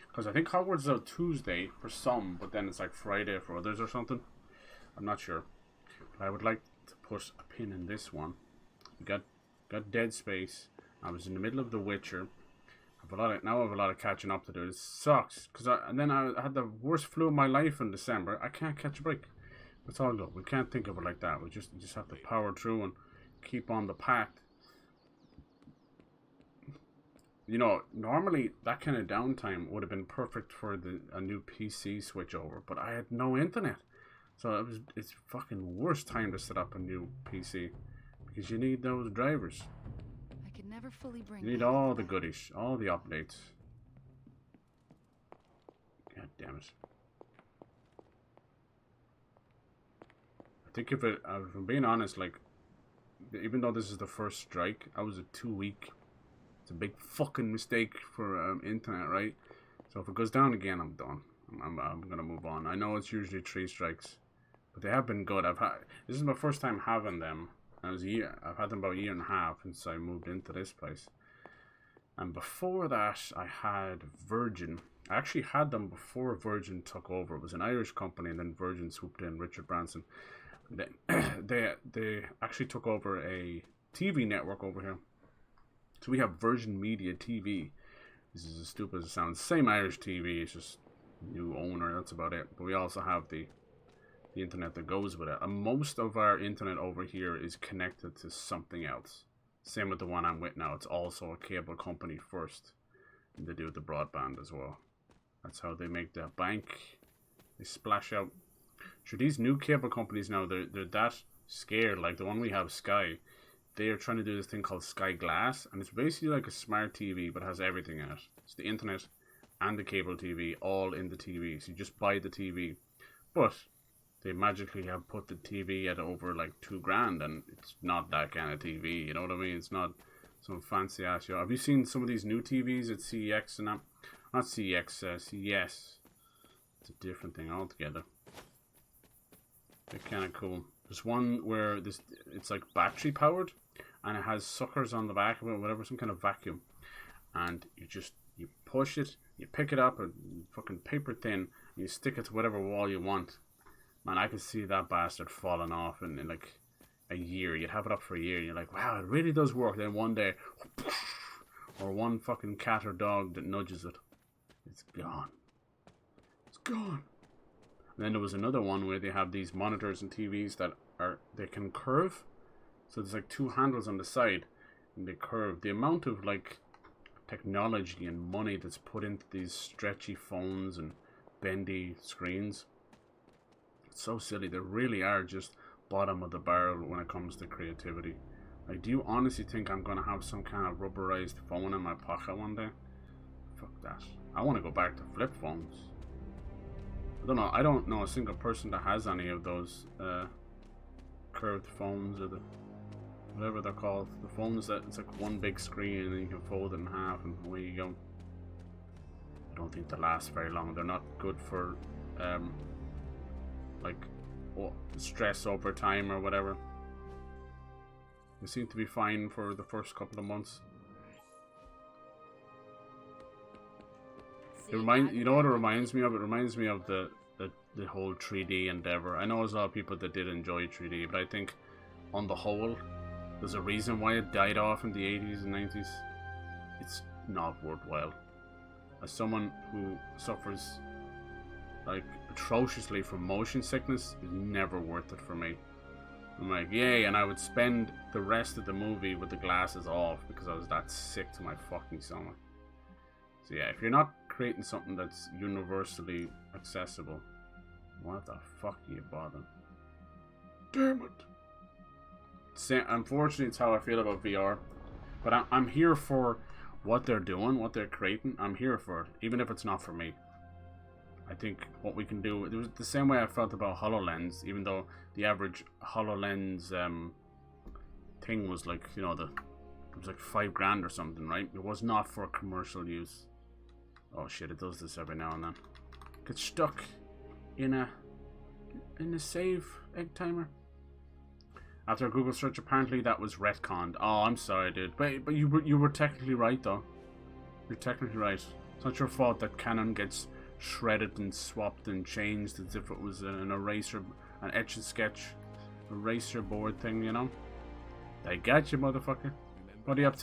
Because I think Hogwarts is out Tuesday for some, but then it's like Friday for others or something. I'm not sure. But I would like to put a pin in this one. We got Dead Space. I was in the middle of The Witcher. Now I have a lot of catching up to do. It sucks. And then I had the worst flu of my life in December. I can't catch a break. It's all good. We can't think of it like that. We just have to power through and keep on the path. You know, normally that kind of downtime would have been perfect for a new PC switch over, but I had no internet, so it's fucking worst time to set up a new PC because you need those drivers. I could never fully bring. You need all the goodies, all the updates. God damn it! I think if I'm being honest, like, even though this is the first strike, I was a 2-week. It's a big fucking mistake for internet, right? So if it goes down again, I'm done. I'm gonna move on. I know it's usually 3 strikes, but they have been good. This is my first time having them. I've had them about a year and a half since I moved into this place. And before that, I had Virgin. I actually had them before Virgin took over. It was an Irish company, and then Virgin swooped in. Richard Branson. They actually took over a TV network over here. So we have Virgin Media TV. This is as stupid as it sounds. Same Irish TV, it's just new owner, that's about it. But we also have the internet that goes with it. And most of our internet over here is connected to something else. Same with the one I'm with now. It's also a cable company first. And they do the broadband as well. That's how they make their bank. They splash out. Sure, these new cable companies now, they're that scared. Like the one we have, Sky. They are trying to do this thing called Sky Glass, and it's basically like a smart TV, but has everything in it. It's the internet and the cable TV all in the TV. So you just buy the TV, but they magically have put the TV at over like $2,000, and it's not that kind of TV. You know what I mean? It's not some fancy ass. Have you seen some of these new TVs at CEX and that? Not CEX, CES. It's a different thing altogether. They're kind of cool. There's one where it's like battery powered, and it has suckers on the back of it, whatever, some kind of vacuum. And you push it, you pick it up, and fucking paper thin, and you stick it to whatever wall you want. Man, I could see that bastard falling off in like a year. You'd have it up for a year, and you're like, wow, it really does work. Then one day, or one fucking cat or dog that nudges it, it's gone. It's gone. And then there was another one where they have these monitors and TVs that they can curve. So there's like 2 handles on the side, and they curve. The amount of like technology and money that's put into these stretchy phones and bendy screens, it's so silly. They really are just bottom of the barrel when it comes to creativity. Like, do you honestly think I'm gonna have some kind of rubberized phone in my pocket one day? Fuck that. I want to go back to flip phones. I don't know a single person that has any of those curved phones, or whatever they're called. The phones that it's like one big screen and then you can fold it in half and away you go. I don't think they last very long. They're not good for stress over time or whatever. They seem to be fine for the first couple of months. You know what it reminds me of? It reminds me of the whole 3D endeavor. I know there's a lot of people that did enjoy 3D, but I think on the whole, there's a reason why it died off in the 80s and 90s. It's not worthwhile. as someone who suffers like atrociously from motion sickness, is never worth it for me. I'm like, yay, and I would spend the rest of the movie with the glasses off because I was that sick to my fucking stomach. So yeah, if you're not creating something that's universally accessible, what the fuck are you bothering? Damn it. Unfortunately, it's how I feel about VR. But I'm here for what they're doing, what they're creating. I'm here for it, even if it's not for me. I think what we can do, it was the same way I felt about HoloLens, even though the average HoloLens thing was like, you know, it was like $5,000 or something, right? It was not for commercial use. Oh shit, it does this every now and then. Get stuck in a save egg timer. After a Google search, apparently that was retconned. Oh, I'm sorry, dude. But you were technically right, though. You're technically right. It's not your fault that canon gets shredded and swapped and changed as if it was an eraser, an etch and sketch eraser board thing, you know? I got you, motherfucker. What are you up to?